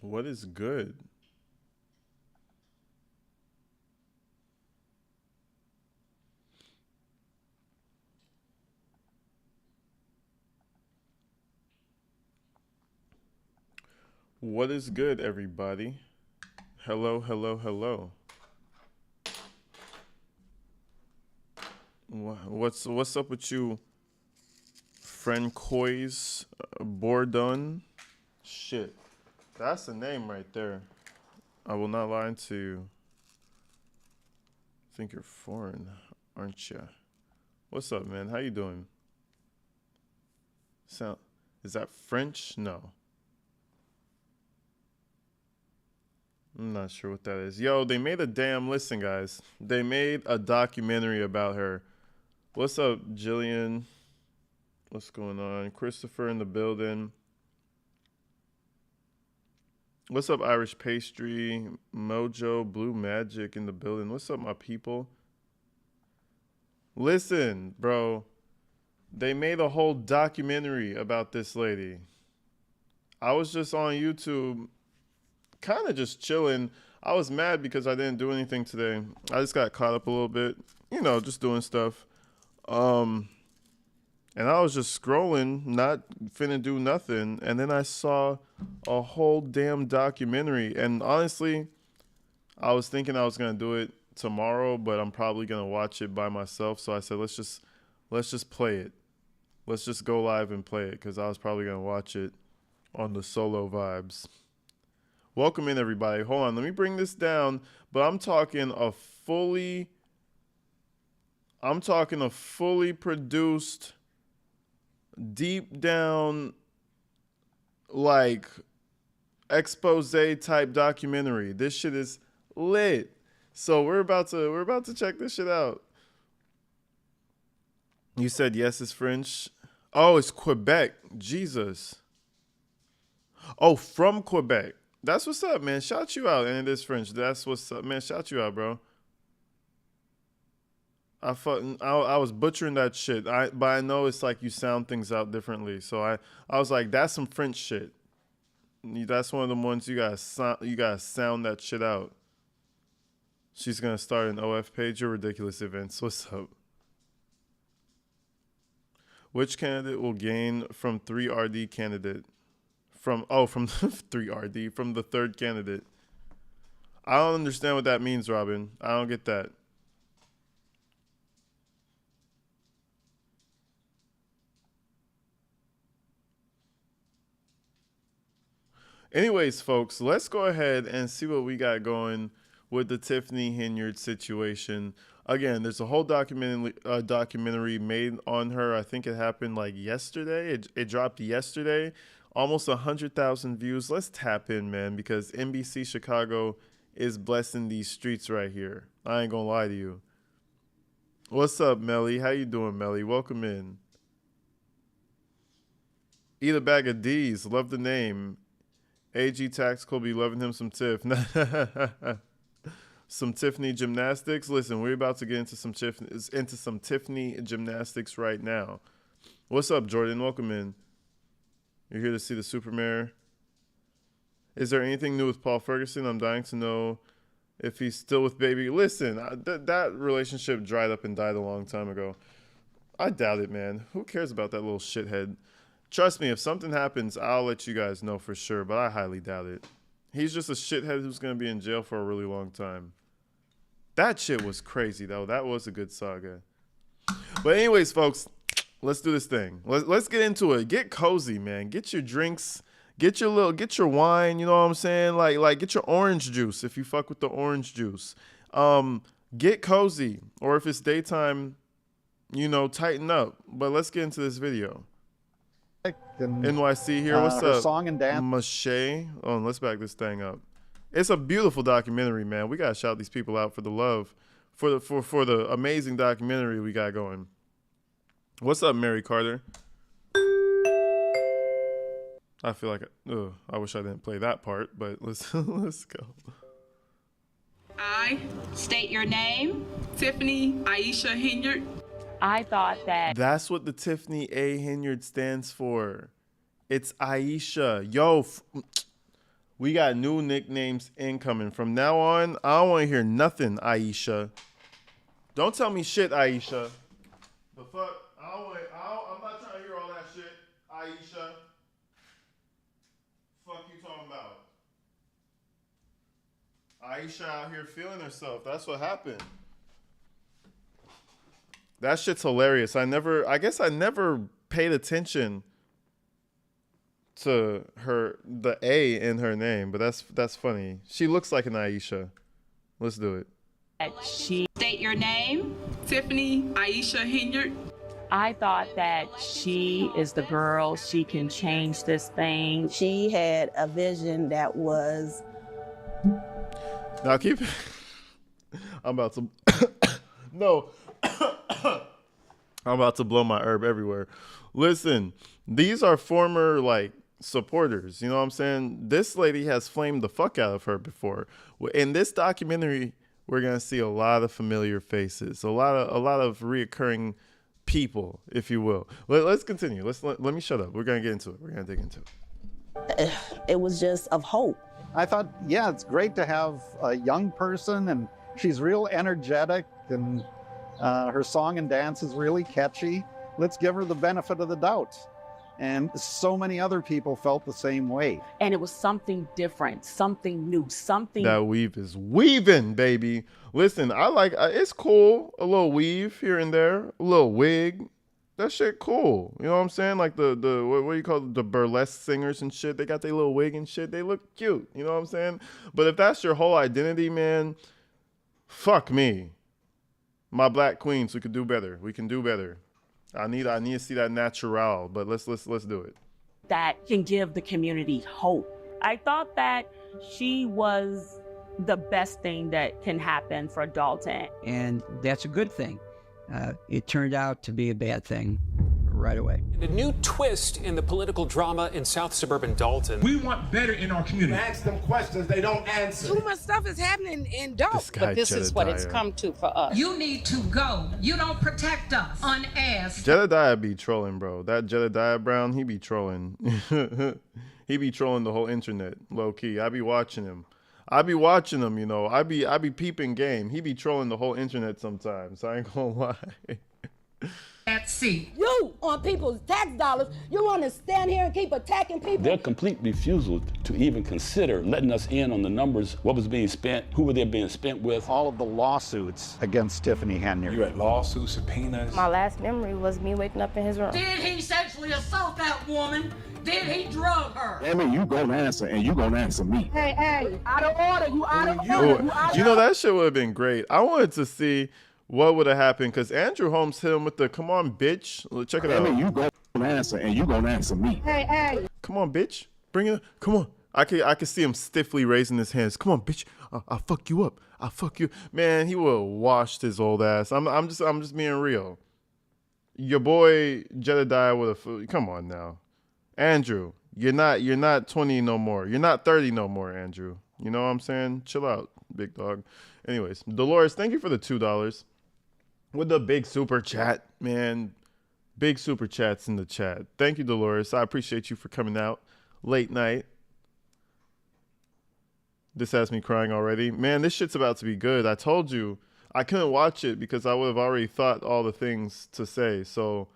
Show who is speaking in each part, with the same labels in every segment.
Speaker 1: What is good? What is good, everybody? Hello, hello, hello. What's up with you, Francois Bourdon? Shit, that's the name right there. I will not lie to you. I think you're foreign, aren't you? What's up, man? How you doing? Sound is that French? No. I'm not sure what that is. Yo, they made a damn listen, guys. They made a documentary about her. What's up, Jillian? What's going on? Christopher in the building. What's up, Irish Pastry? Mojo, Blue Magic in the building. What's up, my people? Listen, bro. They made a whole documentary about this lady. I was just on YouTube, kind of just chilling. I was mad because I didn't do anything today. I just got caught up a little bit, just doing stuff. And I was just scrolling, not finna do nothing. And then I saw a whole damn documentary. And honestly, I was thinking I was gonna do it tomorrow, but I'm probably gonna watch it by myself. So I said, let's just play it. Let's just go live and play it because I was probably gonna watch it on the solo vibes. Welcome in, everybody. Hold on, let me bring this down. But I'm talking a fully produced, deep down, like expose type documentary. This shit is lit. So we're about to check this shit out. You said yes, it's French. Oh, it's Quebec. Jesus. Oh, from Quebec. That's what's up, man. Shout you out, and it is French. That's what's up, man. Shout you out, bro. I was butchering that shit. But I know it's like you sound things out differently. So I was like, that's some French shit. That's one of the ones you gotta sound that shit out. She's gonna start an OF page or ridiculous events. What's up? Which candidate will gain from 3RD candidate? From 3RD, from the third candidate. I don't understand what that means, Robin. I don't get that. Anyways, folks, let's go ahead and see what we got going with the Tiffany Henyard situation. Again, there's a whole documentary made on her. I think it happened like yesterday. It dropped yesterday. Almost 100,000 views. Let's tap in, man, because NBC Chicago is blessing these streets right here. I ain't gonna lie to you. What's up, Melly? How you doing, Melly? Welcome in. Eat a bag of D's. Love the name. AG Tactical be loving him some Tiff. Some Tiffany gymnastics. Listen, we're about to get into some Tiffany gymnastics right now. What's up, Jordan? Welcome in. You're here to see the Supermare. Is there anything new with Paul Ferguson? I'm dying to know if he's still with baby. Listen, that relationship dried up and died a long time ago. I doubt it, man. Who cares about that little shithead? Trust me, if something happens, I'll let you guys know for sure, but I highly doubt it. He's just a shithead who's going to be in jail for a really long time. That shit was crazy, though. That was a good saga. But anyways, folks, let's do this thing. Let's get into it. Get cozy, man. Get your drinks. Get your wine, you know what I'm saying? Like get your orange juice if you fuck with the orange juice. Get cozy. Or if it's daytime, tighten up. But let's get into this video. NYC here. What's up?
Speaker 2: Song and dance.
Speaker 1: Mache. Oh, let's back this thing up. It's a beautiful documentary, man. We gotta shout these people out for the love, for the amazing documentary we got going. What's up, Mary Carter? I feel like I wish I didn't play that part, but let's go.
Speaker 3: I
Speaker 4: State your name.
Speaker 3: Tiffany Aisha Henyard.
Speaker 2: I thought that
Speaker 1: That's what the Tiffany A. Henyard stands for. It's Aisha. Yo, we got new nicknames incoming. From now on, I don't want to hear nothing, Aisha. Don't tell me shit, Aisha. The fuck? I'm not trying to hear all that shit, Aisha. Fuck you talking about? Aisha out here feeling herself. That's what happened. That shit's hilarious. I guess I never paid attention to the A in her name, but that's funny. She looks like an Aisha. Let's do it.
Speaker 2: she
Speaker 3: State your name.
Speaker 4: Tiffany Aisha Henyard.
Speaker 2: I thought that she is the girl. She can change this thing.
Speaker 5: She had a vision that was...
Speaker 1: Now keep I'm about to No. I'm about to blow my herb everywhere. Listen, these are former supporters, you know what I'm saying? This lady has flamed the fuck out of her before. In this documentary, we're gonna see a lot of familiar faces, a lot of reoccurring people, if you will. Let's continue. Let me shut up. We're gonna get into it. We're gonna dig into it.
Speaker 5: It was just of hope.
Speaker 6: I thought, yeah, it's great to have a young person, and she's real energetic, and her song and dance is really catchy. Let's give her the benefit of the doubt. And so many other people felt the same way.
Speaker 2: And it was something different, something new, something...
Speaker 1: That weave is weaving, baby. Listen, I like, it's cool, a little weave here and there, a little wig. That shit cool. You know what I'm saying? Like what do you call it? The burlesque singers and shit. They got their little wig and shit. They look cute. You know what I'm saying? But if that's your whole identity, man, fuck me. My black queens, we could do better. We can do better. I need to see that natural, but let's do it.
Speaker 2: That can give the community hope. I thought that she was the best thing that can happen for Dalton.
Speaker 7: And that's a good thing. It turned out to be a bad thing right away.
Speaker 8: A new twist in the political drama in South suburban Dalton.
Speaker 9: We want better in our community.
Speaker 10: Ask them questions, they don't answer.
Speaker 3: Too much stuff is happening in Dalton.
Speaker 1: But
Speaker 3: this is what it's come to for us.
Speaker 11: You need to go. You don't protect us. Unasked.
Speaker 1: Jedediah be trolling, bro. That Jedediah Brown, he be trolling. He be trolling the whole internet, low key. I be watching him. You know. I be peeping game. He be trolling the whole internet sometimes. I ain't gonna lie.
Speaker 11: At sea.
Speaker 5: You, on people's tax dollars, you want to stand here and keep attacking people?
Speaker 12: Their complete refusal to even consider letting us in on the numbers, what was being spent, who were they being spent with.
Speaker 6: All of the lawsuits against Tiffany Henyard.
Speaker 9: You had lawsuits, subpoenas.
Speaker 3: My last memory was me waking up in his room.
Speaker 11: Did he sexually assault that woman? Did he drug her?
Speaker 10: I mean, you gonna answer, and you gonna answer me.
Speaker 5: Hey, out of order, you out of order.
Speaker 1: You know, that shit would have been great. I wanted to see what would have happened because Andrew Holmes hit him with the "Come on, bitch." Check it out.
Speaker 10: I mean, you gonna answer, and you gonna answer me.
Speaker 5: Hey.
Speaker 1: Come on, bitch. Bring it. Come on. I could see him stiffly raising his hands. Come on, bitch. I'll fuck you up. I'll fuck you. Man, he would have washed his old ass. I'm just being real. Your boy Jedediah would have. Come on now, Andrew. You're not 20 no more. You're not 30 no more, Andrew. You know what I'm saying? Chill out, big dog. Anyways, Dolores, thank you for the $2 with the big super chat, man. Big super chats in the chat. Thank you, Dolores. I appreciate you for coming out late night. This has me crying already. Man, this shit's about to be good. I told you I couldn't watch it because I would have already thought all the things to say. So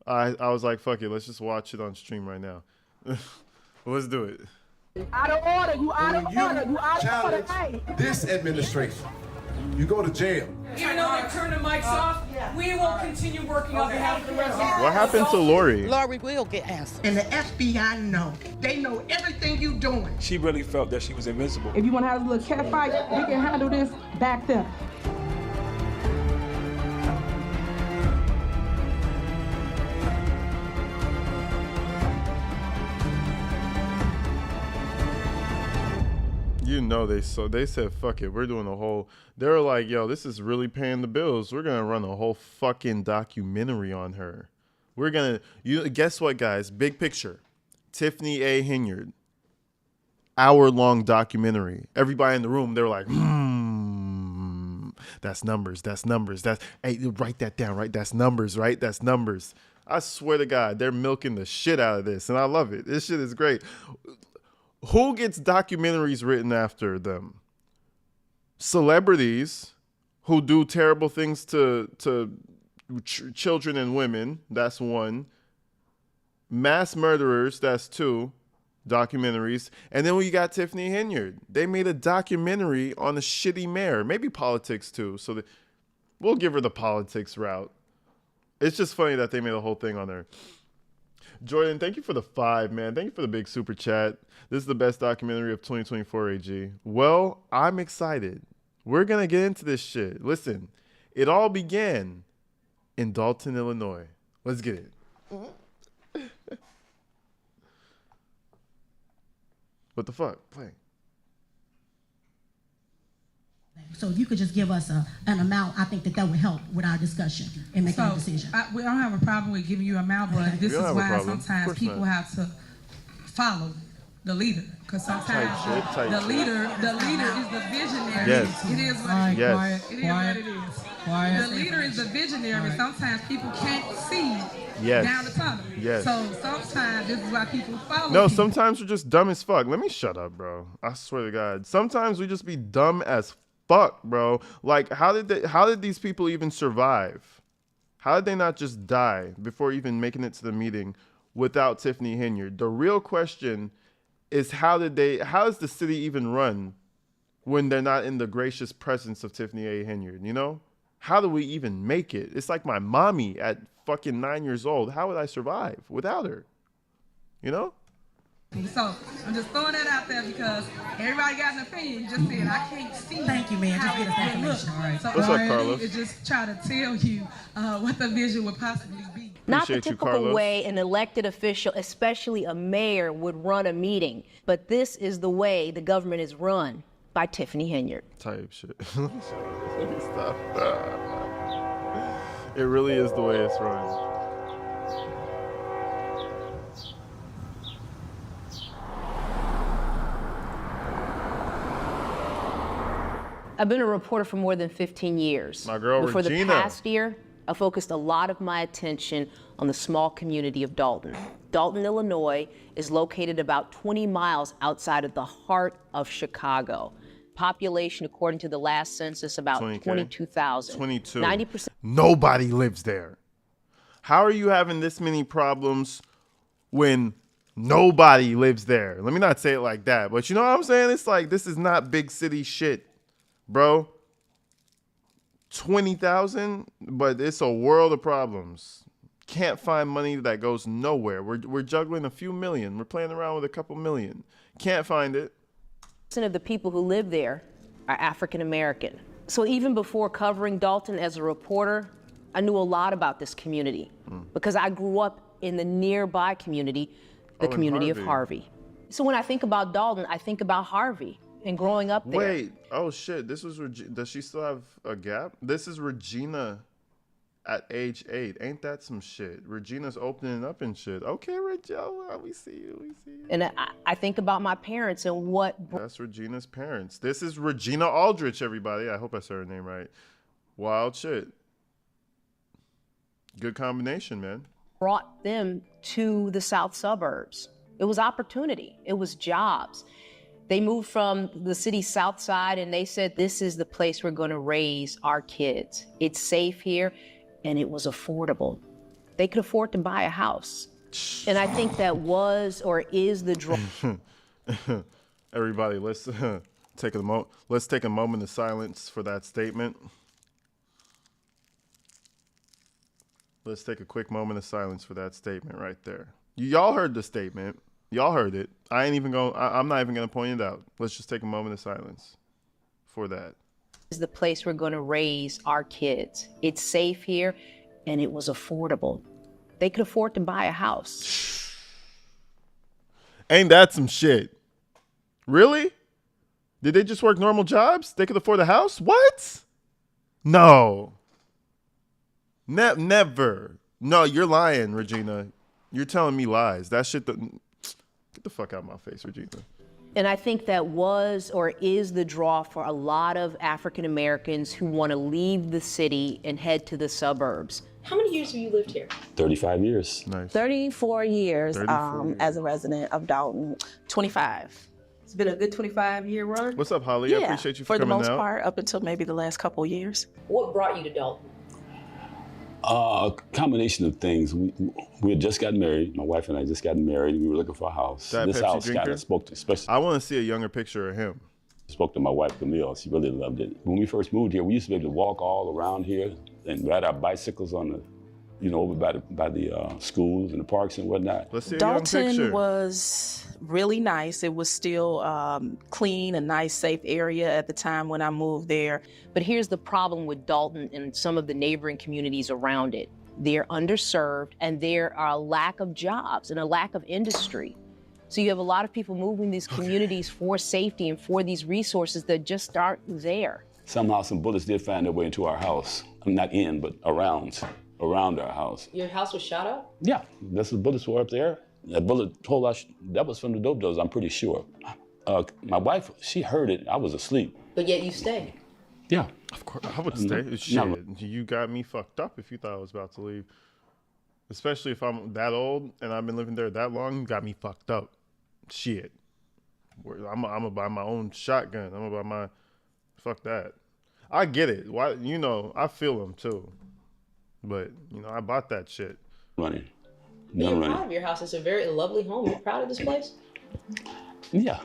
Speaker 1: I was like, fuck it. Let's just watch it on stream right now. Let's do it.
Speaker 5: Out of order, you out of order, you out of order.
Speaker 10: Challenge this administration. You go to jail.
Speaker 11: Even though they turn the mics off, we will continue working on behalf of the residents.
Speaker 1: What happened to Lori?
Speaker 3: Lori will get answers.
Speaker 11: And the FBI know. They know everything you doing.
Speaker 9: She really felt that she was invincible.
Speaker 4: If you want to have a little cat fight, we can handle this back there.
Speaker 1: You know, they said, fuck it. We're doing a whole, they were like, yo, this is really paying the bills. We're going to run a whole fucking documentary on her. We're going to, guess what, guys? Big picture. Tiffany A. Henyard. Hour-long documentary. Everybody in the room, they were like, That's numbers. That's numbers. Hey, write that down, right? That's numbers, right? That's numbers. I swear to God, they're milking the shit out of this, and I love it. This shit is great. Who gets documentaries written after them? Celebrities who do terrible things to children and women. That's one. Mass murderers. That's two. Documentaries. And then we got Tiffany Henyard. They made a documentary on a shitty mayor. Maybe politics too. So we'll give her the politics route. It's just funny that they made a whole thing on there. Jordan, thank you for the 5, man. Thank you for the big super chat. This is the best documentary of 2024, AG. Well, I'm excited. We're going to get into this shit. Listen, it all began in Dalton, Illinois. Let's get it. What the fuck? Play.
Speaker 13: So if you could just give us an amount, I think that would help with our discussion and making a decision.
Speaker 11: We don't have a problem with giving you an amount, but this is why sometimes people have to follow the leader, because sometimes the leader is the visionary.
Speaker 1: Yes.
Speaker 11: It is what it is.
Speaker 1: Yes.
Speaker 11: It is what it is. The leader is the visionary. Sometimes people can't see down the tunnel.
Speaker 1: Yes.
Speaker 11: So sometimes this is why people follow.
Speaker 1: No,
Speaker 11: people.
Speaker 1: sometimes we're just dumb as fuck. Let me shut up, bro. I swear to God. Sometimes we just be dumb as fuck, bro. Like, how did these people even survive? How did they not just die before even making it to the meeting without Tiffany Henyard? The real question is how is the city even run when they're not in the gracious presence of Tiffany A. Henyard, you know? How do we even make it? It's like my mommy at fucking 9 years old. How would I survive without her? You know?
Speaker 11: So I'm just throwing that out there because everybody got an opinion. You just said I can't see.
Speaker 13: Thank you, man. Just get us information.
Speaker 11: All right. So
Speaker 1: what's up, Carlos?
Speaker 11: Is just try to tell you what the vision would possibly be.
Speaker 14: Not the
Speaker 1: Appreciate you,
Speaker 14: typical
Speaker 1: Carlos.
Speaker 14: way an elected official, especially a mayor, would run a meeting. But this is the way the government is run by Tiffany Henyard.
Speaker 1: Type shit. Let me stop. It really is the way it's run.
Speaker 14: I've been a reporter for more than 15 years.
Speaker 1: My girl,
Speaker 14: Before
Speaker 1: Regina.
Speaker 14: the past year, I focused a lot of my attention on the small community of Dalton. Dalton, Illinois is located about 20 miles outside of the heart of Chicago. Population, according to the last census, about 22,000.
Speaker 1: 22.
Speaker 14: 90%.
Speaker 1: Nobody lives there. How are you having this many problems when nobody lives there? Let me not say it like that, but you know what I'm saying? It's like, this is not big city shit, bro. 20,000, but it's a world of problems. Can't find money that goes nowhere. We're juggling a few million. We're playing around with a couple million. Can't find it.
Speaker 14: Of the people who live there are African American. So even before covering Dalton as a reporter, I knew a lot about this community because I grew up in the nearby community, the community of Harvey. So when I think about Dalton, I think about Harvey and growing up there.
Speaker 1: Wait, oh shit, this was, does she still have a gap? This is Regina at age 8. Ain't that some shit? Regina's opening up and shit. Okay, Regina, we see you.
Speaker 14: And I think about my parents and what...
Speaker 1: That's Regina's parents. This is Regina Aldrich, everybody. I hope I said her name right. Wild shit. Good combination, man.
Speaker 14: Brought them to the south suburbs. It was opportunity. It was jobs. They moved from the city's south side and they said, this is the place we're going to raise our kids. It's safe here and it was affordable. They could afford to buy a house. And I think that was or is the draw.
Speaker 1: Everybody, let's take a moment of silence for that statement. Let's take a quick moment of silence for that statement right there. Y'all heard the statement. Y'all heard it. I'm not even gonna point it out. Let's just take a moment of silence for that.
Speaker 14: Is the place we're gonna raise our kids. It's safe here and it was affordable. They could afford to buy a house.
Speaker 1: Ain't that some shit? Really? Did they just work normal jobs? They could afford a house? What? No. Never. No, you're lying, Regina. You're telling me lies. That shit, get the fuck out of my face, Regina.
Speaker 14: And I think that was or is the draw for a lot of African Americans who want to leave the city and head to the suburbs.
Speaker 15: How many years have you lived here?
Speaker 12: 35 years.
Speaker 1: Nice.
Speaker 2: 34 years,
Speaker 1: 34 years.
Speaker 2: as a resident of Dalton.
Speaker 15: 25. It's been a good 25-year run.
Speaker 1: What's up, Holly? I appreciate you for
Speaker 15: the
Speaker 1: coming
Speaker 15: most
Speaker 1: out.
Speaker 15: part, up until maybe the last couple of years. What brought you to Dalton?
Speaker 12: A combination of things. We had just gotten married. My wife and I just got married. We were looking for a house.
Speaker 1: That
Speaker 12: This
Speaker 1: Pepsi
Speaker 12: house
Speaker 1: drinker?
Speaker 12: kind of spoke to, especially.
Speaker 1: I want to see a younger picture of him.
Speaker 12: Spoke to my wife, Camille. She really loved it. When we first moved here, we used to be able to walk all around here and ride our bicycles on the, over by the schools and the parks and whatnot.
Speaker 1: Let's see a young picture.
Speaker 15: Dalton was really nice. It was still clean, a nice, safe area at the time when I moved there.
Speaker 14: But here's the problem with Dalton and some of the neighboring communities around it. They're underserved, and there are a lack of jobs and a lack of industry. So you have a lot of people moving these communities for safety and for these resources that just aren't there.
Speaker 12: Somehow some bullets did find their way into our house. I'm not in, but around our house.
Speaker 15: Your house was shot up?
Speaker 12: Yeah, that's the bullets were up there. That bullet told us that was from the dope dealers, I'm pretty sure. My wife, she heard it. I was asleep.
Speaker 15: But yet you stayed.
Speaker 12: Yeah.
Speaker 1: Of course, I would stay. Shit, you got me fucked up if you thought I was about to leave. Especially if I'm that old and I've been living there that long, you got me fucked up. Shit. I'm gonna buy my own shotgun. I'm gonna buy my... Fuck that. I get it. Why? I feel them too. But, I bought that shit.
Speaker 12: Running.
Speaker 15: You're proud of your house. It's a very lovely home. You're proud of this place?
Speaker 12: Yeah.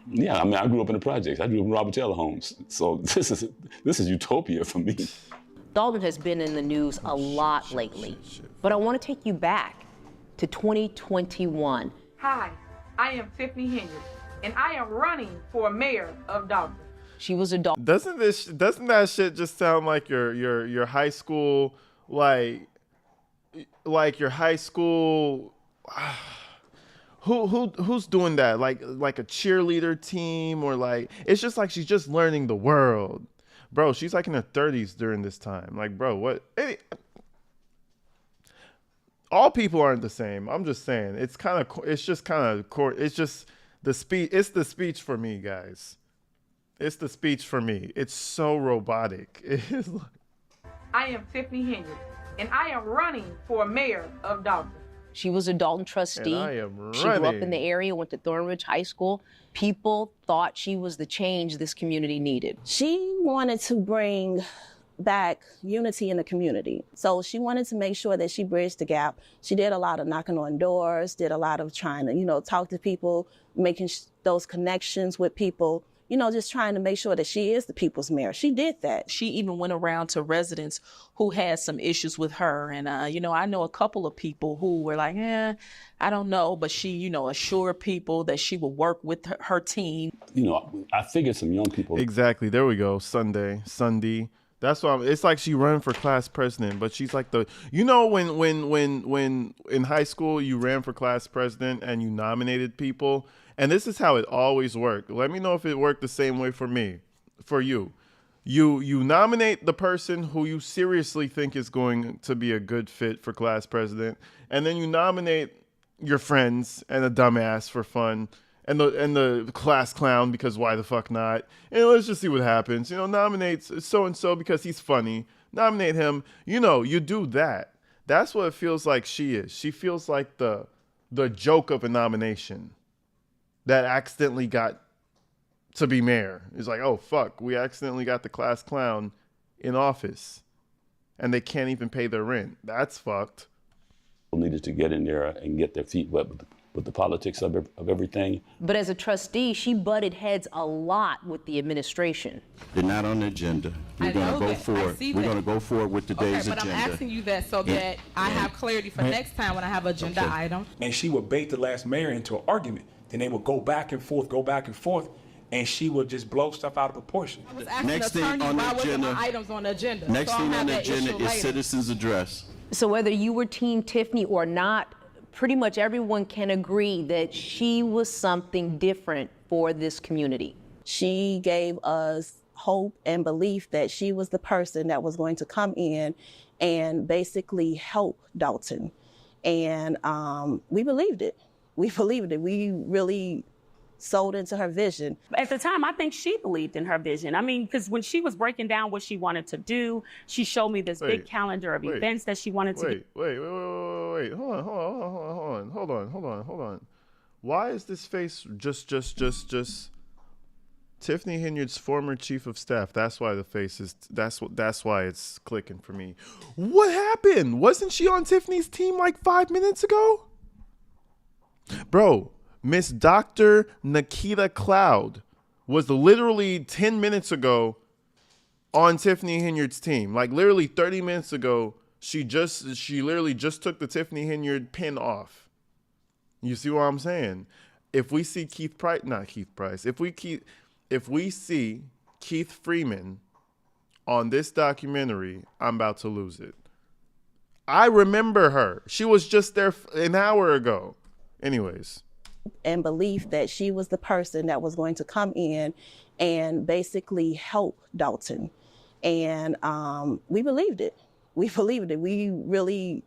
Speaker 12: Yeah, I mean, I grew up in the projects. I grew up in Robert Taylor homes. So this is utopia for me.
Speaker 14: Dalton has been in the news a lot lately, but I want to take you back to 2021.
Speaker 4: Hi, I am Tiffany Henyard, and I am running for mayor of Dalton.
Speaker 14: She was a Dalton.
Speaker 1: Doesn't that shit just sound like your high school, like your high school? Who's doing that? Like a cheerleader team, or like it's just like she's just learning the world, bro. She's like in her 30s during this time. Like, bro, what? All people aren't the same. I'm just saying. It's just the speech. It's the speech for me, guys. It's the speech for me. It's so robotic. It's like...
Speaker 4: I am Tiffany Henyard, and I am running for mayor of Dalton.
Speaker 14: She was a Dalton trustee.
Speaker 1: And I am running.
Speaker 14: She grew up in the area, went to Thornridge High School. People thought she was the change this community needed.
Speaker 2: She wanted to bring back unity in the community. So she wanted to make sure that she bridged the gap. She did a lot of knocking on doors, did a lot of trying to, talk to people, making those connections with people. Just trying to make sure that she is the people's mayor. She did that.
Speaker 15: She even went around to residents who had some issues with her. And, I know a couple of people who were like, I don't know. But she, assured people that she would work with her team.
Speaker 12: I figured some young people.
Speaker 1: Exactly. There we go. Sunday. That's why it's like she ran for class president, but she's like when in high school you ran for class president and you nominated people. And this is how it always worked. Let me know if it worked the same way for you. You nominate the person who you seriously think is going to be a good fit for class president, and then you nominate your friends and a dumbass for fun, and the class clown because why the fuck not? And let's just see what happens. Nominate so and so because he's funny. Nominate him. You do that. That's what it feels like she is. She feels like the joke of a nomination that accidentally got to be mayor. It's like, oh, fuck, we accidentally got the class clown in office and they can't even pay their rent. That's fucked.
Speaker 12: Needed to get in there and get their feet wet with the politics of everything.
Speaker 14: But as a trustee, she butted heads a lot with the administration.
Speaker 16: They're not on the agenda. We're going to go forward. We're going to go forward with today's agenda.
Speaker 11: But I'm asking you that so that I have clarity for next time when I have agenda items.
Speaker 9: And she would bait the last mayor into an argument. Then they would go back and forth, and she would just blow stuff out of proportion.
Speaker 16: Next thing on the agenda.
Speaker 11: Items on the agenda.
Speaker 16: Next thing on the agenda is citizens' address.
Speaker 14: So whether you were Team Tiffany or not, pretty much everyone can agree that she was something different for this community.
Speaker 2: She gave us hope and belief that she was the person that was going to come in and basically help Dalton. And we believed it. We really sold into her vision.
Speaker 17: At the time, I think she believed in her vision. I mean, because when she was breaking down what she wanted to do, she showed me this big calendar of events that she wanted to do.
Speaker 1: Wait. Hold on. Why is this face just Tiffany Henyard's former chief of staff? That's why the face is, that's why it's clicking for me. What happened? Wasn't she on Tiffany's team like 5 minutes ago? Bro, Miss Dr. Nikita Cloud was literally 10 minutes ago on Tiffany Henyard's team. Like literally 30 minutes ago, she literally just took the Tiffany Henyard pin off. You see what I'm saying? If we see if we see Keith Freeman on this documentary, I'm about to lose it. I remember her. She was just there an hour ago. Anyways.
Speaker 2: And belief that she was the person that was going to come in and basically help Dalton. And we believed it. We really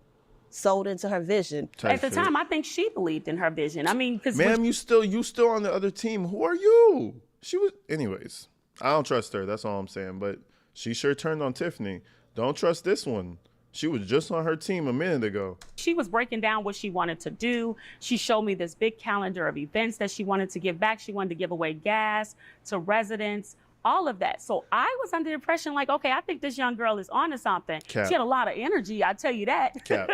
Speaker 2: sold into her vision.
Speaker 17: At the time, I think she believed in her vision. I mean, because
Speaker 1: ma'am, you still on the other team. Who are you? She was. Anyways, I don't trust her. That's all I'm saying. But she sure turned on Tiffany. Don't trust this one. She was just on her team a minute ago.
Speaker 17: She was breaking down what she wanted to do. She showed me this big calendar of events that she wanted to give back. She wanted to give away gas to residents, all of that. So I was under the impression like, okay, I think this young girl is onto something.
Speaker 1: Cap.
Speaker 17: She had a lot of energy, I tell you that.
Speaker 1: Cap.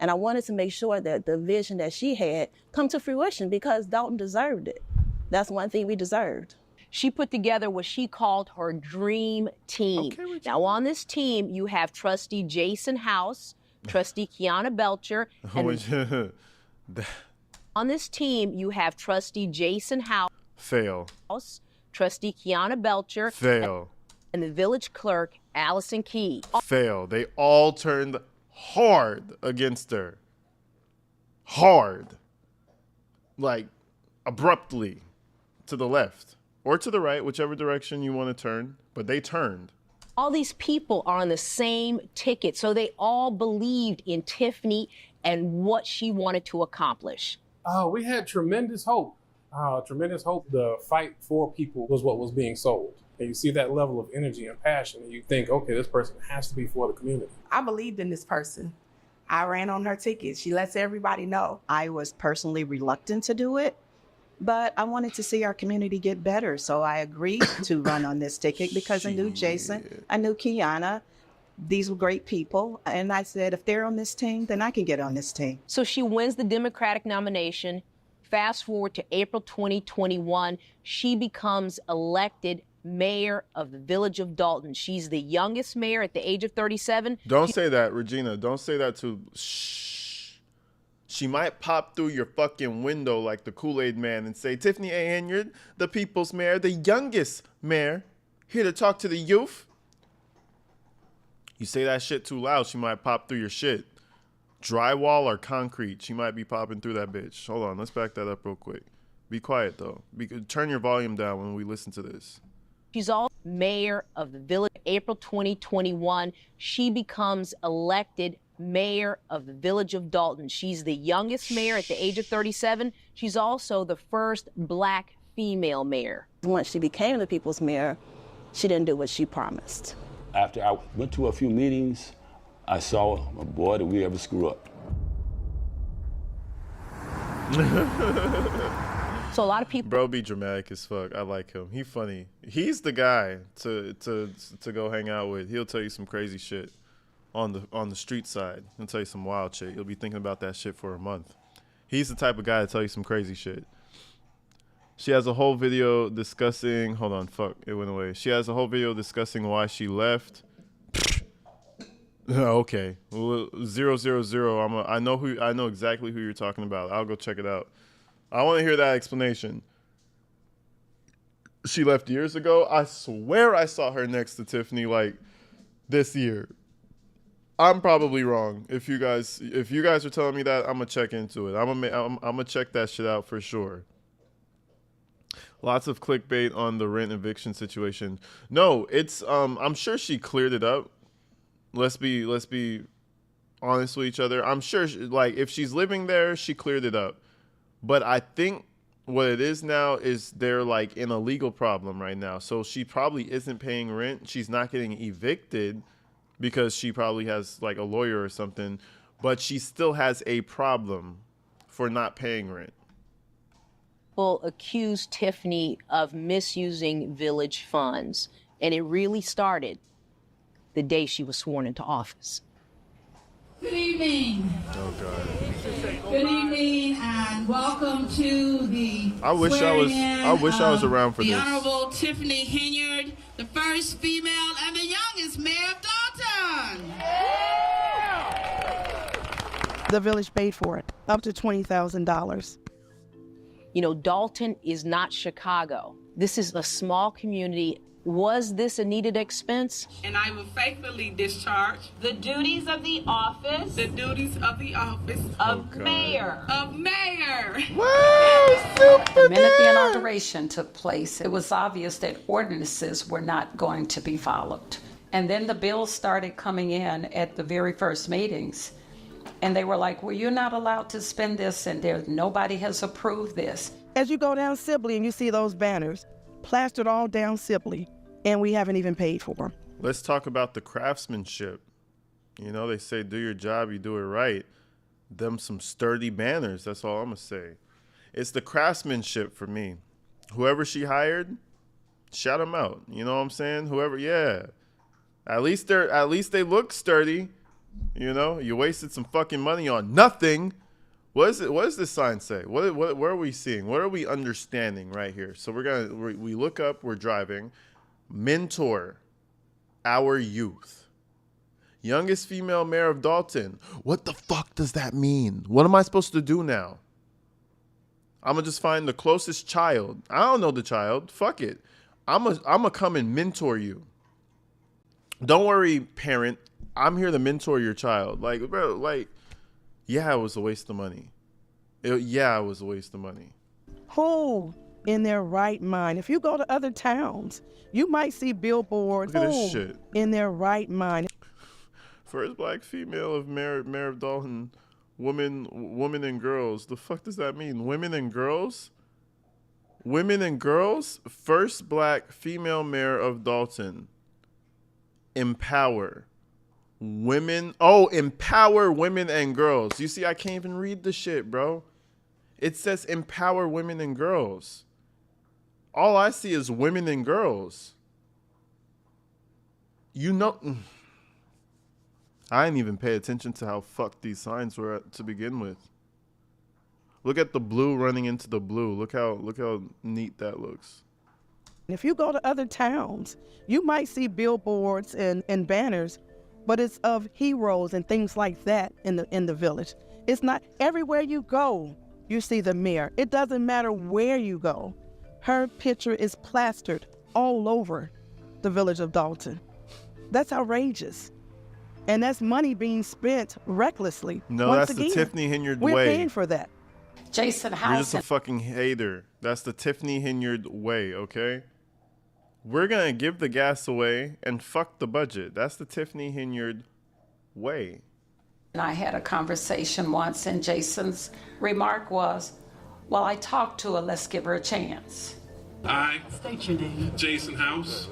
Speaker 2: And I wanted to make sure that the vision that she had come to fruition because Dalton deserved it. That's one thing we deserved.
Speaker 14: She put together what she called her dream team. Okay, now, on this team, you have Trustee Jason House, Trustee Kiana Belcher. And on this team, you have Trustee Jason House.
Speaker 1: Fail.
Speaker 14: Trustee Kiana Belcher.
Speaker 1: Fail.
Speaker 14: And the village clerk, Allison Key.
Speaker 1: Fail. They all turned hard against her. Hard. Like, abruptly to the left. Or to the right, whichever direction you want to turn. But they turned.
Speaker 14: All these people are on the same ticket. So they all believed in Tiffany and what she wanted to accomplish.
Speaker 9: We had tremendous hope. The fight for people was what was being sold. And you see that level of energy and passion, and you think, okay, this person has to be for the community.
Speaker 3: I believed in this person. I ran on her ticket. She lets everybody know.
Speaker 18: I was personally reluctant to do it, but I wanted to see our community get better. So I agreed to run on this ticket because I knew Jason, I knew Kiana. These were great people. And I said, if they're on this team, then I can get on this team.
Speaker 14: So she wins the Democratic nomination. Fast forward to April 2021, she becomes elected mayor of the village of Dalton. She's the youngest mayor at the age of 37.
Speaker 1: Don't say that, Regina. Don't say that to... Shh. She might pop through your fucking window like the Kool-Aid man and say, Tiffany Henyard, the people's mayor, the youngest mayor, here to talk to the youth. You say that shit too loud, she might pop through your shit. Drywall or concrete, she might be popping through that bitch. Hold on, let's back that up real quick. Be quiet, though. Turn your volume down when we listen to this.
Speaker 14: She's also mayor of the village. April 2021, she becomes elected mayor of the village of Dalton. She's the youngest mayor at the age of 37. She's also the first Black female mayor.
Speaker 2: Once she became the people's mayor, she didn't do what she promised.
Speaker 12: After I went to a few meetings, I saw a boy, did we ever screw up?
Speaker 14: So a lot of people...
Speaker 1: Bro be dramatic as fuck. I like him. He funny. He's the guy to go hang out with. He'll tell you some crazy shit on the street side. He'll tell you some wild shit. You'll be thinking about that shit for a month. He's the type of guy to tell you some crazy shit. She has a whole video discussing... Hold on, fuck. It went away. She has a whole video discussing why she left. Okay. Well, 000. I know exactly who you're talking about. I'll go check it out. I want to hear that explanation. She left years ago. I swear I saw her next to Tiffany like this year. I'm probably wrong. If you guys are telling me that, I'm gonna check into it. I'm gonna check that shit out for sure. Lots of clickbait on the rent eviction situation. No, it's I'm sure she cleared it up. Let's be honest with each other. I'm sure like if she's living there, she cleared it up. But I think what it is now is they're like in a legal problem right now. So she probably isn't paying rent. She's not getting evicted because she probably has like a lawyer or something, but she still has a problem for not paying rent.
Speaker 14: People accused Tiffany of misusing village funds, and it really started the day she was sworn into office.
Speaker 11: Good evening.
Speaker 1: Oh God.
Speaker 11: Good evening and welcome to the
Speaker 1: I wish I was around for
Speaker 11: the
Speaker 1: this.
Speaker 11: Honorable Tiffany Henyard, the first female and the youngest mayor of Dalton.
Speaker 19: The village paid for it, up to $20,000.
Speaker 14: You know, Dalton is not Chicago. This is a small community. Was this a needed expense?
Speaker 11: And I will faithfully discharge
Speaker 20: the duties of the office.
Speaker 11: the duties of the office
Speaker 20: Of mayor.
Speaker 11: of mayor.
Speaker 21: The minute the inauguration took place, it was obvious that ordinances were not going to be followed. And then the bills started coming in at the very first meetings. And they were like, well, you're not allowed to spend this, and nobody has approved this.
Speaker 19: As you go down Sibley and you see those banners plastered all down Sibley, and we haven't even paid for them.
Speaker 1: Let's talk about the craftsmanship. You know, they say do your job, you do it right. Them some sturdy banners, that's all I'm going to say. It's the craftsmanship for me. Whoever she hired, shout them out. You know what I'm saying? Whoever, yeah. At least they look sturdy. You know, you wasted some fucking money on nothing. What does this sign say? What are we seeing? What are we understanding right here? So we look up, we're driving. Mentor our youth. Youngest female mayor of Dalton. What the fuck does that mean? What am I supposed to do now? I'm going to just find the closest child. I don't know the child. Fuck it. I'm gonna come and mentor you. Don't worry, parent. I'm here to mentor your child. Like, bro, like, yeah, it was a waste of money. It was a waste of money.
Speaker 19: Who in their right mind? If you go to other towns, you might see billboards.
Speaker 1: Look at this shit.
Speaker 19: In their right mind.
Speaker 1: First black female of mayor of Dalton, woman and girls. The fuck does that mean? Women and girls? Women and girls? First black female mayor of Dalton. Empower. Women. Oh, empower women and girls. You see, I can't even read the shit, bro. It says empower women and girls. All I see is women and girls. You know, I didn't even pay attention to how fucked these signs were to begin with. Look at the blue running into the blue. Look how neat that looks.
Speaker 19: If you go to other towns, you might see billboards and banners, but it's of heroes and things like that in the village. It's not everywhere you go, you see the mayor. It doesn't matter where you go. Her picture is plastered all over the village of Dalton. That's outrageous. And that's money being spent recklessly.
Speaker 1: No,
Speaker 19: Once
Speaker 1: that's
Speaker 19: again,
Speaker 1: the Tiffany Henyard way.
Speaker 19: We're paying for that.
Speaker 21: Jason
Speaker 1: You're
Speaker 21: House.
Speaker 1: just a fucking hater. That's the Tiffany Henyard way, okay? We're going to give the gas away and fuck the budget. That's the Tiffany Henyard way.
Speaker 21: And I had a conversation once, and Jason's remark was, well, I talked to her, let's give her a chance.
Speaker 22: I,
Speaker 23: State your name.
Speaker 22: Jason House,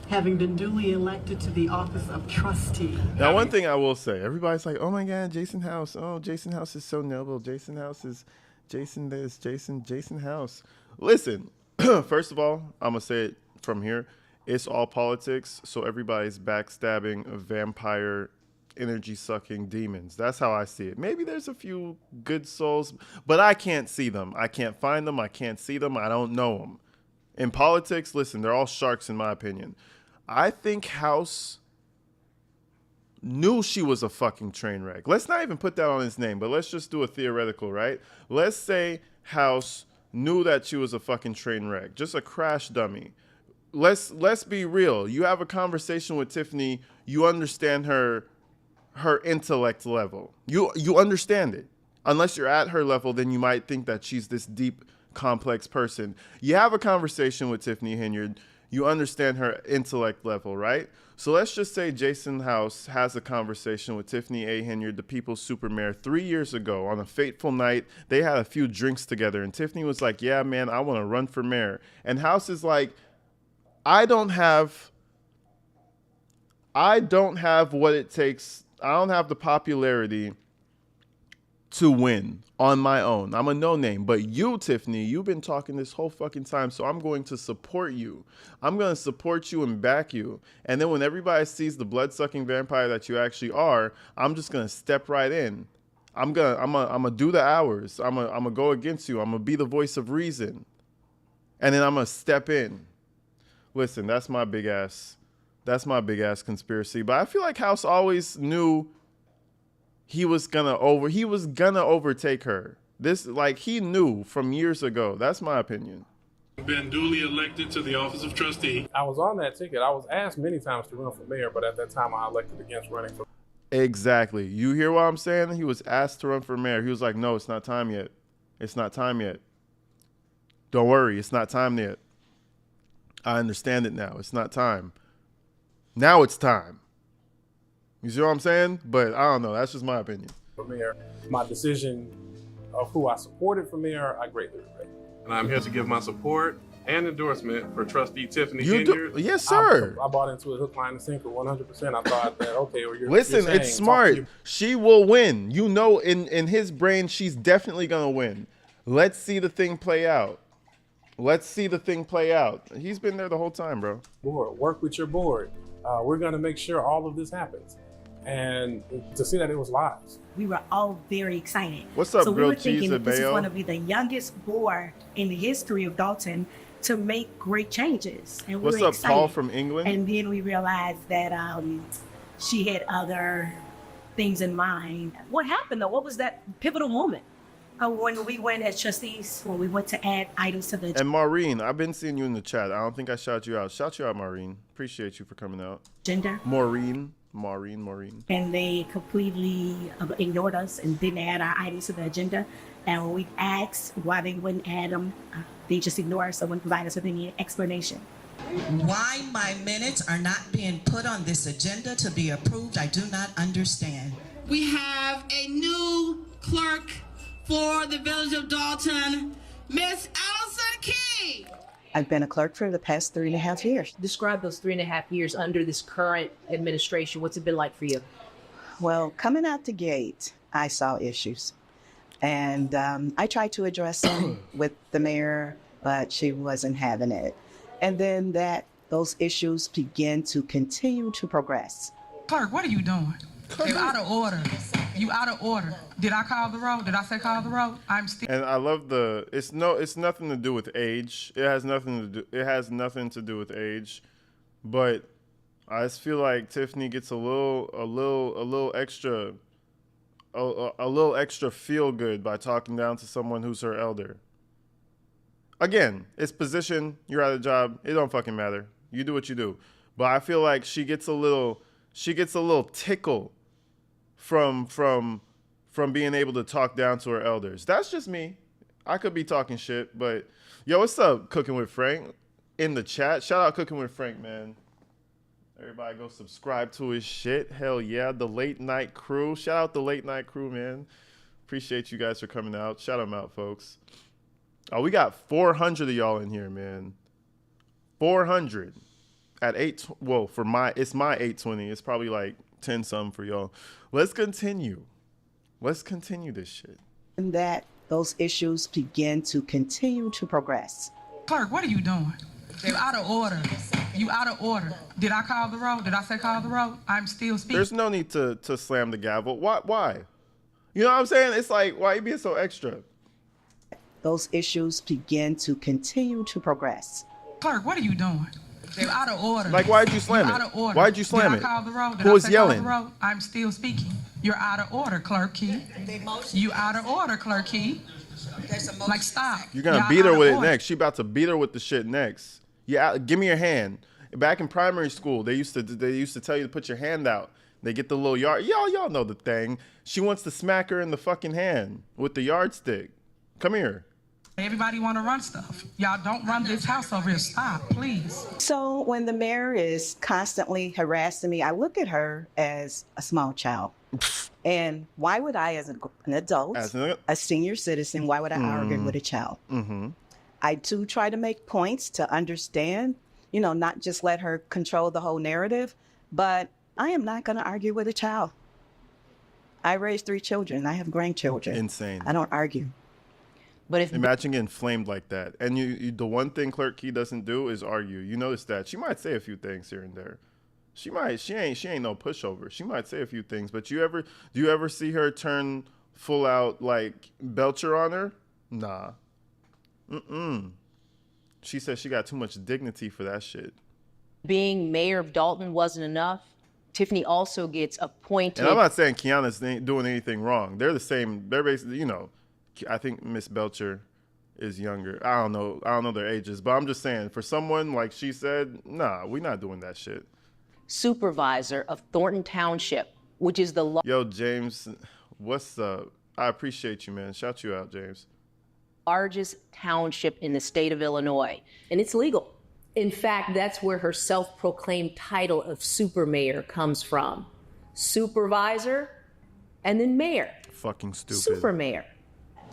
Speaker 23: Having been duly elected to the office of trustee.
Speaker 1: Now, one thing I will say, everybody's like, oh my God, Jason House. Oh, Jason House is so noble. Jason House is Jason this, Jason House. Listen, first of all, I'm going to say it from here. It's all politics. So everybody's backstabbing vampire energy sucking demons. That's how I see it. Maybe there's a few good souls, but I can't see them. I can't find them. I can't see them. I don't know them. In politics, listen, they're all sharks in my opinion. I think House knew she was a fucking train wreck. Let's not even put that on his name, but let's just do a theoretical, right? Let's say House knew that she was a fucking train wreck, just a crash dummy. Let's be real. You have a conversation with Tiffany, you understand her intellect level. You understand it. Unless you're at her level, then you might think that she's this deep complex person. You have a conversation with Tiffany Henyard. You understand her intellect level, right? So let's just say Jason House has a conversation with Tiffany A. Henyard, the people's super mayor, 3 years ago on a fateful night. They had a few drinks together, and Tiffany was like, yeah, man, I want to run for mayor. And House is like, I don't have what it takes. I don't have the popularity to win on my own. I'm a no-name. But you, Tiffany, you've been talking this whole fucking time, so I'm going to support you. I'm going to support you and back you. And then when everybody sees the blood-sucking vampire that you actually are, I'm just going to step right in. I'm gonna do the hours. I'm gonna go against you. I'm going to be the voice of reason. And then I'm going to step in. Listen, that's my big ass conspiracy. But I feel like House always knew he was gonna overtake her. He knew from years ago. That's my opinion.
Speaker 9: Been duly elected to the office of trustee. I was on that ticket. I was asked many times to run for mayor, but at that time I elected against running for.
Speaker 1: Exactly. You hear what I'm saying? He was asked to run for mayor. He was like, no, it's not time yet. It's not time yet. Don't worry, it's not time yet. I understand it now. It's not time. Now it's time. You see what I'm saying? But I don't know. That's just my opinion.
Speaker 9: For mayor, my decision of who I supported for mayor, I greatly regret. And I'm here to give my support and endorsement for Trustee Tiffany Henyard.
Speaker 1: Yes, sir.
Speaker 9: I bought into it hook, line, and sinker 100%. I thought that, okay, well,
Speaker 1: listen,
Speaker 9: you're
Speaker 1: it's smart. She will win. You know, in his brain, she's definitely going to win. Let's see the thing play out. He's been there the whole time, bro.
Speaker 9: Board, work with your board. We're going to make sure all of this happens. And to see that it was live.
Speaker 7: We were all very excited.
Speaker 1: What's up,
Speaker 7: so we were thinking that this is
Speaker 1: Bayo?
Speaker 7: going to be the youngest board in the history of Dalton to make great changes. And
Speaker 1: What's
Speaker 7: were
Speaker 1: up,
Speaker 7: excited.
Speaker 1: Paul from England?
Speaker 7: And then we realized that she had other things in mind.
Speaker 8: What happened though? What was that pivotal moment?
Speaker 7: When we went as trustees, when we went to add items to the
Speaker 1: And Maureen, I've been seeing you in the chat. I don't think I shout you out. Shout you out, Maureen. Appreciate you for coming out.
Speaker 7: agenda.
Speaker 1: Maureen.
Speaker 7: And they completely ignored us and didn't add our items to the agenda. And when we asked why they wouldn't add them, they just ignored us and wouldn't provide us with any explanation.
Speaker 22: Why my minutes are not being put on this agenda to be approved, I do not understand.
Speaker 24: We have a new clerk for the Village of Dalton, Miss Allison Key.
Speaker 18: I've been a clerk for the past 3.5 years.
Speaker 8: Describe those 3.5 years under this current administration. What's it been like for you?
Speaker 18: Well, coming out the gate, I saw issues. And I tried to address them with the mayor, but she wasn't having it. And then those issues began to continue to progress.
Speaker 11: Clerk, what are you doing? You out of order. You out of order. Did I call the roll? Did I say call the roll? I'm still.
Speaker 1: And I love it's nothing to do with age. It has nothing to do with age. But I just feel like Tiffany gets a little extra feel good by talking down to someone who's her elder. Again, it's position, you're at a job, it don't fucking matter. You do what you do. But I feel like she gets a little tickle from being able to talk down to her elders. That's just me. I could be talking shit, but yo, what's up, Cooking with Frank? In the chat, shout out Cooking with Frank, man. Everybody go subscribe to his shit. Hell yeah, the Late Night Crew. Shout out the Late Night Crew, man. Appreciate you guys for coming out. Shout them out, folks. Oh, we got 400 of y'all in here, man. 400 at 8. Well, it's my 8:20. It's probably like 10 something for y'all. Let's continue this shit.
Speaker 18: And those issues begin to continue to progress.
Speaker 11: Clerk, what are you doing? You out of order. You out of order. Did I call the roll? Did I say call the roll? I'm still speaking.
Speaker 1: There's no need to slam the gavel. Why? You know what I'm saying? It's like, why you being so extra?
Speaker 18: Those issues begin to continue to progress.
Speaker 11: Clerk, what are you doing? You're out of order.
Speaker 1: Like, why'd you slam
Speaker 11: You're
Speaker 1: it?
Speaker 11: out of order.
Speaker 1: Why'd you slam
Speaker 11: Did
Speaker 1: it?
Speaker 11: I call the roll? Did
Speaker 1: Who
Speaker 11: I
Speaker 1: was
Speaker 11: say
Speaker 1: yelling?
Speaker 11: Call the roll? I'm still speaking. You're out of order, Clerk Key. You out of order, Clerk Key. Like, stop.
Speaker 1: You're gonna beat her with it next. She about to beat her with the shit next. Yeah, give me your hand. Back in primary school, they used to tell you to put your hand out. They get the little yard. Y'all know the thing. She wants to smack her in the fucking hand with the yardstick. Come here.
Speaker 11: Everybody want to run stuff. Y'all don't run this house over here. Stop, please.
Speaker 18: So when the mayor is constantly harassing me, I look at her as a small child. And why would I, as an adult, a senior citizen, why would I argue with a child?
Speaker 1: Mm-hmm.
Speaker 18: I too try to make points to understand, not just let her control the whole narrative, but I am not going to argue with a child. I raised 3 children. I have grandchildren.
Speaker 1: Insane.
Speaker 18: I don't argue.
Speaker 14: But if
Speaker 1: imagine getting flamed like that, and you the one thing Clerk Key doesn't do is argue. You notice that she might say a few things here and there. She ain't no pushover. She might say a few things, but do you ever see her turn full out like Belcher on her? Nah. She said she got too much dignity for that shit.
Speaker 14: Being mayor of Dalton wasn't enough. Tiffany also gets appointed.
Speaker 1: And I'm not saying Kiana's doing anything wrong. They're the same. They're basically, I think Miss Belcher is younger. I don't know their ages, but I'm just saying for someone like she said, nah, we're not doing that shit.
Speaker 14: Supervisor of Thornton Township, which is the
Speaker 1: Yo, James, what's up? I appreciate you, man. Shout you out, James.
Speaker 14: Largest township in the state of Illinois, and it's legal. In fact, that's where her self-proclaimed title of super mayor comes from. Supervisor, and then mayor.
Speaker 1: Fucking stupid.
Speaker 14: Super mayor.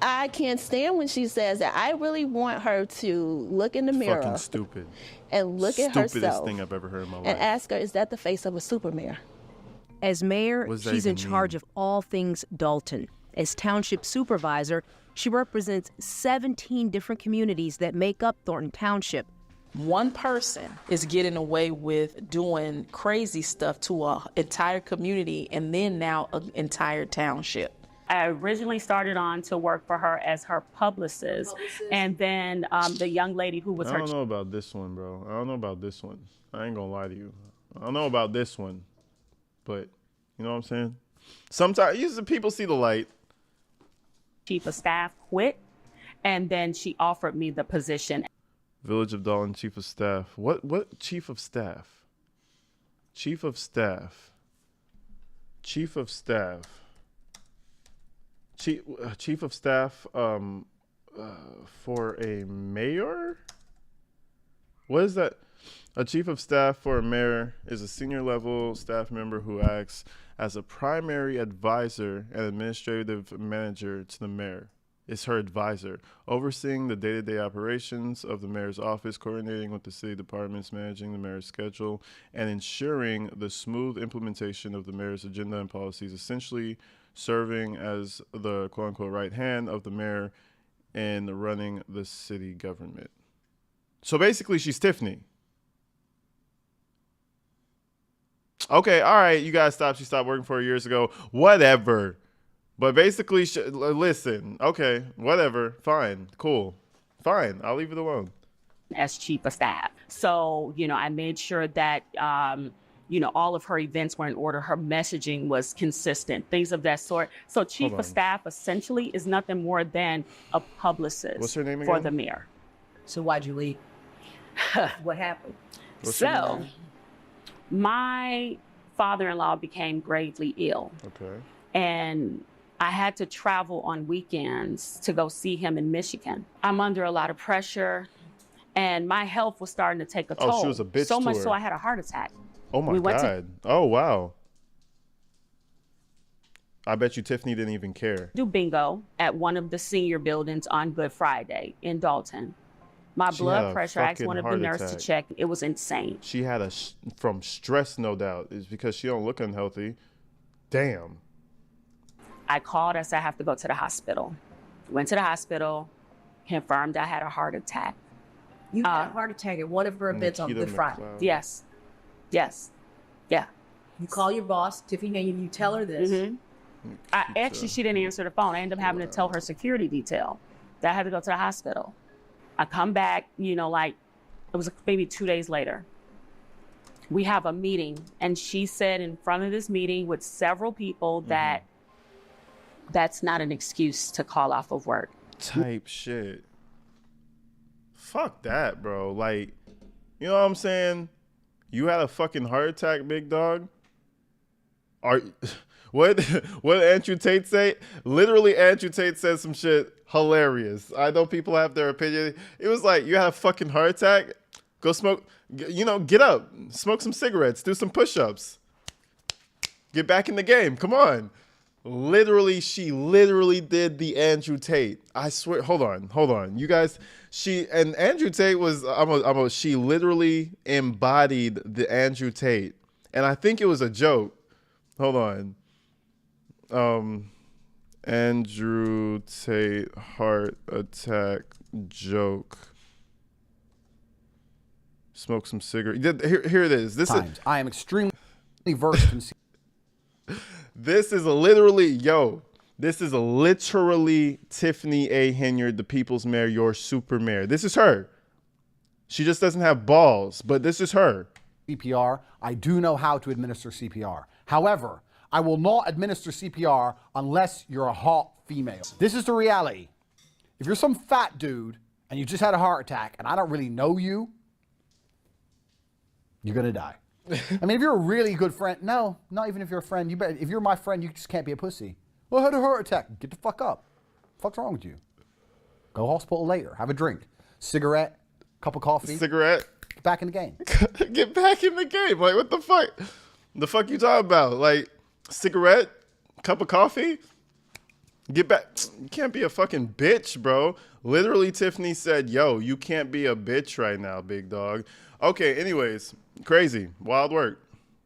Speaker 2: I can't stand when she says that. I really want her to look in the mirror.
Speaker 1: Fucking stupid.
Speaker 2: And look at herself.
Speaker 1: Stupidest thing I've ever heard in my life.
Speaker 2: And ask her, is that the face of a super mayor?
Speaker 14: As mayor, she's in charge of all things Dalton. As township supervisor, she represents 17 different communities that make up Thornton Township.
Speaker 15: One person is getting away with doing crazy stuff to an entire community and then now an entire township.
Speaker 17: I originally started on to work for her as her publicist. And then the young lady who was
Speaker 1: I
Speaker 17: her...
Speaker 1: don't know about this one, bro. I don't know about this one. I ain't gonna lie to you. I don't know about this one. But, you know what I'm saying? Sometimes people see the light.
Speaker 17: Chief of staff quit, and then she offered me the position.
Speaker 1: Village of Dalton chief of staff. What chief of staff? Chief of staff. Chief of staff. Chief of staff for a mayor? What is that? A chief of staff for a mayor is a senior level staff member who acts as a primary advisor and administrative manager to the mayor. Is her advisor, overseeing the day-to-day operations of the mayor's office, coordinating with the city departments, managing the mayor's schedule, and ensuring the smooth implementation of the mayor's agenda and policies, essentially serving as the quote-unquote right hand of the mayor in running the city government. So basically, she's Tiffany. Okay, all right, you guys stopped. She stopped working for her years ago. Whatever. But basically, listen, okay, whatever, fine, cool, fine, I'll leave it alone.
Speaker 17: As chief of staff. So, I made sure that, all of her events were in order. Her messaging was consistent, things of that sort. So chief of staff essentially is nothing more than a publicist.
Speaker 1: What's her name
Speaker 17: for
Speaker 1: again?
Speaker 17: the mayor.
Speaker 14: So why'd you leave? What happened?
Speaker 17: So my father-in-law became gravely ill.
Speaker 1: Okay.
Speaker 17: And I had to travel on weekends to go see him in Michigan. I'm under a lot of pressure, and my health was starting to take a toll.
Speaker 1: Oh, she was a bitch
Speaker 17: so
Speaker 1: to
Speaker 17: much
Speaker 1: her.
Speaker 17: so I had a heart attack.
Speaker 1: Oh my God. Oh, wow. I bet you Tiffany didn't even care.
Speaker 17: Do bingo at one of the senior buildings on Good Friday in Dalton. My blood pressure, I asked one of the nurses to check. It was insane.
Speaker 1: She had from stress, no doubt. It's because she don't look unhealthy. Damn.
Speaker 17: I called, I said, I have to go to the hospital. Went to the hospital, confirmed I had a heart attack.
Speaker 14: You had a heart attack at one of her events on Good Friday.
Speaker 17: Yes. Yes. Yeah.
Speaker 14: You call your boss, Tiffany Henyard, you tell her this.
Speaker 17: Mm-hmm. Actually, she didn't answer the phone. I ended up having to tell her security detail that I had to go to the hospital. I come back, it was maybe 2 days later. We have a meeting, and she said in front of this meeting with several people that that's not an excuse to call off of work.
Speaker 1: Type shit. Fuck that, bro. Like, you know what I'm saying? You had a fucking heart attack, big dog? What Andrew Tate say? Literally, Andrew Tate said some shit hilarious. I know people have their opinion. It was like, you had a fucking heart attack? Go smoke, get up, smoke some cigarettes, do some push-ups. Get back in the game. Come on. Literally, she literally did the Andrew Tate. I swear. Hold on. You guys, and Andrew Tate was, she literally embodied the Andrew Tate. And I think it was a joke. Hold on. Andrew Tate heart attack joke. Smoke some cigarette. Here it is.
Speaker 5: I am extremely versed in.
Speaker 1: This is literally Tiffany A. Henyard, the people's mayor, your super mayor. This is her. She just doesn't have balls, but this is her.
Speaker 5: CPR. I do know how to administer CPR. However, I will not administer CPR unless you're a hot female. This is the reality. If you're some fat dude and you just had a heart attack and I don't really know you, you're gonna die. I mean, if you're a really good friend, no, not even if you're a friend. If you're my friend, you just can't be a pussy. Well, I had a heart attack. Get the fuck up. What's wrong with you? Go hospital later. Have a drink. Cigarette, cup of coffee.
Speaker 1: Cigarette.
Speaker 5: Get back in the game.
Speaker 1: Get back in the game. Like, what the fuck? The fuck you talking about? Like, cigarette, cup of coffee? Get back. You can't be a fucking bitch, bro. Literally, Tiffany said, yo, you can't be a bitch right now, big dog. Okay, anyways, crazy. Wild work.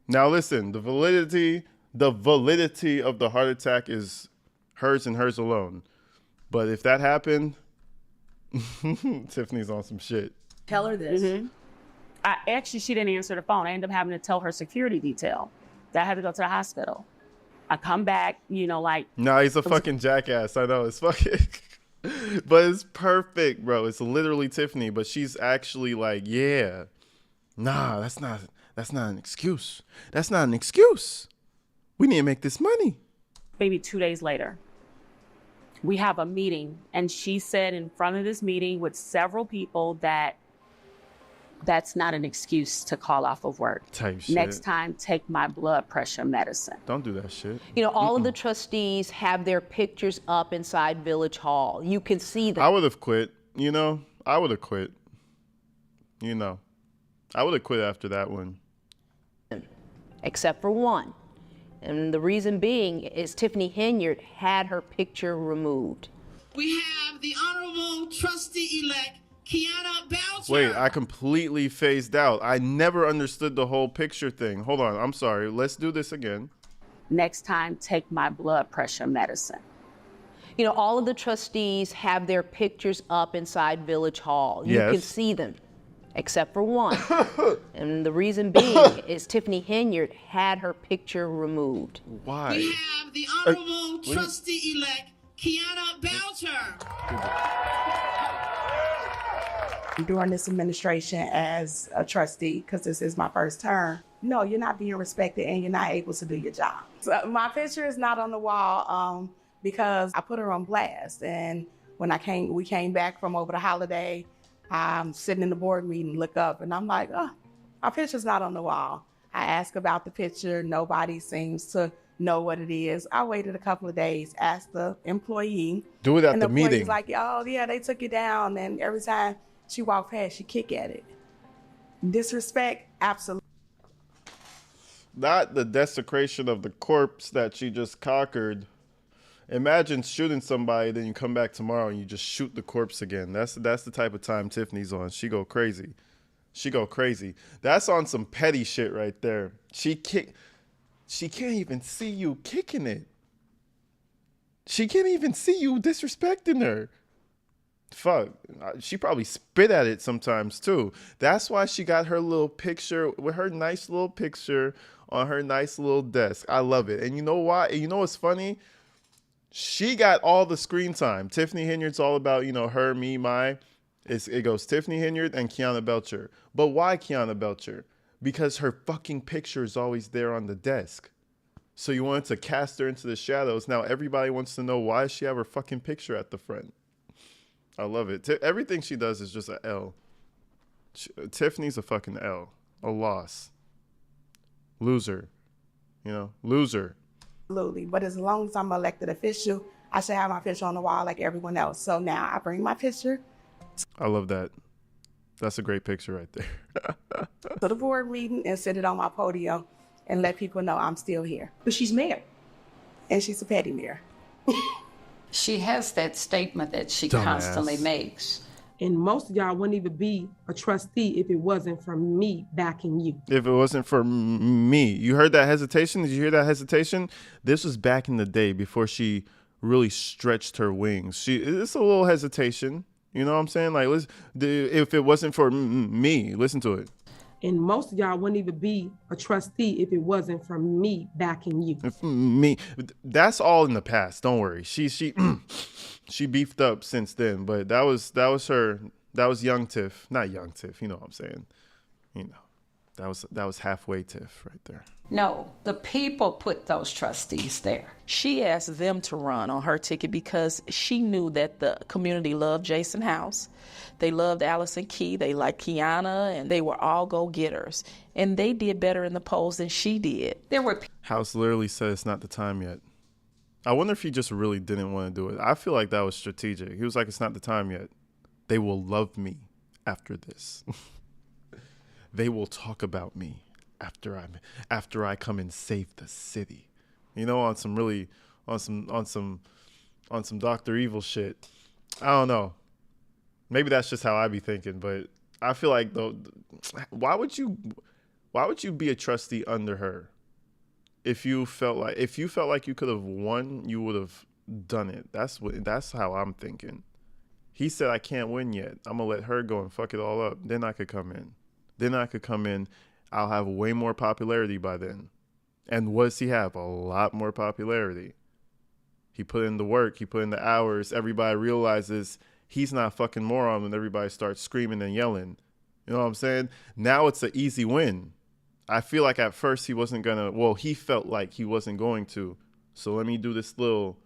Speaker 1: Now listen, the validity of the heart attack is hers and hers alone. But if that happened, Tiffany's on some shit.
Speaker 17: Tell her this. Mm-hmm. She didn't answer the phone. I ended up having to tell her security detail that I had to go to the hospital. I come back,
Speaker 1: Nah, he's a fucking jackass. I know, it's fucking... But it's perfect, bro. It's literally Tiffany, but she's actually like, yeah. Nah, that's not an excuse. That's not an excuse. We need to make this money.
Speaker 17: Maybe 2 days later, we have a meeting, and she said in front of this meeting with several people that's not an excuse to call off of work.
Speaker 1: Type shit.
Speaker 17: Next time, take my blood pressure medicine.
Speaker 1: Don't do that shit.
Speaker 14: All of the trustees have their pictures up inside Village Hall. You can see them.
Speaker 1: I would have quit. I would have quit. I would have quit after that one.
Speaker 14: Except for one. And the reason being is Tiffany Henyard had her picture removed.
Speaker 24: We have the Honorable Trustee-elect Kiana Belcher.
Speaker 1: Wait, I completely phased out. I never understood the whole picture thing. Hold on, I'm sorry. Let's do this again.
Speaker 17: Next time, take my blood pressure medicine.
Speaker 14: All of the trustees have their pictures up inside Village Hall. You can see them. Except for one. And the reason being is Tiffany Henyard had her picture removed.
Speaker 1: Why?
Speaker 24: We have the Honorable Trustee-elect Kiana Belcher.
Speaker 3: During this administration as a trustee, because this is my first term, no, you're not being respected and you're not able to do your job. So my picture is not on the wall because I put her on blast. And when we came back from over the holiday, I'm sitting in the board meeting, look up, and I'm like, oh, our picture's not on the wall. I ask about the picture. Nobody seems to know what it is. I waited a couple of days, asked the employee.
Speaker 1: Do it at the meeting.
Speaker 3: And the employee's like, oh, yeah, they took it down. And every time she walked past, she kick at it. Disrespect, absolutely.
Speaker 1: Not the desecration of the corpse that she just conquered. Imagine shooting somebody, then you come back tomorrow and you just shoot the corpse again. That's the type of time Tiffany's on. She go crazy. That's on some petty shit right there. She can't even see you kicking it. She can't even see you disrespecting her. Fuck. She probably spit at it sometimes too. That's why she got her little picture with her nice little picture on her nice little desk. I love it. And you know why? You know what's funny? She got all the screen time. Tiffany Henyard's all about, her, me, my. It goes Tiffany Henyard and Kiana Belcher. But why Kiana Belcher? Because her fucking picture is always there on the desk. So you wanted to cast her into the shadows. Now everybody wants to know why she have her fucking picture at the front. I love it. Everything she does is just an L. Tiffany's a fucking L. A loss. Loser. Loser.
Speaker 3: Absolutely. But as long as I'm an elected official, I should have my picture on the wall like everyone else. So now I bring my picture.
Speaker 1: I love that. That's a great picture right there.
Speaker 3: To the board meeting and sit it on my podium and let people know I'm still here.
Speaker 21: But she's mayor.
Speaker 3: And she's a petty mayor.
Speaker 21: She has that statement that she
Speaker 1: Dumbass.
Speaker 21: constantly makes.
Speaker 4: And most of y'all wouldn't even be a trustee if it wasn't for me backing you.
Speaker 1: If it wasn't for me. You heard that hesitation? Did you hear that hesitation? This was back in the day before she really stretched her wings. It's a little hesitation. You know what I'm saying? Like, if it wasn't for me, listen to it.
Speaker 4: And most of y'all wouldn't even be a trustee if it wasn't for me backing you.
Speaker 1: Me, that's all in the past. Don't worry. She she beefed up since then, but that was young Tiff, not young Tiff. You know what I'm saying? You know, that was halfway Tiff right there.
Speaker 21: No, the people put those trustees there.
Speaker 15: She asked them to run on her ticket because she knew that the community loved Jason House. They loved Allison Key. They liked Kiana, and they were all go-getters. And they did better in the polls than she did.
Speaker 1: House literally said it's not the time yet. I wonder if he just really didn't want to do it. I feel like that was strategic. He was like, it's not the time yet. They will love me after this. They will talk about me after I come and save the city. You know, on some Dr. Evil shit. I don't know. Maybe that's just how I be thinking, but I feel like though, why would you be a trustee under her? If you felt like you could have won, you would have done it. That's how I'm thinking. He said, I can't win yet. I'm gonna let her go and fuck it all up. Then I could come in. I'll have way more popularity by then. And what does he have? A lot more popularity. He put in the work. He put in the hours. Everybody realizes he's not a fucking moron when everybody starts screaming and yelling. You know what I'm saying? Now it's an easy win. I feel like at first he wasn't gonna. Well, he felt like he wasn't going to. So let me do this little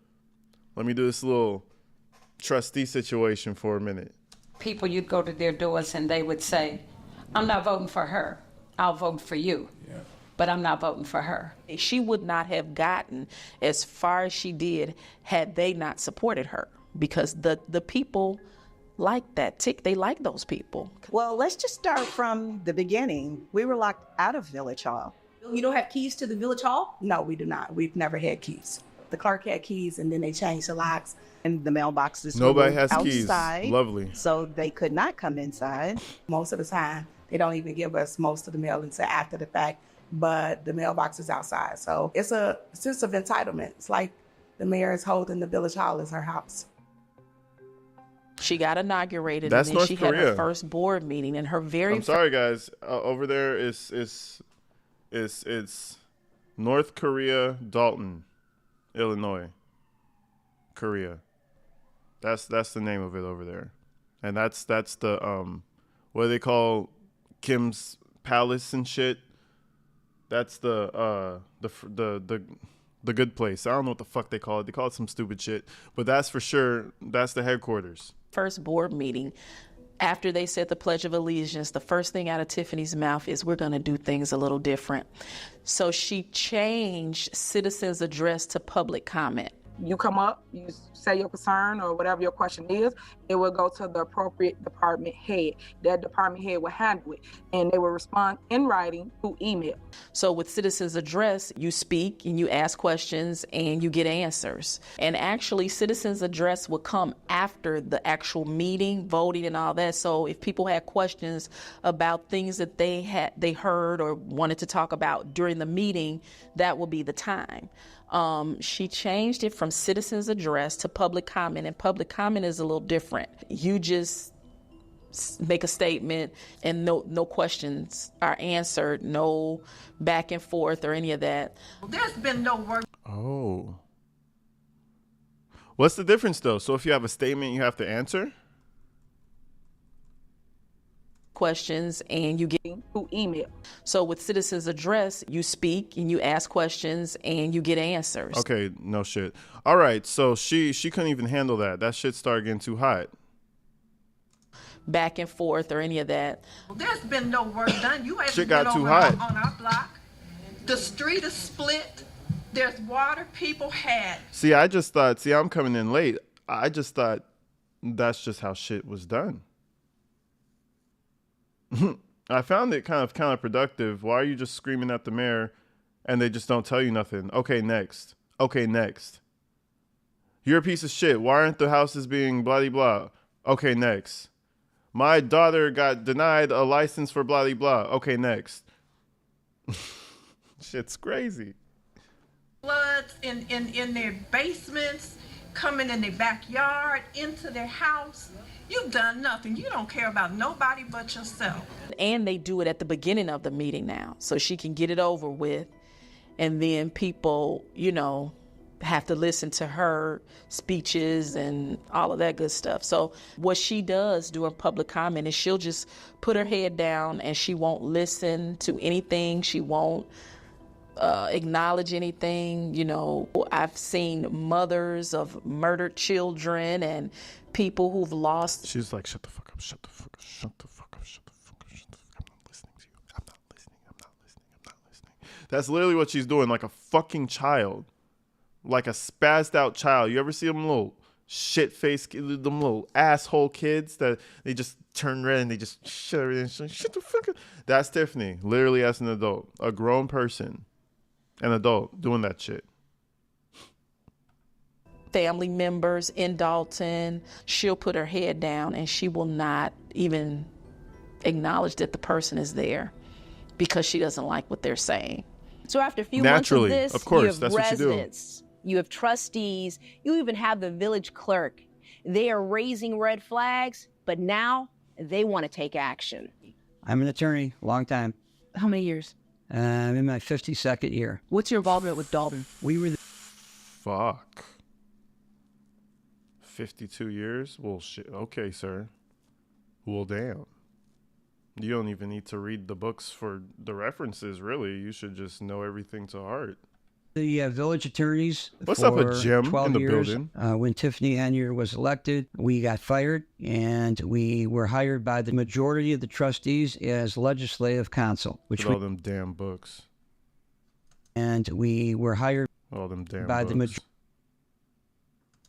Speaker 1: trustee situation for a minute.
Speaker 21: People, you'd go to their doors and they would say, I'm not voting for her. I'll vote for you. Yeah. But I'm not voting for her.
Speaker 15: She would not have gotten as far as she did had they not supported her, because the people like that tick. They like those people.
Speaker 18: Well, let's just start from the beginning. We were locked out of Village Hall.
Speaker 8: You don't have keys to the Village Hall?
Speaker 3: No, we do not. We've never had keys. The clerk had keys, and then they changed the locks.
Speaker 18: And the mailboxes
Speaker 1: Nobody
Speaker 18: were
Speaker 1: has
Speaker 18: outside,
Speaker 1: keys. Lovely.
Speaker 18: So they could not come inside.
Speaker 3: Most of the time, they don't even give us most of the mail until after the fact, but the mailbox is outside. So it's a sense of entitlement. It's like the mayor is holding the Village Hall as her house.
Speaker 15: She got inaugurated,
Speaker 1: That's
Speaker 15: and then
Speaker 1: North
Speaker 15: she
Speaker 1: Korea.
Speaker 15: had her first board meeting, and her very
Speaker 1: I'm sorry, guys. Over there is North Korea, Dalton, Illinois, Korea. That's the name of it over there, and that's the what do they call Kim's Palace and shit. That's the good place. I don't know what the fuck they call it. They call it some stupid shit, but that's for sure. That's the headquarters.
Speaker 15: First board meeting, after they said the Pledge of Allegiance, the first thing out of Tiffany's mouth is, we're going to do things a little different. So she changed citizens' address to public comment.
Speaker 6: You come up, you say your concern or whatever your question is, it will go to the appropriate department head. That department head will handle it, and they will respond in writing through email.
Speaker 15: So with citizens' address, you speak and you ask questions and you get answers. And actually, citizens' address would come after the actual meeting, voting and all that. So if people had questions about things that they heard or wanted to talk about during the meeting, that would be the time. She changed it from citizens' address to public comment, and public comment is a little different. You just make a statement and no questions are answered, no back and forth or any of that.
Speaker 23: There's been no work.
Speaker 1: Oh. What's the difference though? So if you have a statement, you have to answer?
Speaker 15: Questions and you get
Speaker 6: through email.
Speaker 15: So with citizens' address, you speak and you ask questions and you get answers.
Speaker 1: Okay, no shit. All right, so she couldn't even handle that. That shit started getting too hot.
Speaker 15: Back and forth or any of that.
Speaker 23: There's been no work done. You haven't
Speaker 1: Shit got
Speaker 23: been
Speaker 1: too
Speaker 23: over
Speaker 1: hot.
Speaker 23: on our block. The street is split. There's water. People had.
Speaker 1: See, I just thought, I'm coming in late. I just thought that's just how shit was done. I found it kind of counterproductive. Why are you just screaming at the mayor and they just don't tell you nothing? Okay, next. Okay, next. You're a piece of shit. Why aren't the houses being blah, blah? Okay, next. My daughter got denied a license for blah, blah. Okay, next. Shit's crazy.
Speaker 23: Floods in their basements, coming in their backyard, into their house. You've done nothing. You don't care about nobody but yourself.
Speaker 15: And they do it at the beginning of the meeting now, so she can get it over with. And then people, have to listen to her speeches and all of that good stuff. So what she does during public comment is she'll just put her head down and she won't listen to anything. She won't acknowledge anything. I've seen mothers of murdered children and people who've lost.
Speaker 1: She's like, shut the fuck up, shut the fuck up, shut the fuck up, shut the fuck up, shut the fuck up. I'm not listening to you. I'm not listening. I'm not listening. I'm not listening. That's literally what she's doing, like a fucking child. Like a spazzed out child. You ever see them little shit face, them little asshole kids that they just turn red and they just shut everything. Shut the fuck up. That's Tiffany, literally as an adult, a grown person, an adult doing that shit.
Speaker 15: Family members in Dalton, she'll put her head down and she will not even acknowledge that the person is there because she doesn't like what they're saying.
Speaker 14: So after a few
Speaker 1: Naturally,
Speaker 14: months of this,
Speaker 1: of course,
Speaker 14: you have
Speaker 1: that's what you do.
Speaker 14: residents, you have trustees, you even have the village clerk. They are raising red flags, but now they want to take action.
Speaker 10: I'm an attorney, long time.
Speaker 14: How many years?
Speaker 10: I'm in my 52nd year.
Speaker 14: What's your involvement with Dalton?
Speaker 10: We were
Speaker 1: Fuck. 52 years? Well, shit. Okay, sir. Well, damn. You don't even need to read the books for the references, really. You should just know everything to heart.
Speaker 10: the village attorneys.
Speaker 1: What's up with Jim
Speaker 10: 12
Speaker 1: in the
Speaker 10: years.
Speaker 1: building?
Speaker 10: When Tiffany Henyard was elected, we got fired, and we were hired by the majority of the trustees as legislative counsel.
Speaker 1: With all them damn books.
Speaker 10: And we were hired
Speaker 1: all them damn
Speaker 10: by
Speaker 1: books.
Speaker 10: the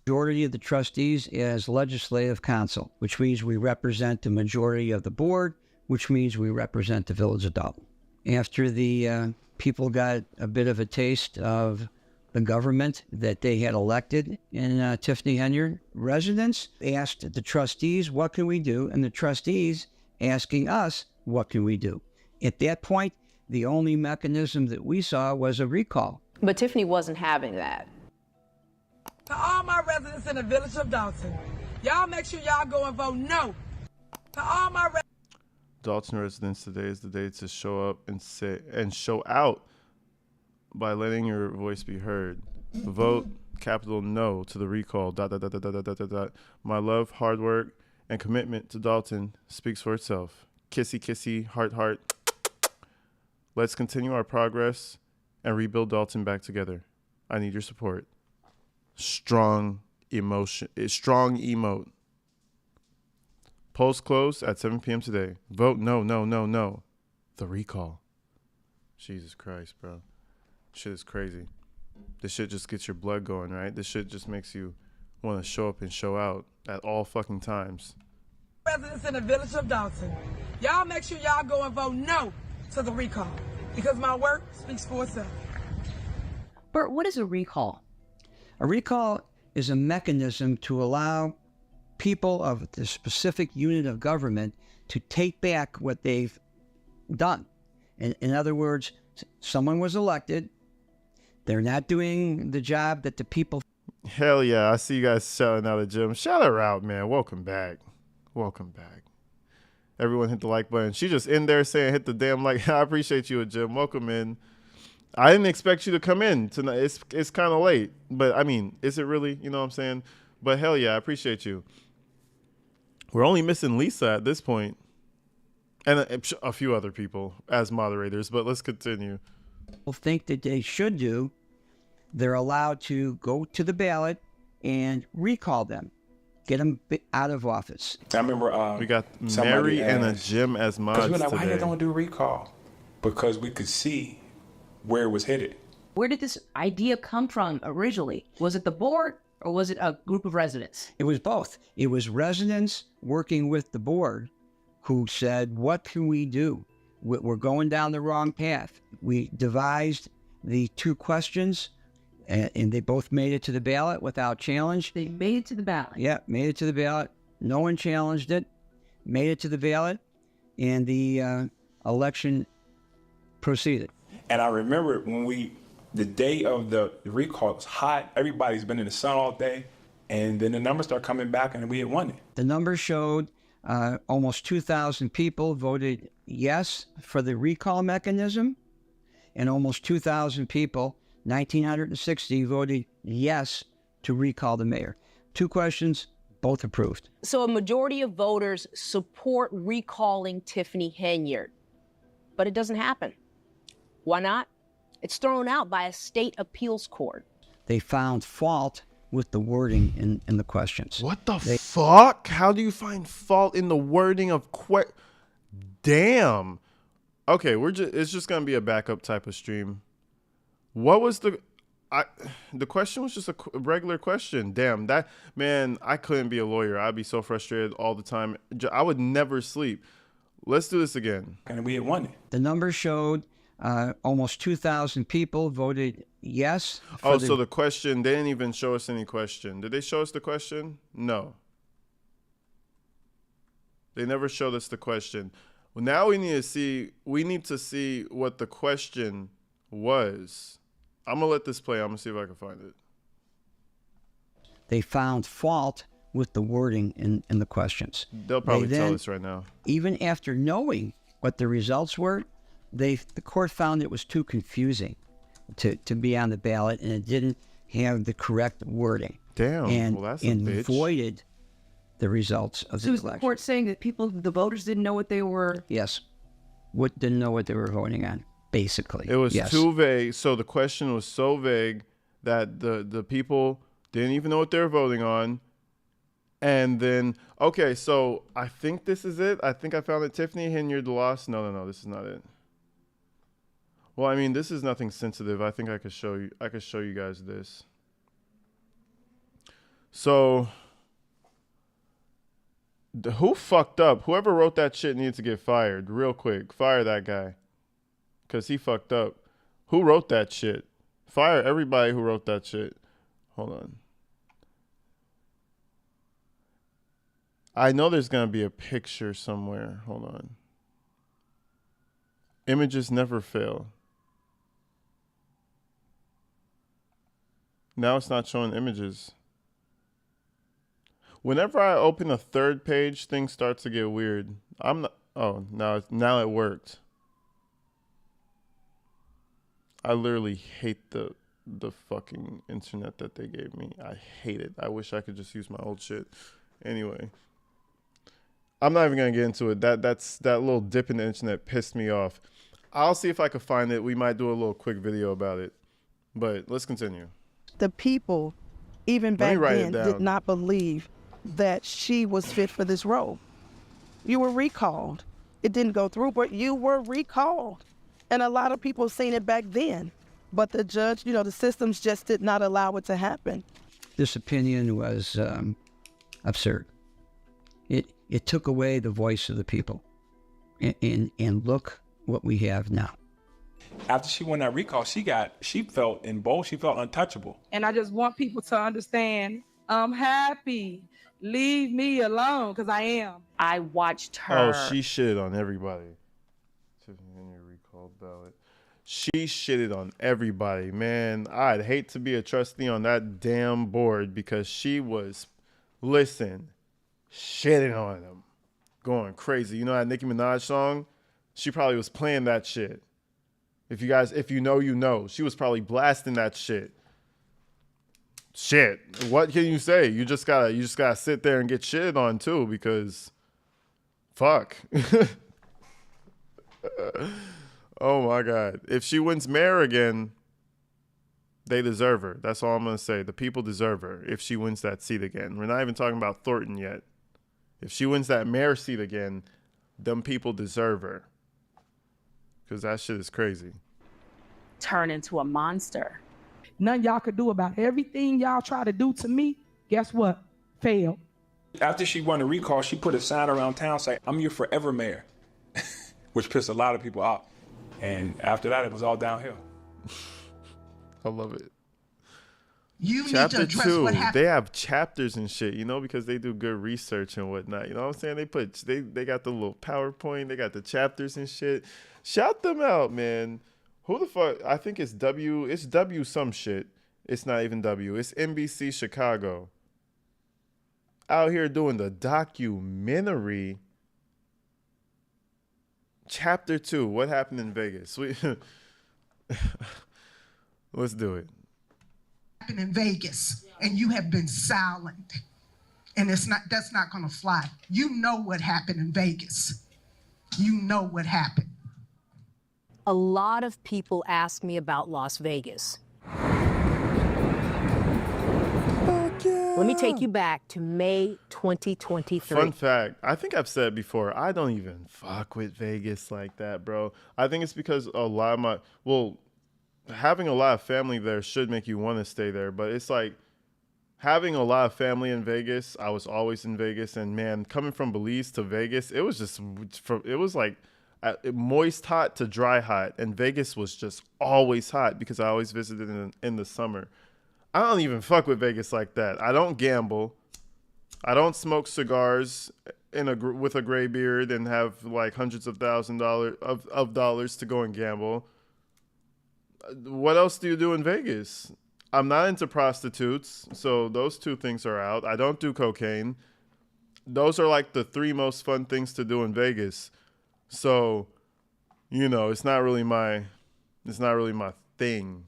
Speaker 10: majority of the trustees as legislative counsel, which means we represent the majority of the board, which means we represent the village of Dalton. After the people got a bit of a taste of the government that they had elected in Tiffany Henyard, residents asked the trustees, what can we do? And the trustees asking us, what can we do? At that point, the only mechanism that we saw was a recall.
Speaker 14: But Tiffany wasn't having that.
Speaker 12: To all my residents in the village of Dalton, y'all make sure y'all go and vote no. To all my
Speaker 1: Dalton residents, today is the day to show up and say and show out by letting your voice be heard. Vote capital no to the recall. ... My love, hard work, and commitment to Dalton speaks for itself. Kissy, kissy, heart, heart. Let's continue our progress and rebuild Dalton back together. I need your support. Strong emotion. Strong emote. Polls closed at 7 p.m. today. Vote no, no, no, no. The recall. Jesus Christ, bro. Shit is crazy. This shit just gets your blood going, right? This shit just makes you want to show up and show out at all fucking times.
Speaker 12: residents in the village of Dalton, y'all make sure y'all go and vote no to the recall because my work speaks for itself.
Speaker 14: Bert, what is a recall?
Speaker 10: A recall is a mechanism to allow people of the specific unit of government to take back what they've done. In other words, someone was elected, they're not doing the job that the people...
Speaker 1: Hell yeah, I see you guys shouting out at Jim. Shout her out, man. Welcome back. Welcome back. Everyone hit the like button. She just in there saying hit the damn like. I appreciate you, Jim. Welcome in. I didn't expect you to come in tonight. It's kind of late, but I mean, is it really? You know what I'm saying? But hell yeah, I appreciate you. We're only missing Lisa at this point, and a few other people as moderators. But let's continue.
Speaker 10: People think that they should do. They're allowed to go to the ballot and recall them, get them out of office.
Speaker 13: I remember
Speaker 1: we got Mary and a Jim as mods
Speaker 13: because we're like, why
Speaker 1: today.
Speaker 13: you don't do recall? Because we could see where it was headed.
Speaker 8: Where did this idea come from originally? Was it the board or was it a group of residents?
Speaker 10: It was both. It was residents working with the board who said, what can we do? We're going down the wrong path. We devised the 2 questions, and they both made it to the ballot without challenge.
Speaker 8: They made it to the ballot?
Speaker 10: Yeah, made it to the ballot. No one challenged it. Made it to the ballot, and the election proceeded.
Speaker 13: And I remember when the day of the recall, it was hot. Everybody's been in the sun all day. And then the numbers start coming back and we had won it.
Speaker 10: The numbers showed almost 2,000 people voted yes for the recall mechanism, and almost 2,000 people, 1,960, voted yes to recall the mayor. 2 questions, both approved.
Speaker 14: So a majority of voters support recalling Tiffany Henyard, but it doesn't happen. Why not? It's thrown out by a state appeals court.
Speaker 10: They found fault with the wording in the questions.
Speaker 1: What the fuck? How do you find fault in the wording of Damn. Okay, it's just gonna be a backup type of stream. What was the question was just a regular question. Damn, that man, I couldn't be a lawyer. I'd be so frustrated all the time. I would never sleep. Let's do this again.
Speaker 13: And we had won it.
Speaker 10: The numbers showed almost 2,000 people voted yes.
Speaker 1: So the question, they didn't even show us any question. Did they show us the question? No. They never showed us the question. Well, now we need to see what the question was. I'm going to let this play. I'm going to see if I can find it.
Speaker 10: They found fault with the wording in the questions.
Speaker 1: They'll probably tell us right now.
Speaker 10: Even after knowing what the results were, the court found it was too confusing to be on the ballot, and it didn't have the correct wording.
Speaker 1: Damn, well, that's a bitch.
Speaker 10: Voided the results of the
Speaker 8: So is
Speaker 10: election.
Speaker 8: the court saying that the voters didn't know what they were?
Speaker 10: Yes. Didn't know what they were voting on, basically.
Speaker 1: It was
Speaker 10: yes.
Speaker 1: too vague. So the question was so vague that the people didn't even know what they were voting on. And then, okay, so I think this is it. I think I found it. Tiffany Henyard lost. No, this is not it. Well, I mean, this is nothing sensitive. I think I could show you guys this. So, who fucked up? Whoever wrote that shit needs to get fired real quick. Fire that guy, because he fucked up. Who wrote that shit? Fire everybody who wrote that shit. Hold on. I know there's going to be a picture somewhere. Hold on. Images never fail. Now it's not showing images. Whenever I open a third page, things start to get weird. I'm not. Oh, now it worked. I literally hate the fucking internet that they gave me. I hate it. I wish I could just use my old shit. Anyway, I'm not even gonna get into it. That little dip in the internet pissed me off. I'll see if I can find it. We might do a little quick video about it. But let's continue.
Speaker 16: The people, even back then, did not believe that she was fit for this role. You were recalled. It didn't go through, but you were recalled. And a lot of people seen it back then. But the judge, the systems just did not allow it to happen.
Speaker 10: This opinion was absurd. It took away the voice of the people. And look what we have now.
Speaker 13: After she won that recall, she felt emboldened. She felt untouchable.
Speaker 11: And I just want people to understand, I'm happy. Leave me alone, because I am.
Speaker 17: I watched her.
Speaker 1: Oh, she shitted on everybody. Tiffany Henyard recall ballot. She shitted on everybody, man. I'd hate to be a trustee on that damn board because she was, shitting on them. Going crazy. You know that Nicki Minaj song? She probably was playing that shit. If you know, you know. She was probably blasting that shit. Shit. What can you say? You just gotta sit there and get shitted on too, because fuck. Oh my God. If she wins mayor again, they deserve her. That's all I'm gonna say. The people deserve her if she wins that seat again. We're not even talking about Thornton yet. If she wins that mayor seat again, them people deserve her. Because that shit is crazy.
Speaker 17: turn into a monster.
Speaker 12: Nothing y'all could do about it. Everything y'all try to do to me, guess what? Failed.
Speaker 13: After she won the recall, she put a sign around town saying, "I'm your forever mayor," which pissed a lot of people off. And after that, it was all downhill.
Speaker 1: I love it.
Speaker 24: You
Speaker 1: Chapter
Speaker 24: need to address
Speaker 1: 2,
Speaker 24: what happened.
Speaker 1: they have chapters and shit, you know, because they do good research and whatnot. You know what I'm saying? They got the little PowerPoint, they got the chapters and shit. Shout them out, man. Who the fuck? I think it's W some shit. It's not even W. It's NBC Chicago. Out here doing the documentary. Chapter 2, what happened in Vegas? Let's do it.
Speaker 24: Happened in Vegas, and you have been silent, and that's not gonna fly. You know what happened in Vegas. You know what happened.
Speaker 14: A lot of people ask me about Las Vegas. Let me take you back to May 2023.
Speaker 1: Fun fact, I think I've said before, I don't even fuck with Vegas like that, bro. I think it's because having a lot of family there should make you want to stay there, but it's like having a lot of family in Vegas. I was always in Vegas, and man, coming from Belize to Vegas, it was like moist hot to dry hot, and Vegas was just always hot because I always visited in the summer. I don't even fuck with Vegas like that. I don't gamble. I don't smoke cigars with a gray beard and have like hundreds of dollars to go and gamble. What else do you do in Vegas? I'm not into prostitutes, so those two things are out. I don't do cocaine. Those are like the 3 most fun things to do in Vegas. So, you know, it's not really my thing.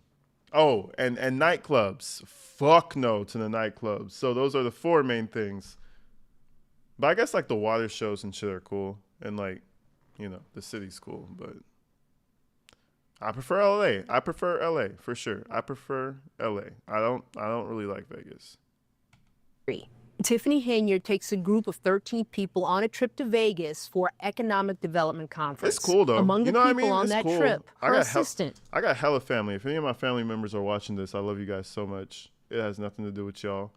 Speaker 1: Oh, and nightclubs. Fuck no to the nightclubs. So those are the 4 main things. But I guess like the water shows and shit are cool, and like, you know, the city's cool, but I prefer LA. I prefer LA for sure. I prefer LA. I don't really like Vegas.
Speaker 14: Tiffany Henyard takes a group of 13 people on a trip to Vegas for Economic Development Conference.
Speaker 1: It's cool though.
Speaker 14: Among the
Speaker 1: you know
Speaker 14: people
Speaker 1: what I mean?
Speaker 14: on
Speaker 1: It's
Speaker 14: that
Speaker 1: cool.
Speaker 14: trip, her assistant.
Speaker 1: I got hella family. If any of my family members are watching this, I love you guys so much. It has nothing to do with y'all.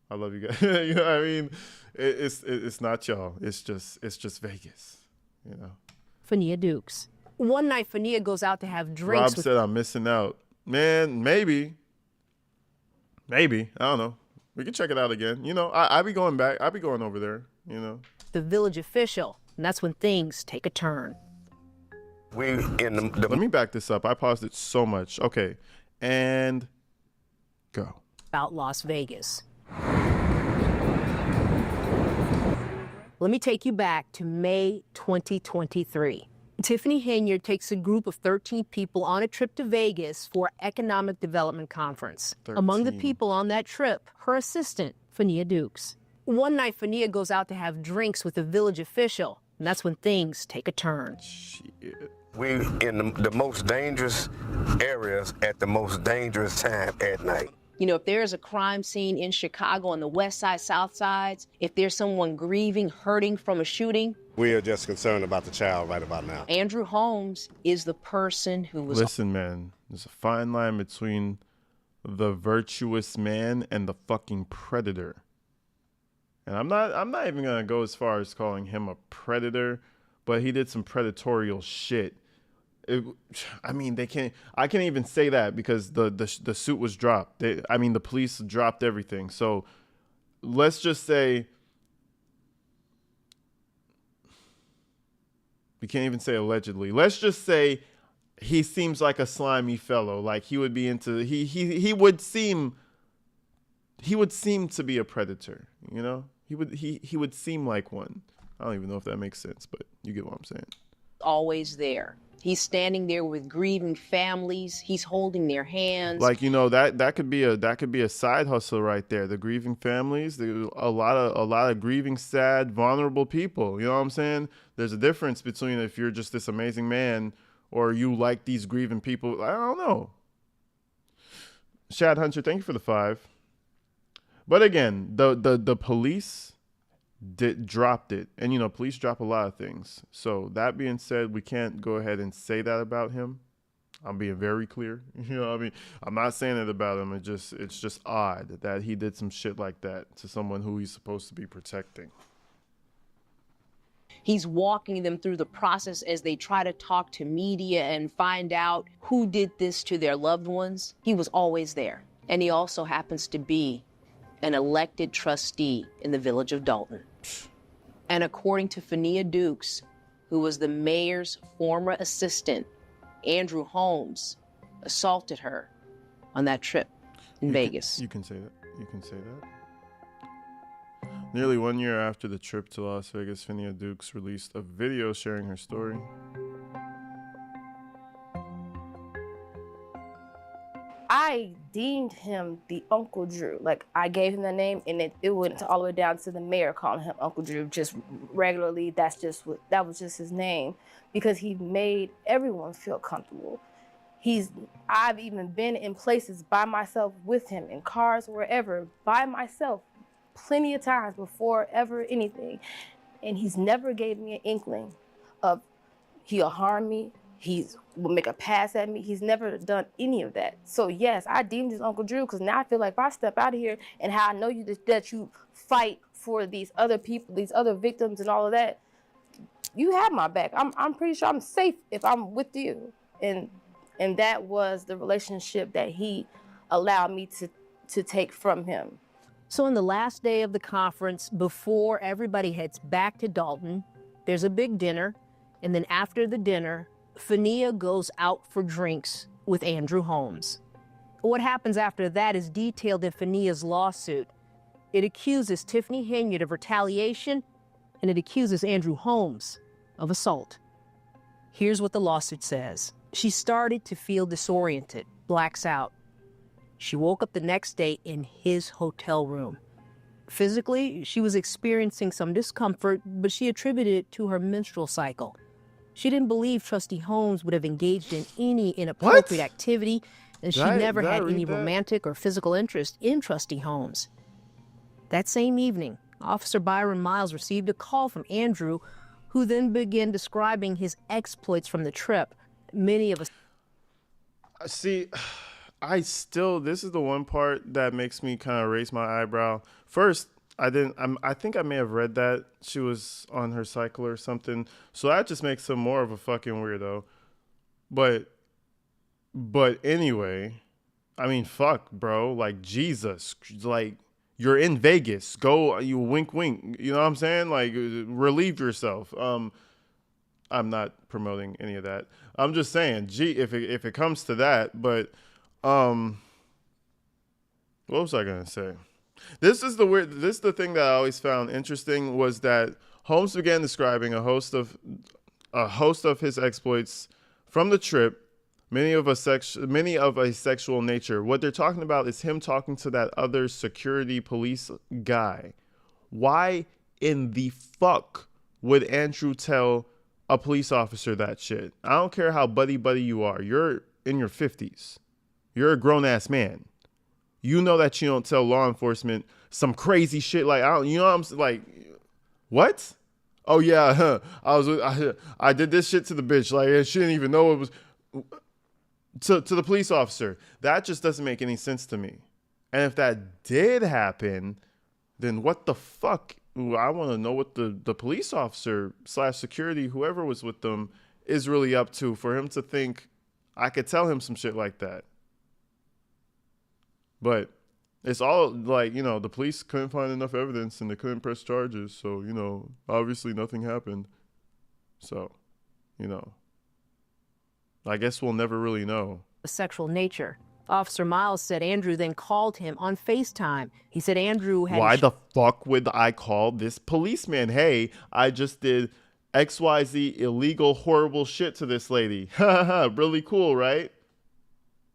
Speaker 1: I love you guys. You know what I mean? It's not y'all. It's just Vegas. You know.
Speaker 14: Fania Dukes. One night, Fania goes out to have drinks.
Speaker 1: Rob said I'm missing out. Man, maybe. I don't know. We can check it out again. You know, I be going back. I be going over there, you know.
Speaker 14: The village official, and that's when things take a turn.
Speaker 1: Let me back this up. I paused it so much. Okay, and go.
Speaker 14: About Las Vegas. Let me take you back to May 2023. Tiffany Henyard takes a group of 13 people on a trip to Vegas for Economic Development Conference.
Speaker 1: 13.
Speaker 14: Among the people on that trip, her assistant, Fania Dukes. One night, Fania goes out to have drinks with a village official, and that's when things take a turn.
Speaker 1: Shit.
Speaker 7: We in the most dangerous areas at the most dangerous time at night.
Speaker 14: You know, if there's a crime scene in Chicago on the west side, south sides, if there's someone grieving, hurting from a shooting,
Speaker 7: we are just concerned about the child right about now.
Speaker 14: Andrew Holmes is the person who was...
Speaker 1: Listen, man, there's a fine line between the virtuous man and the fucking predator. And I'm not even gonna go as far as calling him a predator, but he did some predatorial shit. I can't even say that because the suit was dropped. The police dropped everything. So let's just say, we can't even say allegedly. Let's just say he seems like a slimy fellow. Like he would be into, he would seem to be a predator, you know? He would seem like one. I don't even know if that makes sense, but you get what I'm saying.
Speaker 14: Always there. He's standing there with grieving families. He's holding their hands.
Speaker 1: Like, you know, that could be a side hustle right there. The grieving families, a lot of grieving, sad, vulnerable people. You know what I'm saying? There's a difference between if you're just this amazing man or you like these grieving people. I don't know. Shad Hunter, thank you for the 5. But again, the police dropped it, and you know, police drop a lot of things. So that being said, we can't go ahead and say that about him. I'm being very clear. You know what I mean? I'm not saying it about him. It's just odd that he did some shit like that to someone who he's supposed to be protecting.
Speaker 14: He's walking them through the process as they try to talk to media and find out who did this to their loved ones. He was always there. And he also happens to be an elected trustee in the village of Dalton. And according to Fania Dukes, who was the mayor's former assistant, Andrew Holmes assaulted her on that trip in Vegas.
Speaker 1: You can say that. You can say that. Nearly 1 year after the trip to Las Vegas, Fania Dukes released a video sharing her story.
Speaker 9: I deemed him the Uncle Drew. Like, I gave him the name, and it went all the way down to the mayor calling him Uncle Drew just regularly. That was just his name, because he made everyone feel comfortable. I've even been in places by myself with him, in cars, wherever, by myself, plenty of times before ever anything. And he's never gave me an inkling of he'll harm me, will make a pass at me. He's never done any of that. So yes, I deemed his Uncle Drew, because now I feel like if I step out of here and how I know that you fight for these other people, these other victims and all of that, you have my back. I'm pretty sure I'm safe if I'm with you. And that was the relationship that he allowed me to take from him.
Speaker 14: So on the last day of the conference, before everybody heads back to Dalton, there's a big dinner. And then after the dinner, Fania goes out for drinks with Andrew Holmes. What happens after that is detailed in Fania's lawsuit. It accuses Tiffany Henyard of retaliation, and it accuses Andrew Holmes of assault. Here's what the lawsuit says. She started to feel disoriented, blacks out. She woke up the next day in his hotel room. Physically, she was experiencing some discomfort, but she attributed it to her menstrual cycle. She didn't believe Trustee Holmes would have engaged in any inappropriate activity, and she never had any romantic or physical interest in Trustee Holmes. That same evening, Officer Byron Miles received a call from Andrew, who then began describing his exploits from the trip. Many of us...
Speaker 1: See, this is the one part that makes me kind of raise my eyebrow. First, I think I may have read that she was on her cycle or something. So that just makes her more of a fucking weirdo. But anyway, I mean, fuck, bro. Like, Jesus. Like, you're in Vegas. Go, you wink, wink. You know what I'm saying? Like, relieve yourself. I'm not promoting any of that. I'm just saying, gee, if it comes to that, but what was I gonna say? This is the thing that I always found interesting, was that Holmes began describing a host of his exploits from the trip, many of a sexual nature. What they're talking about is him talking to that other security police guy. Why in the fuck would Andrew tell a police officer that shit? I don't care how buddy you are. You're in your 50s. You're a grown-ass man. You know that you don't tell law enforcement some crazy shit like, I'm like, what? Oh yeah, I did this shit to the bitch. Like, she didn't even know it was to the police officer. That just doesn't make any sense to me. And if that did happen, then what the fuck? I want to know what the police officer / security, whoever was with them, is really up to for him to think I could tell him some shit like that. But it's all like, the police couldn't find enough evidence and they couldn't press charges. So, obviously nothing happened. So, I guess we'll never really know.
Speaker 14: Sexual nature. Officer Miles said Andrew then called him on FaceTime. He said Andrew had...
Speaker 1: Why the fuck would I call this policeman? Hey, I just did XYZ illegal, horrible shit to this lady. Really cool, right?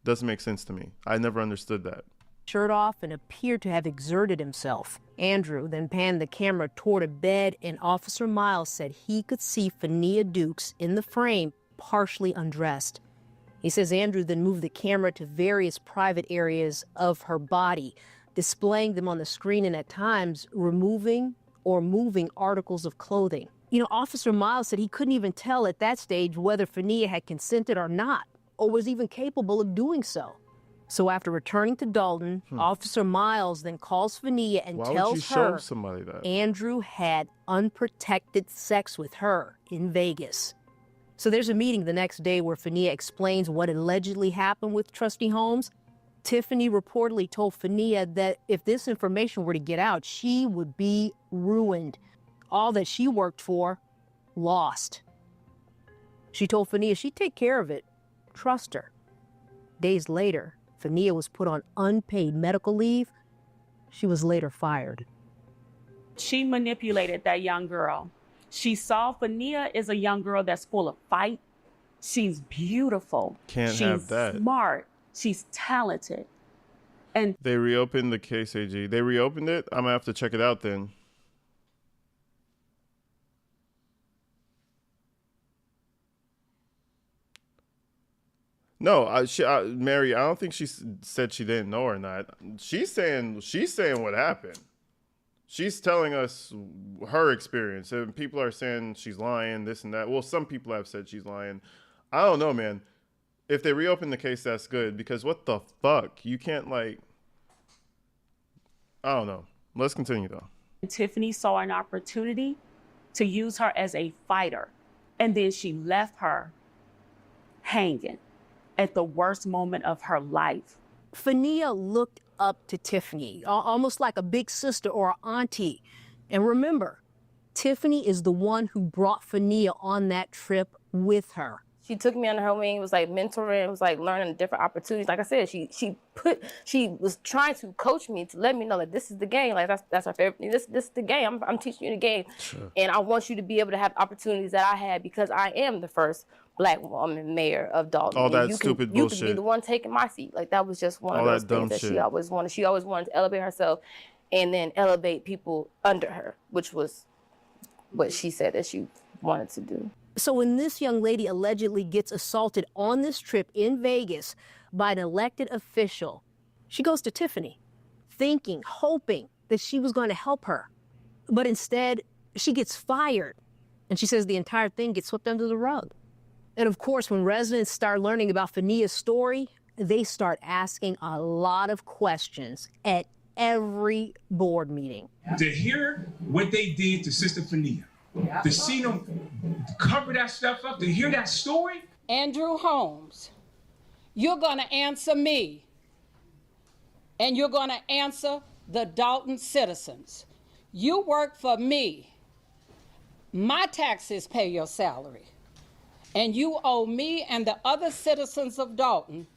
Speaker 1: Doesn't make sense to me. I never understood that.
Speaker 14: Shirt off and appeared to have exerted himself. Andrew then panned the camera toward a bed, and Officer Miles said he could see Fania Dukes in the frame, partially undressed. He says Andrew then moved the camera to various private areas of her body, displaying them on the screen and at times removing or moving articles of clothing. Officer Miles said he couldn't even tell at that stage whether Fania had consented or not.
Speaker 2: or was even capable of doing so. So after returning to Dalton, Officer Miles then calls Fania and tells her Andrew had unprotected sex with her in Vegas. So there's a meeting the next day where Fania explains what allegedly happened with Trustee Holmes. Tiffany reportedly told Fania that if this information were to get out, she would be ruined. All that she worked for, lost. She told Fania she'd take care of it, trust her. Days later, Fania was put on unpaid medical leave. She was later fired.
Speaker 17: She manipulated that young girl. She saw Fania is a young girl that's full of fight. She's beautiful.
Speaker 1: Can't have that.
Speaker 17: She's smart. She's talented. And
Speaker 1: they reopened the case, AG. They reopened it? I'm going to have to check it out then. No, Mary, I don't think she said she didn't know or not. She's saying what happened. She's telling us her experience. And people are saying she's lying, this and that. Well, some people have said she's lying. I don't know, man. If they reopen the case, that's good. Because what the fuck? You can't, like... I don't know. Let's continue, though.
Speaker 17: Tiffany saw an opportunity to use her as a fighter. And then she left her hanging at the worst moment of her life.
Speaker 2: Fania looked up to Tiffany, almost like a big sister or an auntie. And remember, Tiffany is the one who brought Fania on that trip with her.
Speaker 9: She took me under her wing. It was like mentoring. It was like learning different opportunities. Like I said, she was trying to coach me to let me know that this is the game. Like that's her favorite thing. This is the game. I'm teaching you the game, and I want you to be able to have opportunities that I had because I am the first Black woman mayor of Dalton.
Speaker 1: All that stupid bullshit.
Speaker 9: You could be the one taking my seat. Like that was just one of those things that she always wanted. She always wanted to elevate herself, and then elevate people under her, which was what she said that she wanted to do.
Speaker 2: So when this young lady allegedly gets assaulted on this trip in Vegas by an elected official, she goes to Tiffany, thinking, hoping that she was going to help her. But instead, she gets fired. And she says the entire thing gets swept under the rug. And of course, when residents start learning about Fania's story, they start asking a lot of questions at every board meeting.
Speaker 19: To hear what they did to Sister Fania, to see them cover that stuff up, to hear that story.
Speaker 20: Andrew Holmes, you're going to answer me, and you're going to answer the Dalton citizens. You work for me. My taxes pay your salary, and you owe me and the other citizens of Dalton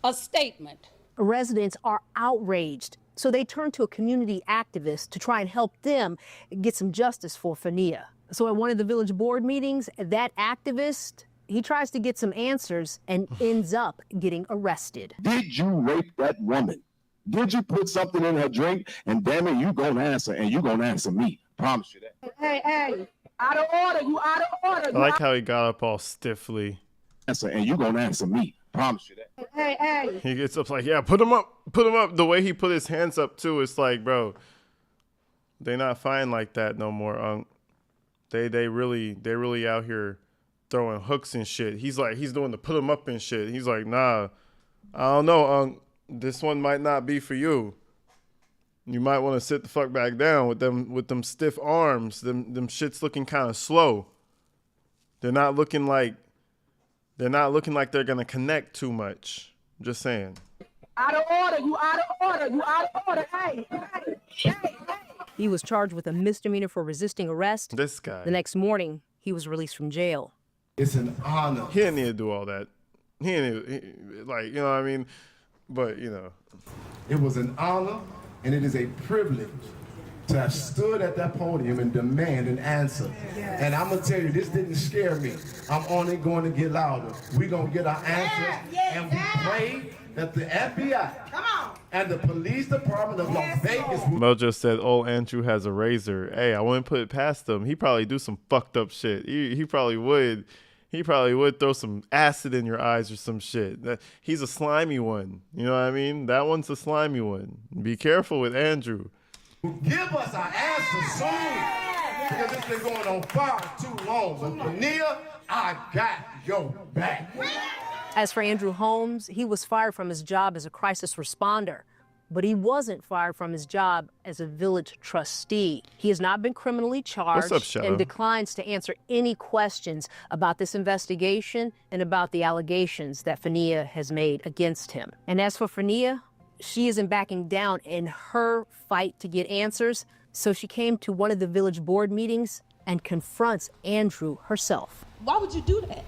Speaker 20: a statement.
Speaker 2: Residents are outraged, so they turn to a community activist to try and help them get some justice for Fania. So at one of the village board meetings, that activist, he tries to get some answers and ends up getting arrested.
Speaker 22: Did you rape that woman? Did you put something in her drink? And damn it, you gonna answer, and you gonna answer me. Promise you that.
Speaker 16: Hey, out of order, you out of order.
Speaker 1: I like how he got up all stiffly.
Speaker 22: Answer, and you gonna answer me. Promise you that.
Speaker 16: Hey.
Speaker 1: He gets up like, yeah, put him up. The way he put his hands up too, it's like, bro, they not fine like that no more, They really out here throwing hooks and shit. He's doing the put him up and shit. He's like, nah, I don't know, this one might not be for you. You might want to sit the fuck back down with them stiff arms. Them shits looking kind of slow. They're not looking like they're gonna connect too much. I'm just saying.
Speaker 16: Out of order, you out of order, you out of order. Hey.
Speaker 2: He was charged with a misdemeanor for resisting arrest.
Speaker 1: This guy.
Speaker 2: The next morning, he was released from jail.
Speaker 22: It's an honor.
Speaker 1: He didn't need to do all that. He like, you know what I mean? But, you know.
Speaker 22: It was an honor, and it is a privilege to have stood at that podium and demand an answer. Yes. And I'm going to tell you, this didn't scare me. I'm only going to get louder. We're going to get our answers, and we pray that the FBI and the police department of Las Vegas...
Speaker 1: Mojo said, Andrew has a razor. Hey, I wouldn't put it past him. He probably do some fucked up shit. He probably would. He probably would throw some acid in your eyes or some shit. He's a slimy one. You know what I mean? That one's a slimy one. Be careful with Andrew.
Speaker 22: Give us our answer soon, because it's been going on far too long. But Fania, I got your back.
Speaker 2: As for Andrew Holmes, he was fired from his job as a crisis responder, but he wasn't fired from his job as a village trustee. He has not been criminally charged and declines to answer any questions about this investigation and about the allegations that Fania has made against him. And as for Fania, she isn't backing down in her fight to get answers, so she came to one of the village board meetings and confronts Andrew herself.
Speaker 4: Why would you do that?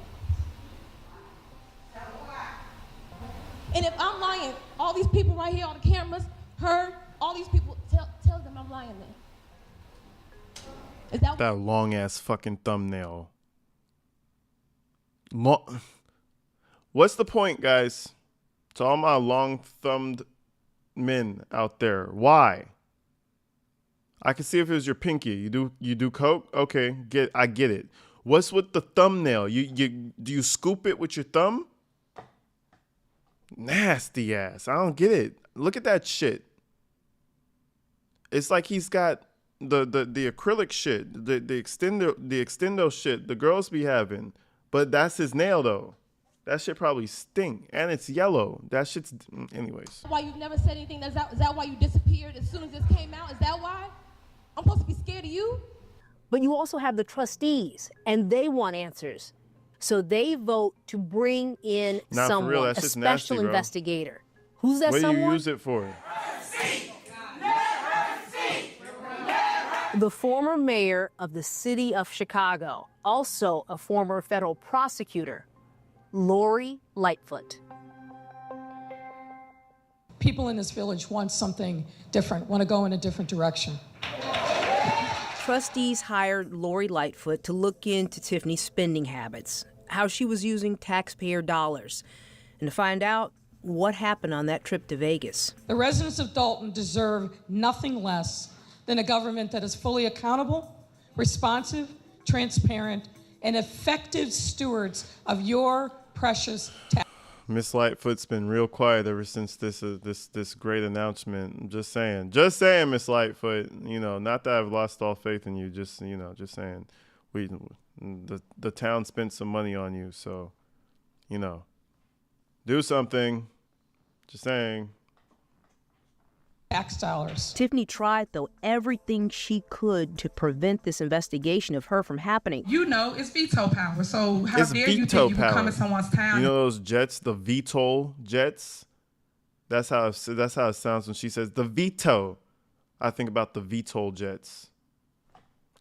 Speaker 4: And if I'm lying, all these people right here, all the cameras, her, all these people, tell them I'm lying then. Is that
Speaker 1: long ass fucking thumbnail? What's the point, guys? To all my long thumbed men out there, why? I can see if it was your pinky. You do coke? Okay, I get it. What's with the thumbnail? Do you scoop it with your thumb? Nasty ass. I don't get it. Look at that shit. It's like he's got the acrylic shit, the extendo shit the girls be having, but that's his nail though. That shit probably stink, and it's yellow. That shit's anyways.
Speaker 4: Why you've never said anything? Is that why you disappeared as soon as this came out? Is that why? I'm supposed to be scared of you?
Speaker 2: But you also have the trustees, and they want answers. So they vote to bring in someone, a special investigator. Who's that someone?
Speaker 1: What do you use it for?
Speaker 2: The former mayor of the city of Chicago, also a former federal prosecutor, Lori Lightfoot.
Speaker 11: People in this village want something different, want to go in a different direction.
Speaker 2: Trustees hired Lori Lightfoot to look into Tiffany's spending habits, how she was using taxpayer dollars, and to find out what happened on that trip to Vegas.
Speaker 11: The residents of Dalton deserve nothing less than a government that is fully accountable, responsive, transparent, and effective stewards of your precious tax.
Speaker 1: Miss Lightfoot's been real quiet ever since this great announcement. I'm just saying, Miss Lightfoot. Not that I've lost all faith in you. Just saying, the town spent some money on you, so do something. Just saying.
Speaker 11: Tax dollars.
Speaker 2: Tiffany tried, though, everything she could to prevent this investigation of her from happening.
Speaker 12: It's veto power. So how dare you think you can come in someone's town?
Speaker 1: You know those jets, the VTOL jets? That's how it sounds when she says the veto. I think about the VTOL jets.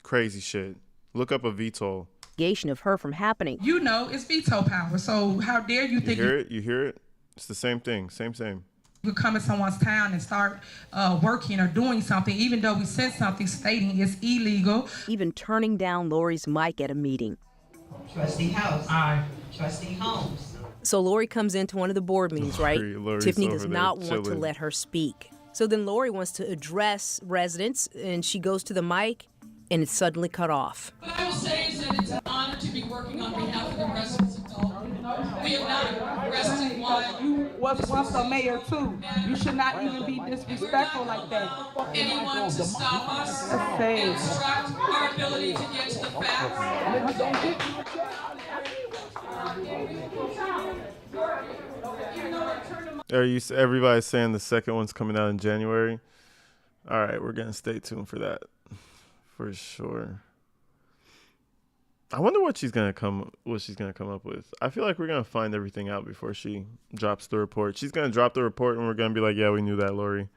Speaker 1: Crazy shit. Look up a VTOL.
Speaker 2: Investigation of her from happening.
Speaker 12: It's veto power. So how dare you think
Speaker 1: you hear it? It's the same thing. Same.
Speaker 12: You come in someone's town and start working or doing something, even though we said something stating it's illegal.
Speaker 2: Even turning down Lori's mic at a meeting.
Speaker 5: Trustee House.
Speaker 12: Aye.
Speaker 5: Trustee Holmes.
Speaker 2: So Lori comes into one of the board meetings, right? Tiffany does not want to let her speak. So then Lori wants to address residents, and she goes to the mic, and it's suddenly cut off.
Speaker 11: What I will say is that it's an honor to be working on behalf of the residents of Dalton. We have not rested while
Speaker 3: you was once a mayor too. You should not even be disrespectful like that.
Speaker 11: Anyone to stop us and obstruct our ability to get to the facts.
Speaker 1: Everybody's saying the second one's coming out in January. All right, we're gonna stay tuned for that, for sure. I wonder what she's gonna come up with. I feel like we're gonna find everything out before she drops the report. She's gonna drop the report, and we're gonna be like, "Yeah, we knew that, Lori.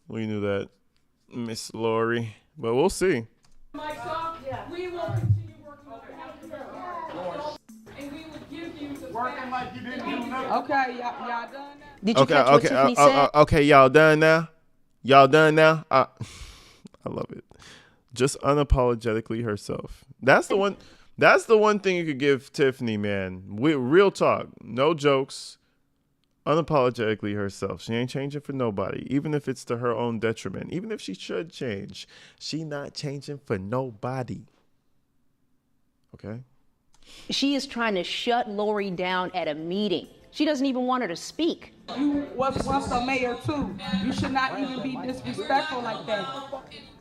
Speaker 1: We knew that, Miss Lori." But we'll see.
Speaker 11: Mike's off. Yeah. We will continue working on behalf of the and we will give you the
Speaker 22: working like you didn't do nothing.
Speaker 3: Okay, y'all done now?
Speaker 2: Did you catch what Tiffany said?
Speaker 1: Okay, y'all done now? Y'all done now? I love it. Just unapologetically herself. That's the one thing you could give Tiffany, man. Real talk. No jokes. Unapologetically herself. She ain't changing for nobody. Even if it's to her own detriment. Even if she should change. She not changing for nobody. Okay?
Speaker 14: She is trying to shut Lori down at a meeting. She doesn't even want her to speak.
Speaker 3: You was once a mayor too. You should not even be disrespectful like that.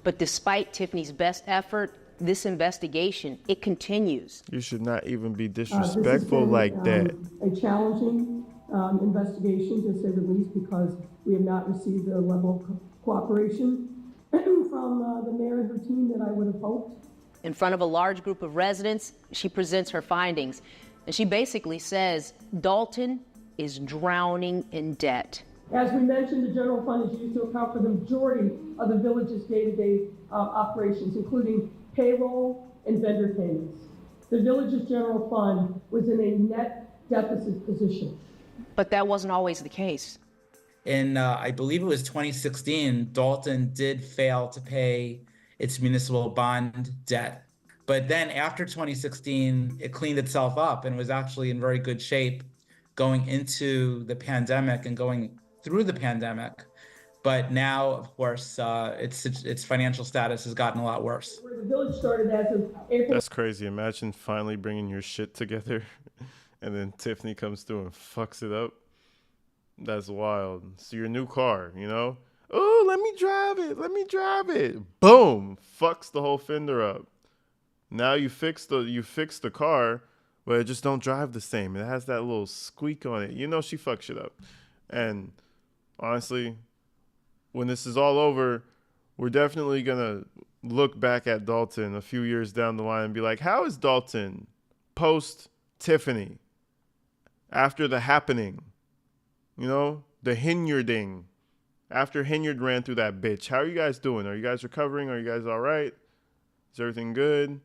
Speaker 14: But despite Tiffany's best effort, this investigation, it continues.
Speaker 1: You should not even be disrespectful like that.
Speaker 11: A challenging investigation, to say the least, because we have not received the level of cooperation from the mayor and her team that I would have hoped.
Speaker 14: In front of a large group of residents, she presents her findings, and she basically says Dalton is drowning in debt.
Speaker 11: As we mentioned, the general fund is used to account for the majority of the village's day-to-day operations, including payroll and vendor payments. The village's general fund was in a net deficit position.
Speaker 14: But that wasn't always the case.
Speaker 6: In, I believe it was 2016, Dalton did fail to pay its municipal bond debt. But then after 2016, it cleaned itself up and was actually in very good shape going into the pandemic and going through the pandemic. But now, of course, its financial status has gotten a lot worse.
Speaker 11: Where the village started as of April.
Speaker 1: That's crazy. Imagine finally bringing your shit together and then Tiffany comes through and fucks it up. That's wild. So your new car, you know? Oh, let me drive it. Let me drive it. Boom. Fucks the whole fender up. Now you fix the car, but it just don't drive the same. It has that little squeak on it. You know she fucks shit up. And honestly, when this is all over, we're definitely going to look back at Dalton a few years down the line and be like, how is Dalton post Tiffany after the happening? You know, the Henyarding. After Henyard ran through that bitch. How are you guys doing? Are you guys recovering? Are you guys all right? Is everything good?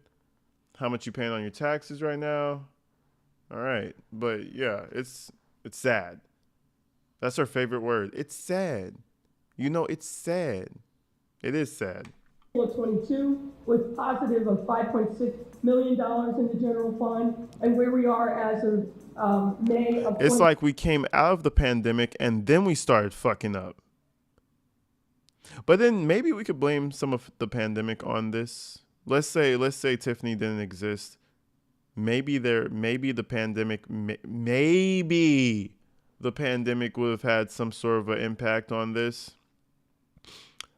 Speaker 1: How much you paying on your taxes right now? All right. But yeah, it's sad. That's our favorite word. It's sad. You know, it's sad. It is sad.
Speaker 11: 22 with positive of $5.6 million in the general fund, and where we are as of May of
Speaker 1: It's like we came out of the pandemic and then we started fucking up. But then maybe we could blame some of the pandemic on this. Let's say Tiffany didn't exist. Maybe the pandemic would have had some sort of an impact on this.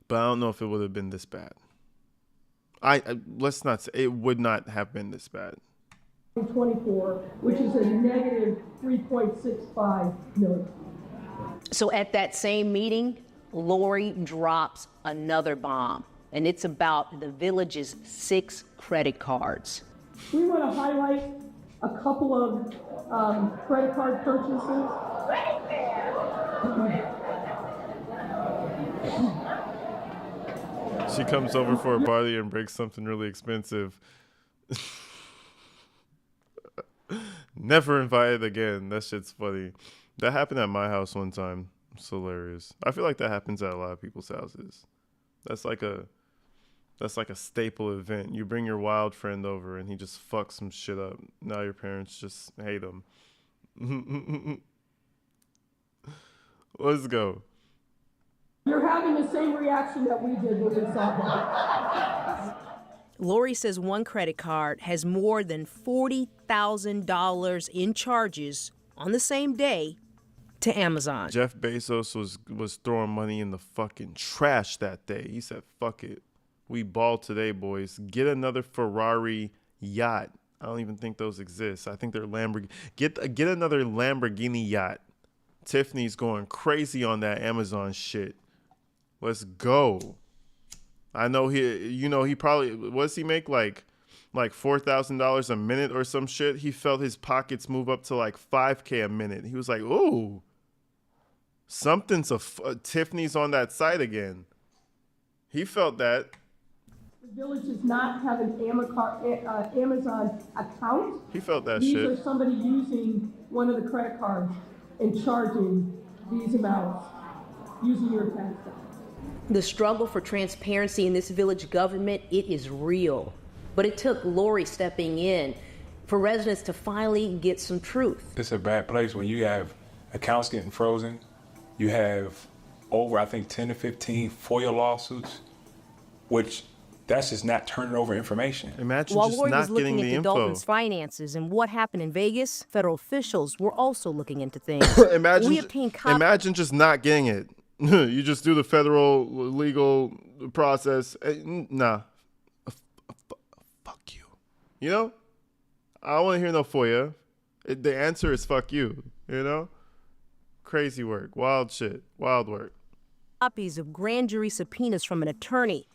Speaker 1: But I don't know if it would have been this bad. Let's not say it would not have been this bad.
Speaker 11: 24, which is a negative 3.65 million.
Speaker 14: So at that same meeting, Lori drops another bomb, and it's about the village's 6 credit cards.
Speaker 11: We want to highlight a couple of credit card purchases.
Speaker 1: She comes over for a party and breaks something really expensive. Never invited again. That shit's funny. That happened at my house one time. It's hilarious. I feel like that happens at a lot of people's houses. That's like a staple event. You bring your wild friend over and he just fucks some shit up. Now your parents just hate him. Let's go.
Speaker 11: You're having the same reaction that we did when we saw that.
Speaker 2: Lori says one credit card has more than $40,000 in charges on the same day to Amazon.
Speaker 1: Jeff Bezos was throwing money in the fucking trash that day. He said, fuck it. We ball today, boys. Get another Ferrari yacht. I don't even think those exist. I think they're Lamborghini. Get another Lamborghini yacht. Tiffany's going crazy on that Amazon shit. Let's go. I know he probably, what does he make? Like $4,000 a minute or some shit. He felt his pockets move up to like $5,000 a minute. He was like, ooh, something's Tiffany's on that site again. He felt that.
Speaker 11: The village does not have an Amazon account.
Speaker 1: He felt that
Speaker 11: These
Speaker 1: shit.
Speaker 11: These are somebody using one of the credit cards and charging these amounts using your tax dollars.
Speaker 14: The struggle for transparency in this village government, it is real. But it took Lori stepping in for residents to finally get some truth.
Speaker 13: It's a bad place when you have accounts getting frozen. You have over, I think, 10 to 15 FOIA lawsuits, which that's just not turning over information.
Speaker 1: Imagine
Speaker 2: While
Speaker 1: just
Speaker 2: Lori
Speaker 1: not
Speaker 2: was looking
Speaker 1: getting the
Speaker 2: into
Speaker 1: info.
Speaker 2: Dalton's finances and what happened in Vegas, federal officials were also looking into things.
Speaker 1: Imagine just not getting it. You just do the federal legal process. Nah. fuck you. You know? I don't want to hear no FOIA. The answer is fuck you. You know? Crazy work. Wild shit. Wild work.
Speaker 2: Copies of grand jury subpoenas from an attorney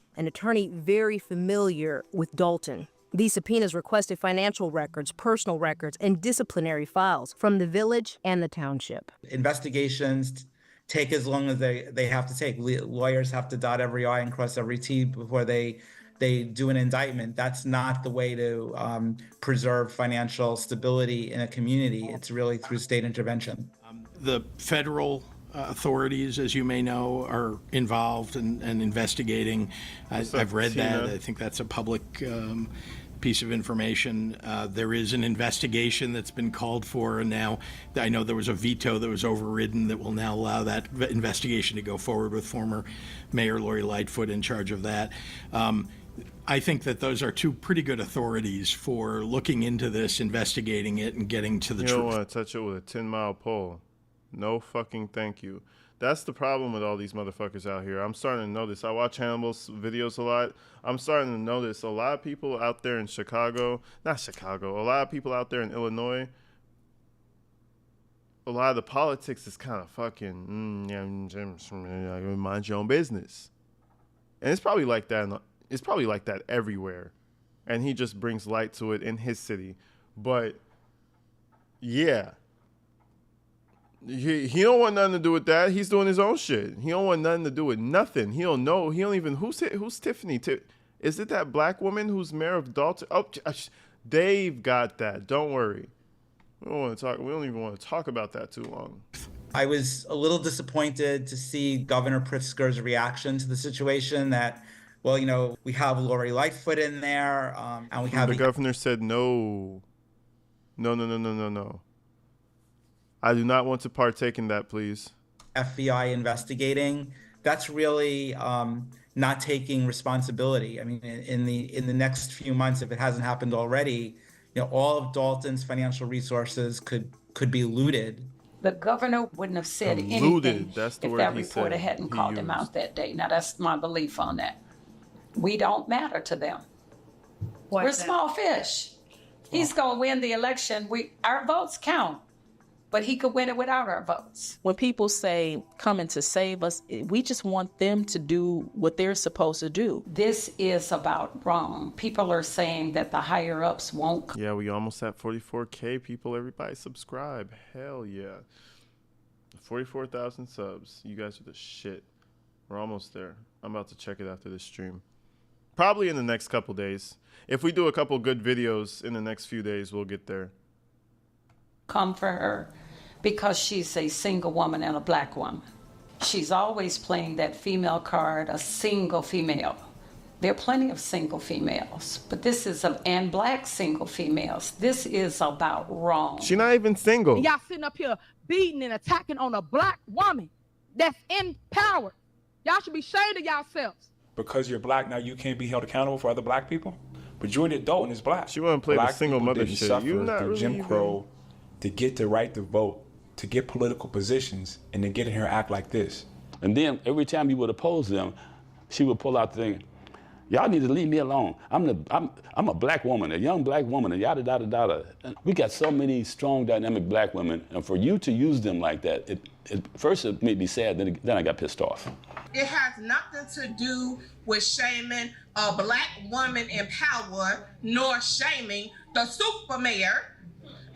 Speaker 2: very familiar with Dalton. These subpoenas requested financial records, personal records, and disciplinary files from the village and the township.
Speaker 6: Investigations take as long as they have to take. Lawyers have to dot every I and cross every T before they do an indictment. That's not the way to preserve financial stability in a community. It's really through state intervention.
Speaker 15: The federal authorities, as you may know, are involved and investigating. I've read that. I think that's a public piece of information. There is an investigation that's been called for, and now I know there was a veto that was overridden that will now allow that investigation to go forward with former Mayor Lori Lightfoot in charge of that. I think that those are two pretty good authorities for looking into this, investigating it, and getting to the truth.
Speaker 1: You don't want to touch it with a 10-mile pole. No fucking thank you. That's the problem with all these motherfuckers out here. I'm starting to notice. I watch Hannibal's videos a lot. I'm starting to notice a lot of people out there in Chicago, not Chicago, a lot of people out there in Illinois, a lot of the politics is kind of fucking, mind your own business. And it's probably like that. It's probably like that everywhere. And he just brings light to it in his city. But, yeah. He don't want nothing to do with that. He's doing his own shit. He don't want nothing to do with nothing. He don't know. He don't even. Who's Tiffany? Is it that black woman who's mayor of Dalton? Oh, they've got that. Don't worry. We don't even want to talk about that too long.
Speaker 6: I was a little disappointed to see Governor Pritzker's reaction to the situation. That, well, you know, we have Lori Lightfoot in there, and we have
Speaker 1: the governor said no. I do not want to partake in that, please.
Speaker 6: FBI investigating. That's really not taking responsibility. I mean, in the next few months, if it hasn't happened already, you know, all of Dalton's financial resources could be looted.
Speaker 20: The governor wouldn't have said anything
Speaker 1: if
Speaker 20: that reporter hadn't called him out that day. Now, that's my belief on that. We don't matter to them. We're small fish. He's going to win the election. Our votes count. But he could win it without our votes.
Speaker 18: When people say coming to save us, we just want them to do what they're supposed to do.
Speaker 20: This is about wrong. People are saying that the higher ups won't.
Speaker 1: Yeah, we almost at 44K people. Everybody subscribe. Hell yeah. 44,000 subs. You guys are the shit. We're almost there. I'm about to check it after this stream. Probably in the next couple days. If we do a couple good videos in the next few days, we'll get there.
Speaker 20: Come for her. Because she's a single woman and a black woman. She's always playing that female card, a single female. There are plenty of single females, but this is and black single females. This is about wrong.
Speaker 1: She's not even single.
Speaker 12: Y'all sitting up here beating and attacking on a black woman that's in power. Y'all should be ashamed of yourselves.
Speaker 13: Because you're black now, you can't be held accountable for other black people? Majority of Dalton is black.
Speaker 1: She wouldn't play
Speaker 13: black
Speaker 1: the single mother shit.
Speaker 13: You're not really Jim Crow to get the right to vote, to get political positions, and then get in here and act like this.
Speaker 21: And then every time you would oppose them, she would pull out the thing, y'all need to leave me alone. I'm a black woman, a young black woman, and yada, yada, yada. We got so many strong, dynamic black women, and for you to use them like that, first it made me sad, then I got pissed off.
Speaker 24: It has nothing to do with shaming a black woman in power, nor shaming the super mayor,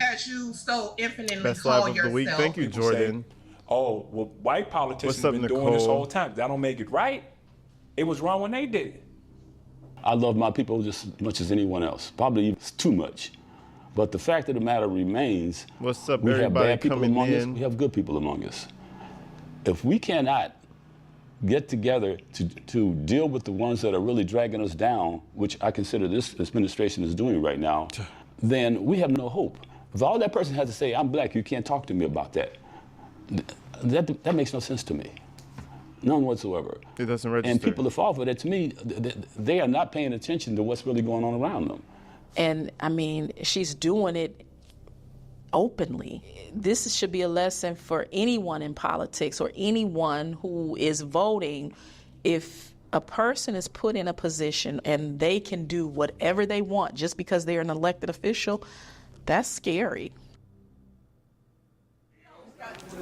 Speaker 24: as you so infinitely
Speaker 1: Best
Speaker 24: call
Speaker 1: live of the week. Thank you, Jordan.
Speaker 13: Oh, well, white politicians have been doing this whole time. That don't make it right. It was wrong when they did it.
Speaker 21: I love my people just as much as anyone else, probably even too much. But the fact of the matter remains,
Speaker 1: what's up,
Speaker 21: we have
Speaker 1: everybody
Speaker 21: bad people
Speaker 1: coming
Speaker 21: among us,
Speaker 1: in?
Speaker 21: we have good people among us. If we cannot get together to deal with the ones that are really dragging us down, which I consider this administration is doing right now, then we have no hope. If all that person has to say, I'm black, you can't talk to me about that, that makes no sense to me. None whatsoever.
Speaker 1: It doesn't register.
Speaker 21: And people that fall for that, to me, they are not paying attention to what's really going on around them.
Speaker 18: And I mean, she's doing it openly. This should be a lesson for anyone in politics or anyone who is voting. If a person is put in a position and they can do whatever they want just because they're an elected official, that's scary.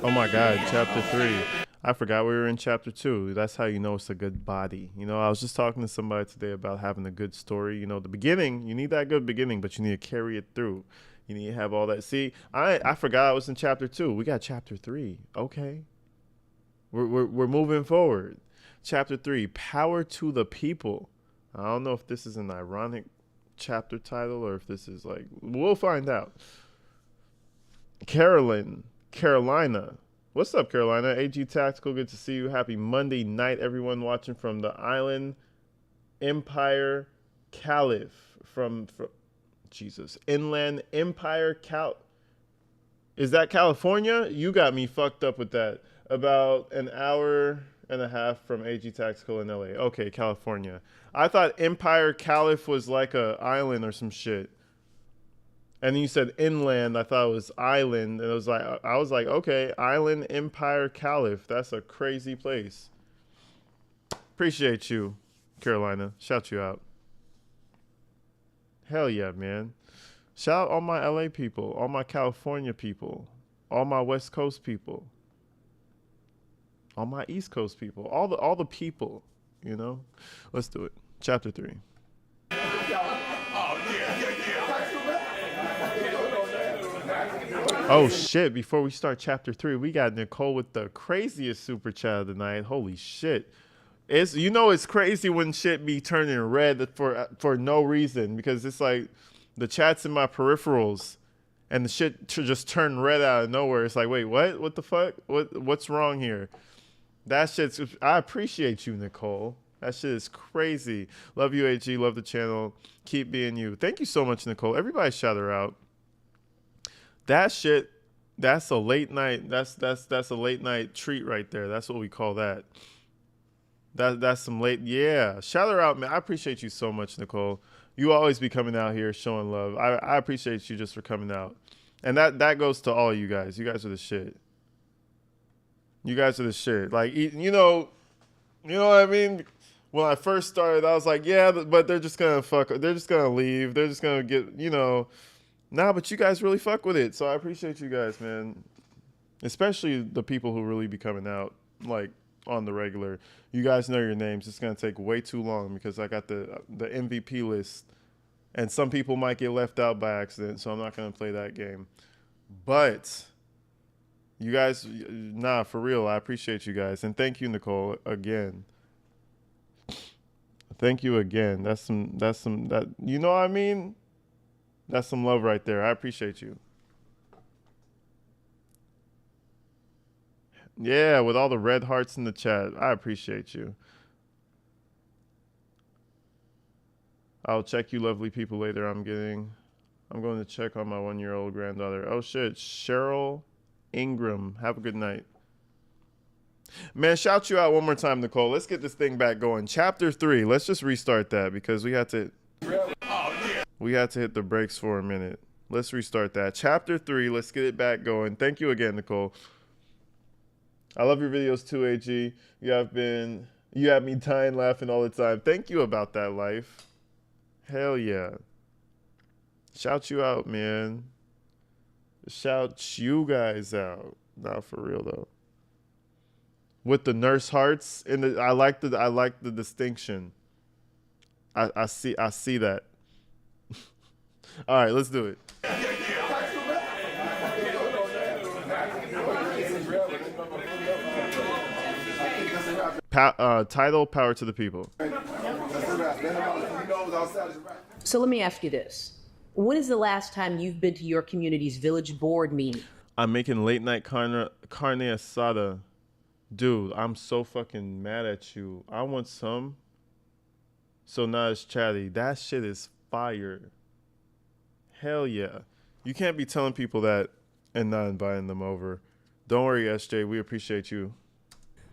Speaker 1: Oh my God, chapter 3. I forgot we were in chapter 2. That's how you know it's a good body. You know, I was just talking to somebody today about having a good story. You know, the beginning, you need that good beginning, but you need to carry it through. You need to have all that. See, I forgot I was in chapter 2. We got chapter 3. Okay. We're moving forward. Chapter 3, power to the people. I don't know if this is an ironic chapter title or if this is like, we'll find out. Carolina. What's up, Carolina? AG Tactical, good to see you. Happy Monday night, everyone watching from the island. Empire Caliph from Jesus. Inland Empire Is that California? You got me fucked up with that. About an hour and a half from AG Tactical in LA. Okay, California. I thought Empire Caliph was like a island or some shit. And then you said inland. I thought it was island. And I was like, okay, Island Empire Caliph. That's a crazy place. Appreciate you, Carolina. Shout you out. Hell yeah, man. Shout out all my LA people, all my California people, all my West Coast people, all my East Coast people, all the people, you know? Let's do it. Chapter 3. Oh shit, before we start chapter 3, we got Nicole with the craziest super chat of the night. Holy shit. It's crazy when shit be turning red for no reason, because it's like the chat's in my peripherals and the shit just turned red out of nowhere. It's like, wait, what? What the fuck? What's wrong here? I appreciate you, Nicole. That shit is crazy. Love you, AG. Love the channel. Keep being you. Thank you so much, Nicole. Everybody shout her out. That shit, that's a late night. That's a late night treat right there. That's what we call that. That's some late. Yeah. Shout her out, man. I appreciate you so much, Nicole. You always be coming out here showing love. I appreciate you just for coming out. And that goes to all you guys. You guys are the shit. You guys are the shit. Like, you know what I mean? When I first started, I was like, yeah, but they're just going to fuck. They're just going to leave. They're just going to get, Nah, but you guys really fuck with it. So I appreciate you guys, man. Especially the people who really be coming out, like, on the regular. You guys know your names. It's going to take way too long because I got the MVP list. And some people might get left out by accident, so I'm not going to play that game. But you guys, nah, for real, I appreciate you guys. And thank you, Nicole, again. Thank you again. That's some, you know what I mean? That's some love right there. I appreciate you. Yeah, with all the red hearts in the chat. I appreciate you. I'll check you lovely people later. I'm going to check on my 1-year-old granddaughter. Oh shit, Cheryl Ingram. Have a good night. Man, shout you out one more time, Nicole. Let's get this thing back going. Chapter 3. Let's just restart that because we had to hit the brakes for a minute. Let's restart that. Chapter 3. Let's get it back going. Thank you again, Nicole. I love your videos too, AG. You have me dying laughing all the time. Thank you about that, life. Hell yeah. Shout you out, man. Shout you guys out. Not for real though. With the nurse hearts I like the distinction. I see that. All right, let's do it. Title, Power to the People.
Speaker 14: So let me ask you this. When is the last time you've been to your community's village board meeting?
Speaker 1: I'm making late night carne asada. Dude, I'm so fucking mad at you. I want some. So now it's chatty. That shit is fire. Hell yeah. You can't be telling people that and not inviting them over. Don't worry, SJ. We appreciate you.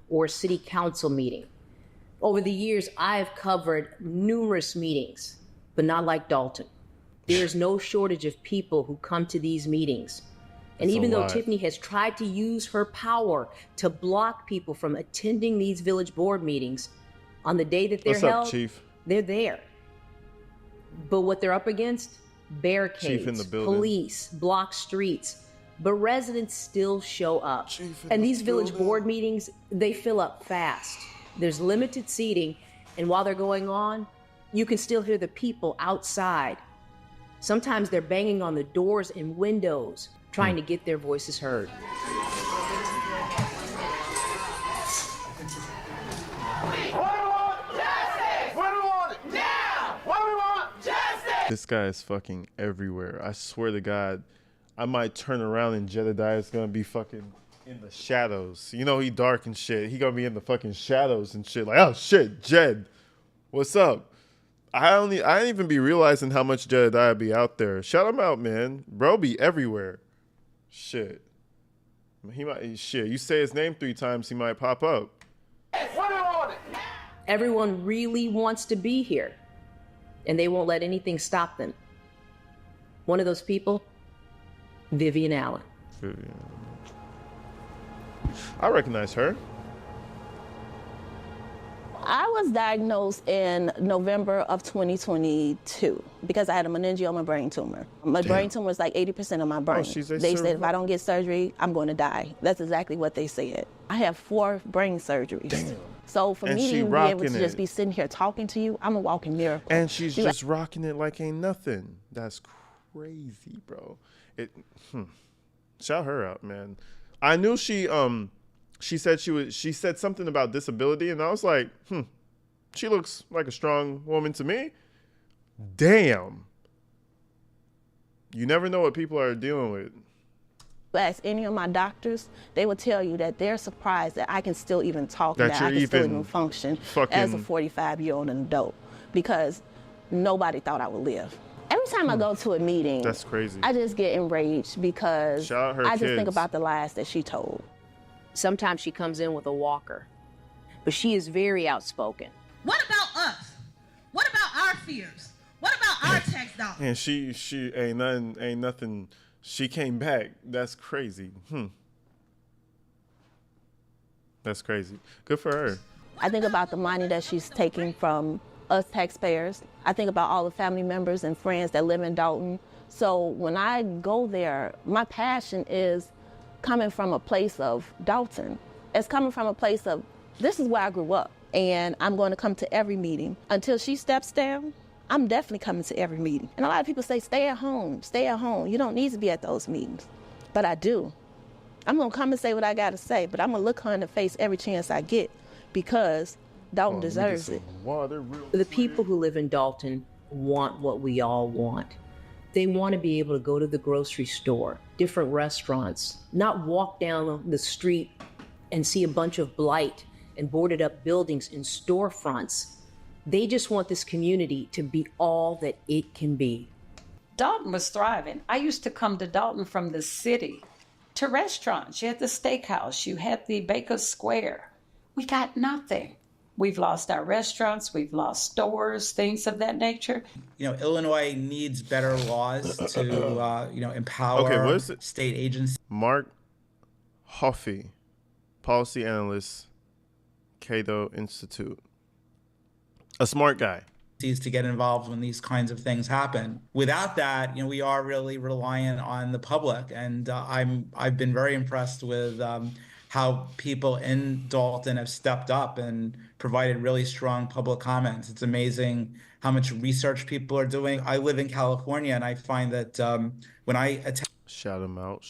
Speaker 14: Or city council meeting. Over the years, I've covered numerous meetings, but not like Dalton. There's no shortage of people who come to these meetings. And even though Tiffany has tried to use her power to block people from attending these village board meetings,
Speaker 2: On the day that they're
Speaker 1: What's
Speaker 2: held,
Speaker 1: up, Chief?
Speaker 2: they're there. But what they're up against,
Speaker 1: Chief
Speaker 2: barricades,
Speaker 1: in the building.
Speaker 2: police, blocked streets. But residents still show up. And these village board meetings, they fill up fast. There's limited seating, and while they're going on, you can still hear the people outside. Sometimes they're banging on the doors and windows, trying to get their voices heard.
Speaker 1: This guy is fucking everywhere. I swear to God, I might turn around and Jedediah is gonna be fucking in the shadows. You know he dark and shit. He gonna be in the fucking shadows and shit. Like, oh shit, Jed, what's up? I didn't even be realizing how much Jedediah be out there. Shout him out, man. Bro be everywhere. Shit. He might shit. You say his name 3 times, he might pop up.
Speaker 2: Everyone really wants to be here, and they won't let anything stop them. One of those people, Vivian Allen.
Speaker 1: I recognize her.
Speaker 7: I was diagnosed in November of 2022 because I had a meningioma brain tumor. My brain tumor is like 80% of my brain. They said if I don't get surgery, I'm going to die. That's exactly what they said. I have 4 brain surgeries. Damn. So for me to even be able to just be sitting here talking to you, I'm a walking miracle.
Speaker 1: And she's just rocking it like ain't nothing. That's crazy, bro. Shout her out, man. I knew she said something about disability, and I was like, she looks like a strong woman to me. Damn. You never know what people are dealing with.
Speaker 7: Ask any of my doctors, they will tell you that they're surprised that I can still even talk, that I can still even function as a 45-year-old adult, because nobody thought I would live. Every time I go to a meeting,
Speaker 1: that's crazy.
Speaker 7: I just get enraged because I just think about the lies that she told.
Speaker 2: Sometimes she comes in with a walker, but she is very outspoken.
Speaker 4: What about us? What about our fears? What about our tax dollars?
Speaker 1: And she ain't nothing. She came back. That's crazy. That's crazy. Good for her.
Speaker 7: I think about the money that she's taking from us taxpayers. I think about all the family members and friends that live in Dalton. So when I go there, my passion is coming from a place of Dalton. It's coming from a place of, this is where I grew up, and I'm going to come to every meeting. Until she steps down, I'm definitely coming to every meeting. And a lot of people say, stay at home, stay at home. You don't need to be at those meetings. But I do. I'm going to come and say what I got to say, but I'm going to look her in the face every chance I get, because Dalton deserves it.
Speaker 2: The people who live in Dalton want what we all want. They want to be able to go to the grocery store, different restaurants, not walk down the street and see a bunch of blight and boarded up buildings and storefronts. They just want this community to be all that it can be.
Speaker 8: Dalton was thriving. I used to come to Dalton from the city to restaurants. You had the steakhouse, you had the Baker's Square. We got nothing. We've lost our restaurants, we've lost stores, things of that nature.
Speaker 6: Illinois needs better laws to, empower state agencies.
Speaker 1: Mark Hoffey, policy analyst, Cato Institute. A smart guy.
Speaker 6: To get involved when these kinds of things happen. Without that, we are really reliant on the public, and I've been very impressed with how people in Dalton have stepped up and provided really strong public comments. It's amazing how much research people are doing. I live in California, and I find that when I attend...
Speaker 1: Shout him out.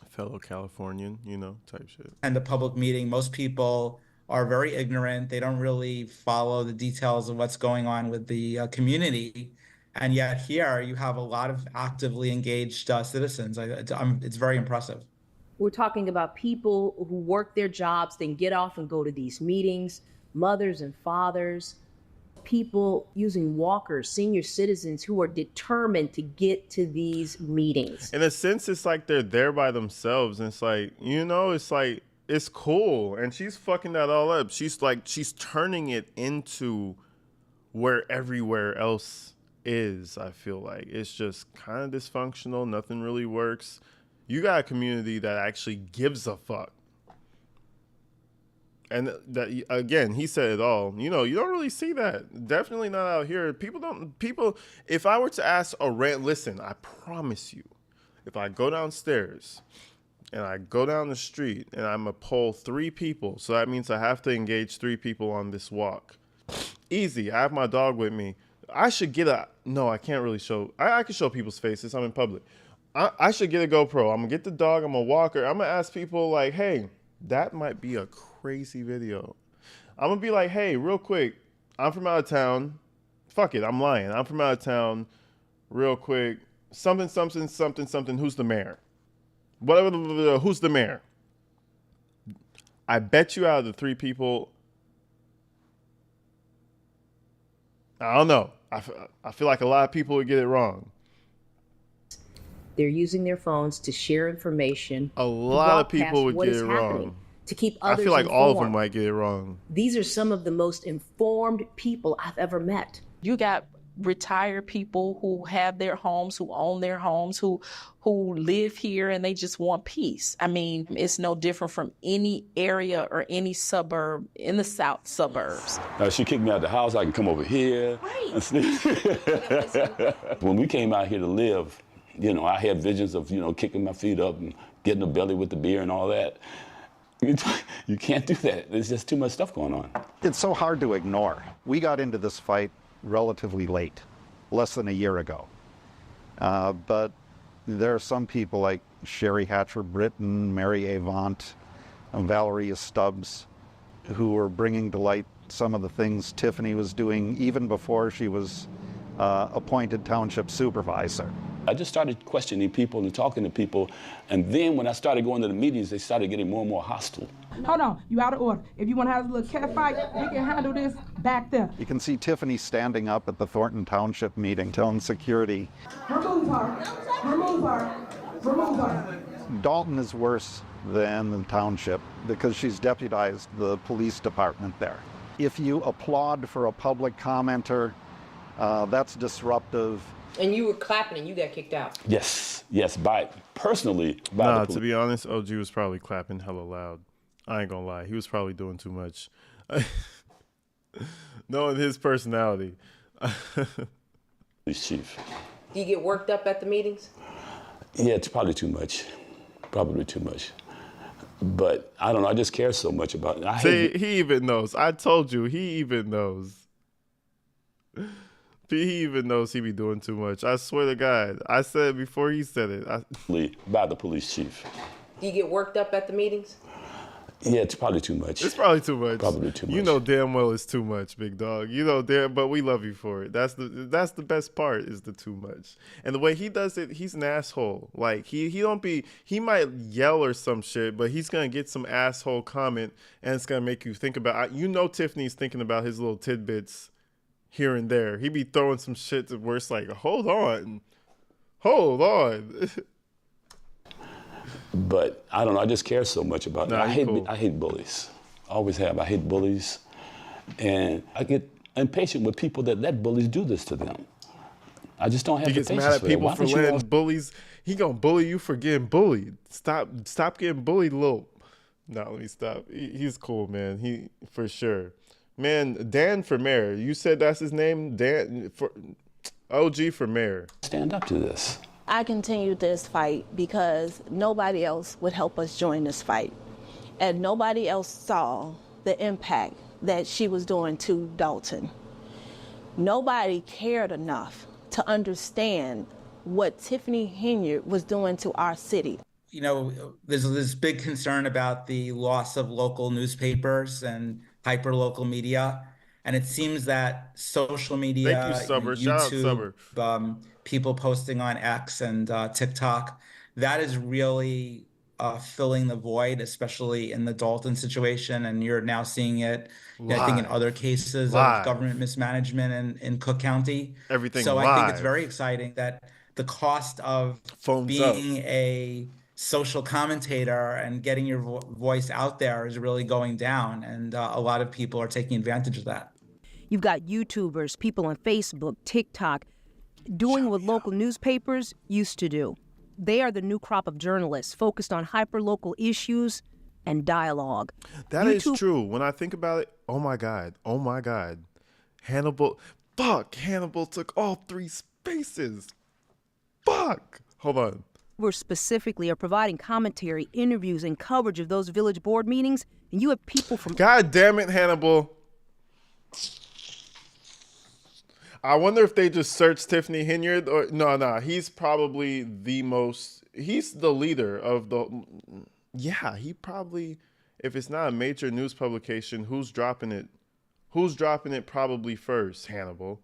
Speaker 1: Fellow Californian, type shit.
Speaker 6: And the public meeting, most people are very ignorant. They don't really follow the details of what's going on with the community. And yet here you have a lot of actively engaged citizens. It's very impressive.
Speaker 2: We're talking about people who work their jobs, then get off and go to these meetings, mothers and fathers, people using walkers, senior citizens who are determined to get to these meetings.
Speaker 1: In a sense, it's like they're there by themselves. And it's like, it's cool. And she's fucking that all up. She's turning it into where everywhere else is, I feel like. It's just kind of dysfunctional. Nothing really works. You got a community that actually gives a fuck. And that, again, he said it all. You know, you don't really see that. Definitely not out here. People, if I were to ask listen, I promise you, if I go downstairs and I go down the street and I'm going to poll 3 people, so that means I have to engage 3 people on this walk. Easy. I have my dog with me. I should get I can't really show. I can show people's faces. I'm in public. I should get a GoPro. I'm going to get the dog. I'm going to walk her. I'm going to ask people like, hey, that might be a crazy video. I'm going to be like, hey, real quick, I'm from out of town. Fuck it, I'm lying. I'm from out of town. Real quick, something, who's the mayor? Whatever, who's the mayor? I bet you out of the 3 people, I don't know. I feel like a lot of people would get it wrong.
Speaker 2: They're using their phones to share information.
Speaker 1: A lot of people would get it wrong.
Speaker 2: To keep others
Speaker 1: I feel like
Speaker 2: informed.
Speaker 1: all of them might get it wrong.
Speaker 2: These are some of the most informed people I've ever met.
Speaker 18: You got retired people who have their homes, who own their homes, who live here, and they just want peace. I mean, it's no different from any area or any suburb in the south suburbs.
Speaker 21: She kicked me out of the house. I can come over here. Right. When we came out here to live, you know, I had visions of, you know, kicking my feet up and getting a belly with the beer and all that. You can't do that. There's just too much stuff going on.
Speaker 9: It's so hard to ignore. We got into this fight relatively late, less than a year ago. But there are some people like Sherry Hatcher-Britton, Mary Avant, and Valeria Stubbs who are bringing to light some of the things Tiffany was doing even before she was appointed township supervisor.
Speaker 21: I just started questioning people and talking to people, and then when I started going to the meetings, they started getting more and more hostile.
Speaker 12: Hold on, you out of order. If you want to have a little cat fight, we can handle this back there.
Speaker 9: You can see Tiffany standing up at the Thornton Township meeting telling security,
Speaker 12: remove her, remove her, remove her.
Speaker 9: Dalton is worse than the township because she's deputized the police department there. If you applaud for a public commenter, that's disruptive.
Speaker 2: And you were clapping and you got kicked out.
Speaker 21: Yes, personally.
Speaker 1: To be honest, OG was probably clapping hella loud. I ain't gonna lie. He was probably doing too much. Knowing his personality.
Speaker 21: Chief.
Speaker 2: Do you get worked up at the meetings?
Speaker 21: Yeah, it's probably too much. Probably too much. But I don't know. I just care so much about it.
Speaker 1: He even knows. I told you, he even knows. He even knows he be doing too much. I swear to God. I said it before he said it.
Speaker 21: By the police chief.
Speaker 2: Do you get worked up at the meetings?
Speaker 21: Yeah, it's probably too much.
Speaker 1: It's probably too much.
Speaker 21: Probably too much.
Speaker 1: You know damn well it's too much, big dog. You know damn, but we love you for it. That's the best part is the too much. And the way he does it, he's an asshole. Like he might yell or some shit, but he's gonna get some asshole comment and it's gonna make you think about. You know Tiffany's thinking about his little tidbits here and there. He be throwing some shit to where it's like, hold on.
Speaker 21: But I don't know. I just care so much about it. I hate bullies. I always have. I hate bullies, and I get impatient with people that let bullies do this to them. I just don't have the patience for it. He gets mad at people for letting
Speaker 1: bullies. He gonna bully you for getting bullied. Stop getting bullied, little. No, let me stop. He's cool, man. He for sure. Man, Dan for mayor. You said that's his name? Dan for OG for mayor.
Speaker 21: Stand up to this.
Speaker 7: I continued this fight because nobody else would help us join this fight. And nobody else saw the impact that she was doing to Dalton. Nobody cared enough to understand what Tiffany Henyard was doing to our city.
Speaker 6: You know, there's this big concern about the loss of local newspapers and hyper-local media. And it seems that social media,
Speaker 1: Thank you, Summer.
Speaker 6: YouTube, people posting on X and TikTok, that is really filling the void, especially in the Dalton situation. And you're now seeing it, I think, in other cases of government mismanagement in Cook County.
Speaker 1: Everything
Speaker 6: So
Speaker 1: live.
Speaker 6: I think it's very exciting that the cost of being a social commentator and getting your voice out there is really going down. And a lot of people are taking advantage of that.
Speaker 2: You've got YouTubers, people on Facebook, TikTok, doing what local newspapers used to do. They are the new crop of journalists focused on hyper-local issues and dialogue.
Speaker 1: That is true. When I think about it, oh my God. Hannibal took all 3 spaces. Fuck. Hold on.
Speaker 2: YouTubers specifically are providing commentary, interviews, and coverage of those village board meetings, and you have people from...
Speaker 1: God damn it, Hannibal. I wonder if they just searched Tiffany Henyard or... No, he's probably he's the leader of the... Yeah, he probably... If it's not a major news publication, who's dropping it? Who's dropping it probably first? Hannibal.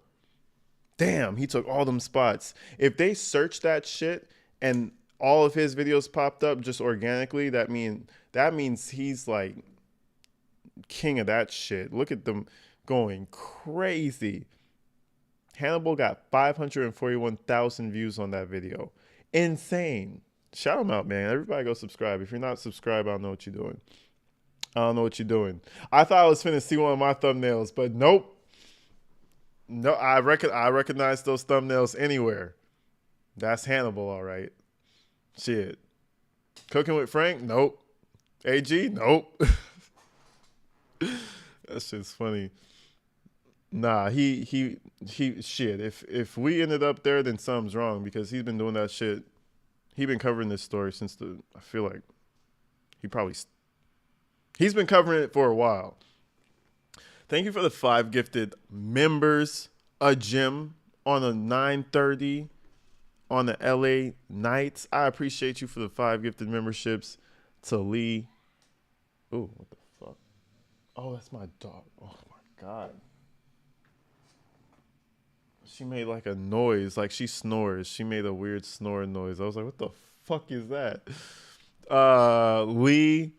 Speaker 1: Damn, he took all them spots. If they search that shit and all of his videos popped up just organically, that means he's like king of that shit. Look at them going crazy. Hannibal got 541,000 views on that video. Insane. Shout him out, man. Everybody go subscribe. If you're not subscribed, I don't know what you're doing. I thought I was finna see one of my thumbnails, but nope. No, I recognize those thumbnails anywhere. That's Hannibal, all right. Shit. Cooking with Frank? Nope. AG? Nope. That shit's funny. Nah, he shit. If we ended up there, then something's wrong, because he's been doing that shit. He's been covering this story since I feel like he's been covering it for a while. Thank you for the 5 gifted members. A gym on a 9:30 on the LA Knights. I appreciate you for the 5 gifted memberships. To Lee. Ooh, what the fuck? Oh, that's my dog. Oh my God. She made like a noise, like she snores. She made a weird snoring noise. I was like, what the fuck is that? Lee,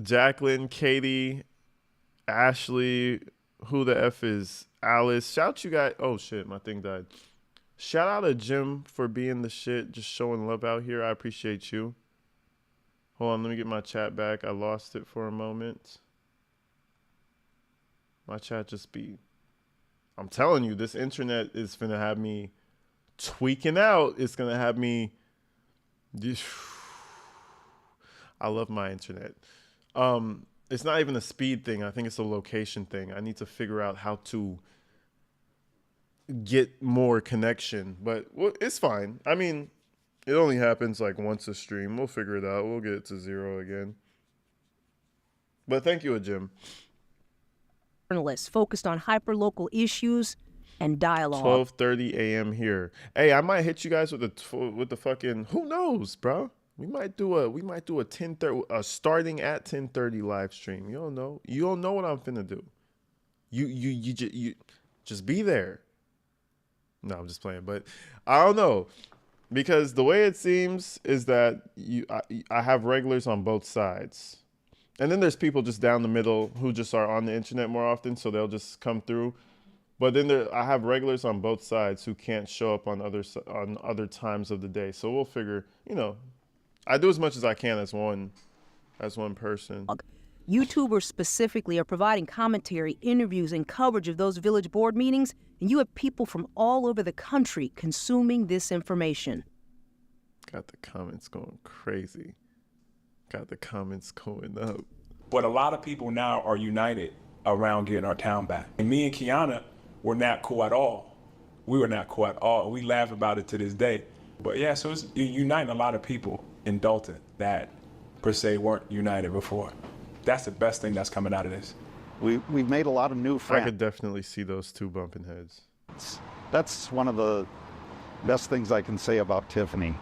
Speaker 1: Jacqueline, Katie, Ashley, who the F is Alice. Shout you guys. Oh shit, my thing died. Shout out to Jim for being the shit, just showing love out here. I appreciate you. Hold on, let me get my chat back. I lost it for a moment. My chat just be... I'm telling you, this internet is finna have me tweaking out. It's gonna have me... I love my internet. It's not even a speed thing. I think it's a location thing. I need to figure out how to get more connection, but it's fine. I mean, it only happens like once a stream. We'll figure it out. We'll get it to 0 again. But thank you, Jim.
Speaker 2: Journalists focused on hyperlocal issues and dialogue.
Speaker 1: 12:30 a.m. here. Hey, I might hit you guys with the fucking, who knows, bro? We might do a 10:30 starting at 10:30 live stream. You don't know. You don't know what I'm finna do. You just be there. No, I'm just playing, but I don't know, because the way it seems is that I have regulars on both sides, and then there's people just down the middle who just are on the internet more often, so they'll just come through. But then I have regulars on both sides who can't show up on other times of the day. So we'll figure. I do as much as I can as one person.
Speaker 2: YouTubers specifically are providing commentary, interviews, and coverage of those village board meetings, and you have people from all over the country consuming this information.
Speaker 1: Got the comments going crazy. Got the comments going up.
Speaker 13: But a lot of people now are united around getting our town back. And me and Kiana were not cool at all. We were not cool at all. We laugh about it to this day. But yeah, so it's uniting a lot of people in Dalton that per se weren't united before. That's the best thing that's coming out of this.
Speaker 9: We've made a lot of new friends.
Speaker 1: I could definitely see those two bumping heads.
Speaker 9: That's one of the best things I can say about Tiffany.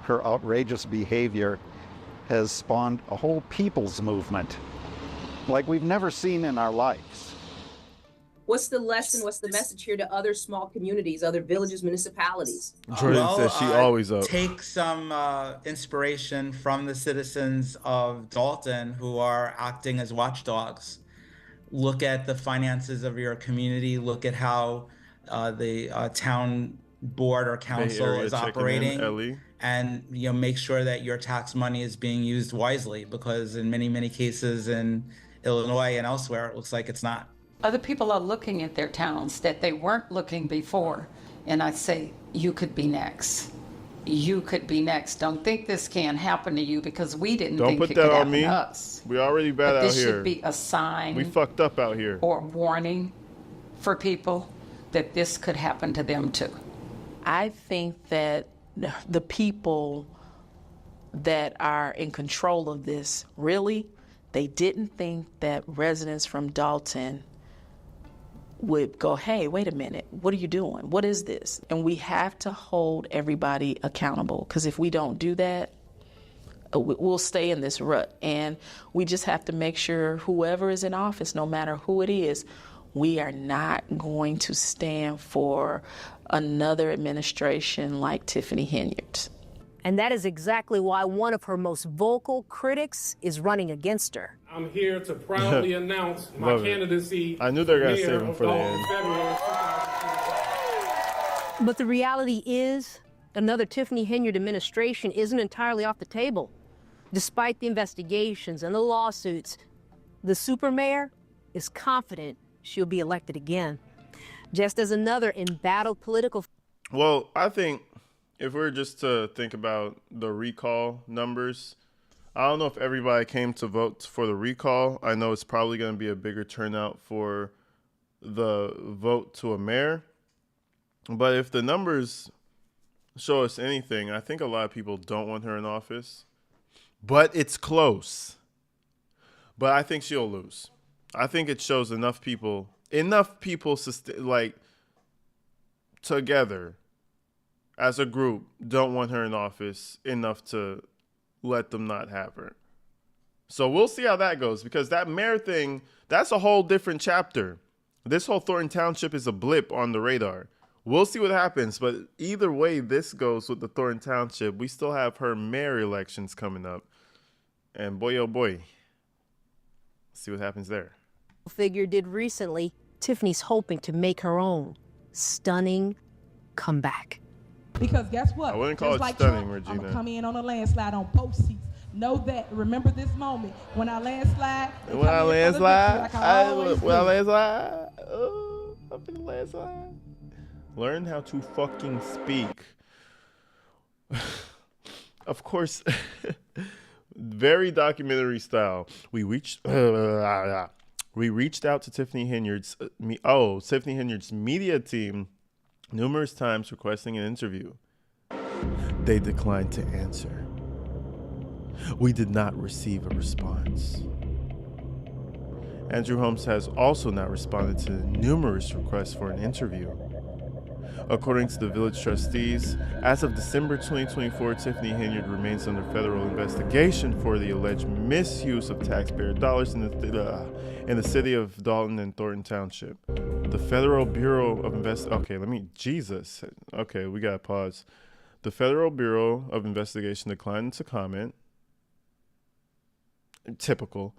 Speaker 9: Her outrageous behavior has spawned a whole people's movement like we've never seen in our lives.
Speaker 10: What's the lesson? What's the message here to other small communities, other villages, municipalities?
Speaker 1: Jordan says she always up.
Speaker 6: Take some inspiration from the citizens of Dalton who are acting as watchdogs. Look at the finances of your community. Look at how the town board or council is operating, and make sure that your tax money is being used wisely, because in many cases in Illinois and elsewhere, it looks like it's not.
Speaker 8: Other people are looking at their towns that they weren't looking before, and I say, you could be next. you could be next. Don't think this can't happen to you because we didn't
Speaker 1: Don't
Speaker 8: think
Speaker 1: put
Speaker 8: it
Speaker 1: that
Speaker 8: could
Speaker 1: on
Speaker 8: happen
Speaker 1: me.
Speaker 8: to us.
Speaker 1: We already bad
Speaker 8: But
Speaker 1: out
Speaker 8: this
Speaker 1: here.
Speaker 8: should be a sign.
Speaker 1: We fucked up out here.
Speaker 8: Or warning for people that this could happen to them too.
Speaker 18: I think that the people that are in control of this, really, they didn't think that residents from Dalton would go, hey, wait a minute, what are you doing? What is this? And we have to hold everybody accountable, because if we don't do that, we'll stay in this rut. And we just have to make sure whoever is in office, no matter who it is, we are not going to stand for another administration like Tiffany Henyard.
Speaker 2: And that is exactly why one of her most vocal critics is running against her.
Speaker 16: I'm here to proudly announce my candidacy.
Speaker 1: I knew they were going to save him for the end.
Speaker 2: But the reality is, another Tiffany Henyard administration isn't entirely off the table. Despite the investigations and the lawsuits, the supermayor is confident she'll be elected again. Just as another embattled political...
Speaker 1: Well, I think if we're just to think about the recall numbers, I don't know if everybody came to vote for the recall. I know it's probably going to be a bigger turnout for the vote to a mayor. But if the numbers show us anything, I think a lot of people don't want her in office. But it's close. But I think she'll lose. I think it shows enough people like together as a group don't want her in office enough to let them not have her. So we'll see how that goes, because that mayor thing, that's a whole different chapter. This whole Thornton Township is a blip on the radar. We'll see what happens, but either way this goes with the Thornton Township, we still have her mayor elections coming up. And boy, oh boy, see what happens there.
Speaker 2: Figure did recently, Tiffany's hoping to make her own stunning comeback.
Speaker 12: Because guess what?
Speaker 1: I wouldn't call
Speaker 12: Just
Speaker 1: it
Speaker 12: like
Speaker 1: stunning,
Speaker 12: Trump,
Speaker 1: Regina.
Speaker 12: I'm gonna come in on a landslide on both seats. Know that. Remember this moment. When I landslide.
Speaker 1: When I landslide, oh, I'm in the landslide. Learn how to fucking speak. Of course, very documentary style. We reached out to Tiffany Henyard's Tiffany Henyard's media team numerous times requesting an interview. They declined to answer. We did not receive a response. Andrew Holmes has also not responded to numerous requests for an interview. According to the village trustees, as of December 2024, Tiffany Henyard remains under federal investigation for the alleged misuse of taxpayer dollars in the city of Dalton and Thornton Township. The Federal Bureau of we gotta pause. The Federal Bureau of Investigation declined to comment. Typical.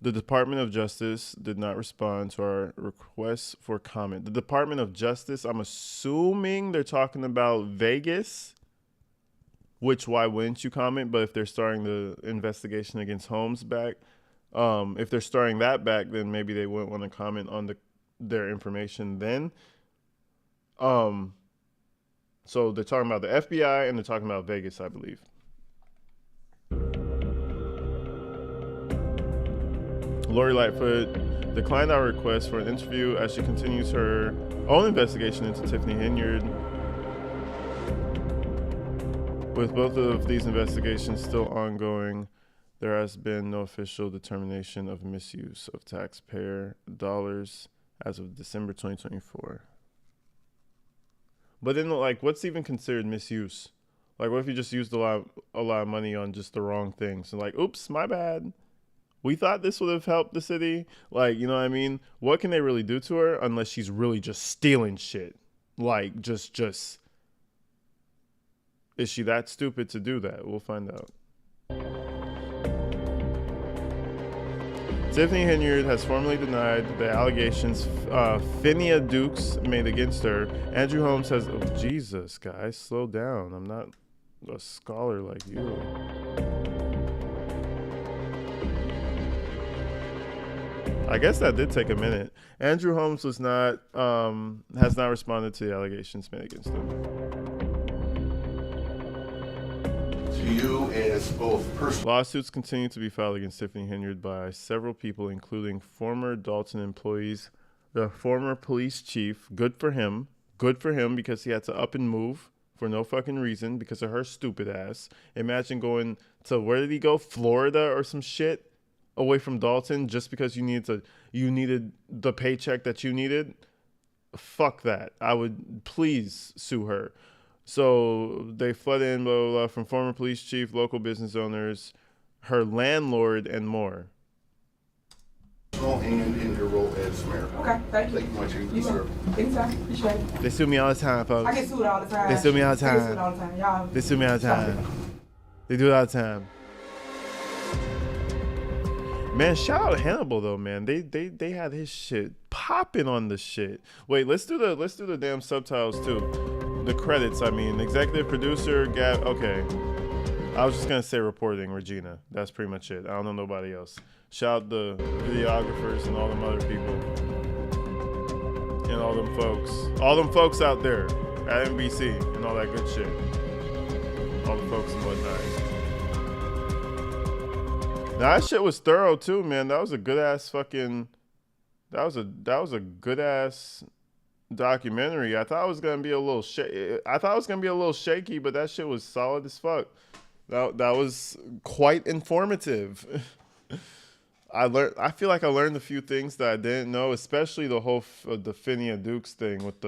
Speaker 1: The Department of Justice did not respond to our requests for comment. The Department of Justice, I'm assuming they're talking about Vegas, which why wouldn't you comment? But if they're starting the investigation against Holmes back, if they're starting that back, then maybe they wouldn't want to comment on their information then. So they're talking about the FBI and they're talking about Vegas, I believe. Lori Lightfoot declined our request for an interview as she continues her own investigation into Tiffany Henyard. With both of these investigations still ongoing, there has been no official determination of misuse of taxpayer dollars as of December 2024. But then, what's even considered misuse? What if you just used a lot of money on just the wrong things? And oops, my bad. We thought this would have helped the city. You know what I mean? What can they really do to her unless she's really just stealing shit? Just. Is she that stupid to do that? We'll find out. Tiffany Henyard has formally denied the allegations Phinia Dukes made against her. Andrew Holmes has... Oh, Jesus, guys, slow down. I'm not a scholar like you. I guess that did take a minute. Andrew Holmes has not responded to the allegations made against him.
Speaker 22: to you as both personal.
Speaker 1: Lawsuits continue to be filed against Tiffany Henyard by several people, including former Dalton employees, the former police chief. Good for him. Good for him, because he had to up and move for no fucking reason because of her stupid ass. Imagine going to, where did he go? Florida or some shit, away from Dalton, just because you needed the paycheck that you needed. Fuck that. I would please sue her. So they flood in, blah, blah, blah, from former police chief, local business owners, her landlord, and more.
Speaker 22: And in your role as mayor.
Speaker 12: Okay, thank you.
Speaker 22: Thank you much. You serve.
Speaker 12: Anytime. Appreciate it.
Speaker 1: They sue me all the time, folks.
Speaker 12: I get sued all the time.
Speaker 1: They sue me all the
Speaker 12: I get sued
Speaker 1: time.
Speaker 12: all the time. Y'all.
Speaker 1: They sue me all the time. They do it all the time. Man, shout out Hannibal though, man. They had his shit popping on the shit. Wait, let's do the damn subtitles too. The credits, I mean, executive producer, Gab. Okay, I was just gonna say reporting, Regina. That's pretty much it. I don't know nobody else. Shout out the videographers and all them other people and all them folks out there at NBC and all that good shit. All the folks and whatnot. Now, that shit was thorough too, man. That was a good ass fucking. That was a good ass documentary. I thought it was gonna be a little shaky, but that shit was solid as fuck. That was quite informative. I feel like I learned a few things that I didn't know, especially the whole the Phinia Dukes thing with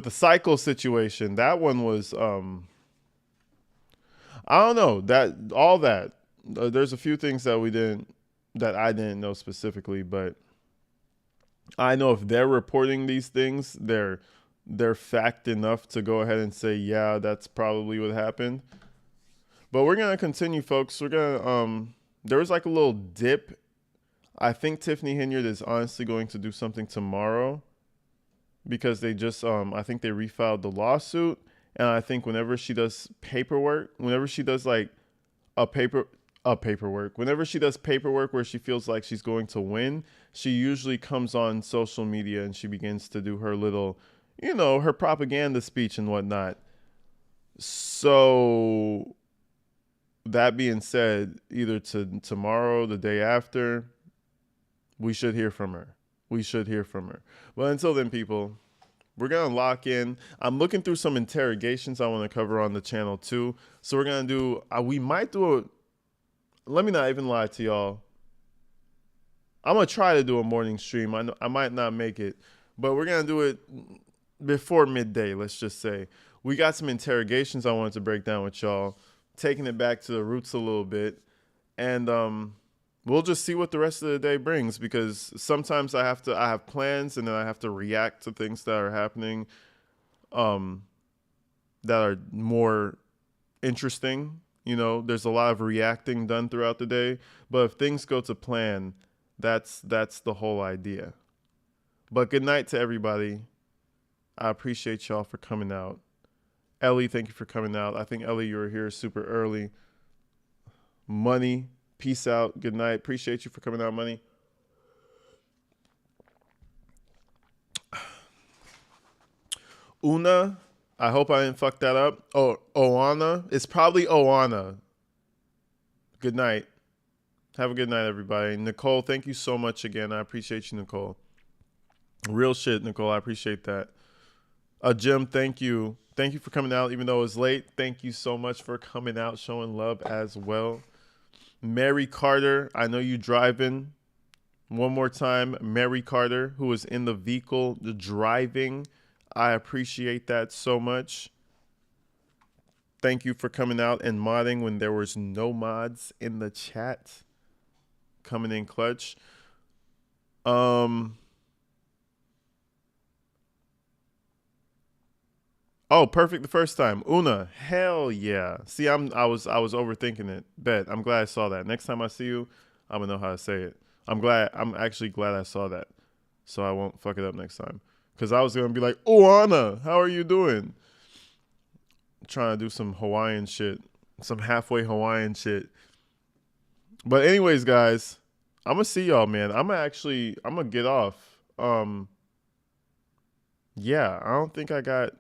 Speaker 1: the cycle situation. That one was I don't know, there's a few things that I didn't know specifically, but I know if they're reporting these things, they're fact enough to go ahead and say, yeah, that's probably what happened. But we're going to continue, folks. We're going to, there was like a little dip. I think Tiffany Henyard is honestly going to do something tomorrow because they just, I think they refiled the lawsuit. And I think whenever she does paperwork, whenever she does like whenever she does paperwork where she feels like she's going to win, she usually comes on social media and she begins to do her little, her propaganda speech and whatnot. So that being said, either tomorrow, the day after, we should hear from her. But until then, people, we're going to lock in. I'm looking through some interrogations I want to cover on the channel too. So we're going to do, we might do let me not even lie to y'all. I'm going to try to do a morning stream. I might not make it, but we're going to do it before midday, let's just say. We got some interrogations I wanted to break down with y'all, taking it back to the roots a little bit. And we'll just see what the rest of the day brings, because sometimes I have plans and then I have to react to things that are happening that are more interesting. There's a lot of reacting done throughout the day, but if things go to plan, that's the whole idea. But good night to everybody. I appreciate y'all for coming out. Ellie, thank you for coming out. I think, Ellie, you were here super early. Money, peace out. Good night. Appreciate you for coming out, Money. Una, I hope I didn't fuck that up. Oh, Oana. It's probably Oana. Good night. Have a good night, everybody. Nicole, thank you so much again. I appreciate you, Nicole. Real shit, Nicole. I appreciate that. Jim, thank you. Thank you for coming out, even though it was late. Thank you so much for coming out, showing love as well. Mary Carter, I know you driving. One more time, Mary Carter, who is in the vehicle driving. I appreciate that so much. Thank you for coming out and modding when there was no mods in the chat. Coming in clutch. Oh, perfect the first time. Una, hell yeah. See, I was overthinking it. Bet. I'm glad I saw that. Next time I see you, I'm gonna know how to say it. I'm actually glad I saw that, so I won't fuck it up next time. Cause I was gonna be like, "Oh, Anna, how are you doing?" Trying to do some Hawaiian shit, some halfway Hawaiian shit. But anyways, guys, I'm gonna see y'all, man. I'm gonna get off. Yeah, I don't think I got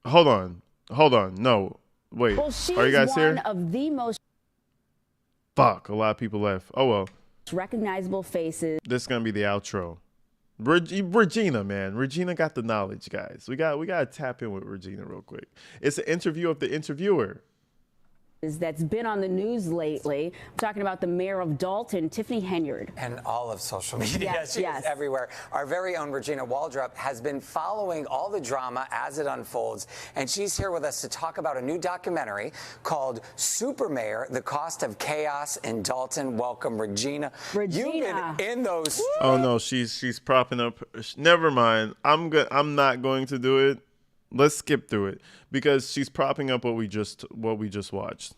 Speaker 1: Hold on. No, wait.
Speaker 5: Well, she's
Speaker 1: are you guys
Speaker 5: one
Speaker 1: here?
Speaker 5: of the most
Speaker 1: Fuck, a lot of people left. Oh well.
Speaker 5: recognizable faces.
Speaker 1: This is gonna be the outro. Regina, man. Regina got the knowledge, guys. We gotta tap in with Regina real quick. It's an interview of the interviewer.
Speaker 5: That's been on the news lately. I'm talking about the mayor of Dalton, Tiffany Henyard.
Speaker 17: And all of social media.
Speaker 5: Yes,
Speaker 17: She's
Speaker 5: yes.
Speaker 17: everywhere. Our very own Regina Waldrop has been following all the drama as it unfolds. And she's here with us to talk about a new documentary called Super Mayor, The Cost of Chaos in Dalton. Welcome, Regina. You've been in those.
Speaker 1: Oh no, she's propping up. Never mind. I'm not going to do it. Let's skip through it because she's propping up what we just watched.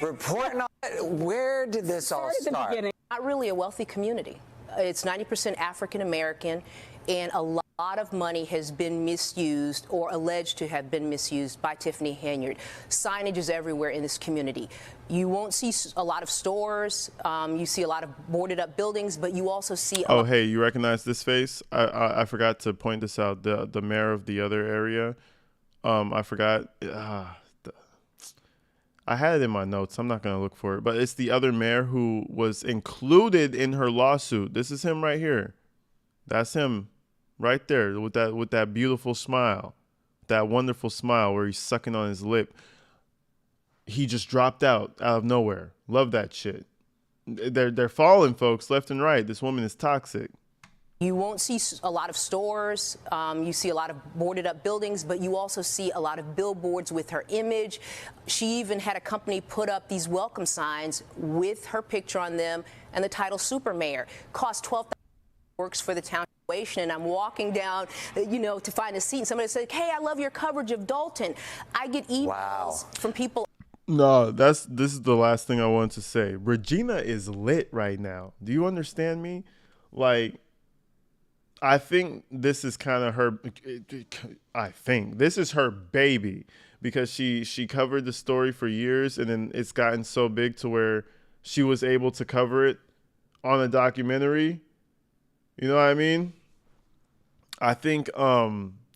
Speaker 17: Reporting on it. Where did this all start?
Speaker 14: Not really a wealthy community. It's 90% African American, and a lot of money has been misused or alleged to have been misused by Tiffany Henyard. Signage is everywhere in this community. You won't see a lot of stores. You see a lot of boarded up buildings, but you also see.
Speaker 1: Oh, hey, you recognize this face? I forgot to point this out. The mayor of the other area. I forgot. I had it in my notes. I'm not going to look for it. But it's the other mayor who was included in her lawsuit. This is him right here. That's him right there with that beautiful smile. That wonderful smile where he's sucking on his lip. He just dropped out of nowhere. Love that shit. They're falling, folks, left and right. This woman is toxic.
Speaker 14: You won't see a lot of stores. You see a lot of boarded up buildings, but you also see a lot of billboards with her image. She even had a company put up these welcome signs with her picture on them and the title Super Mayor. Cost $12,000. Works for the town. And I'm walking down, to find a seat. And somebody said, "Hey, I love your coverage of Dalton." I get emails from people.
Speaker 1: No, this is the last thing I want to say. Regina is lit right now. Do you understand me? Like, I think this is kind of her. I think this is her baby because she covered the story for years, and then it's gotten so big to where she was able to cover it on a documentary. You know what I mean? I think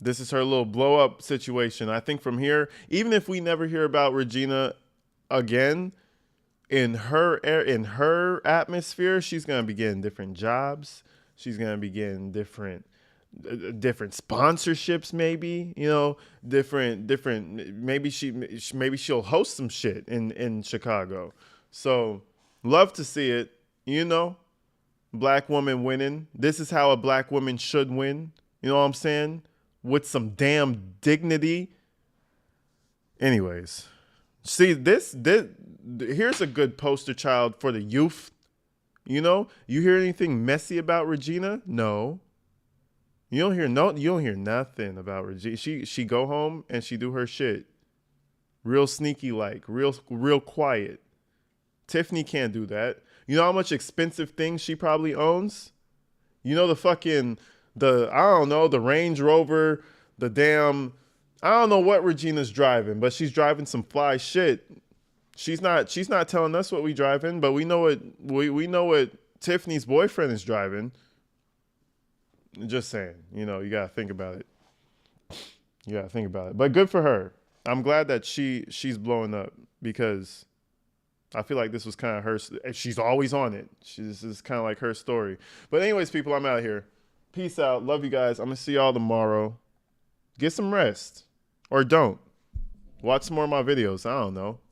Speaker 1: this is her little blow up situation. I think from here, even if we never hear about Regina again, in her atmosphere, she's gonna be getting different jobs. She's gonna be getting different sponsorships, maybe, different. Maybe she'll host some shit in Chicago. So love to see it. Black woman winning. This is how a black woman should win. You know what I'm saying? With some damn dignity. Anyways, see this here's a good poster child for the youth. You hear anything messy about Regina? No. You don't hear nothing about Regina. She go home and she do her shit. Real sneaky real quiet. Tiffany can't do that. You know how much expensive things she probably owns? The Range Rover, the damn, I don't know what Regina's driving, but she's driving some fly shit. She's not telling us what we driving, but we know what Tiffany's boyfriend is driving. Just saying, you gotta think about it. But good for her. I'm glad that she's blowing up because I feel like this was kind of her. She's always on it. This is kind of like her story. But anyways, people, I'm out of here. Peace out. Love you guys. I'm going to see y'all tomorrow. Get some rest. Or don't. Watch some more of my videos. I don't know.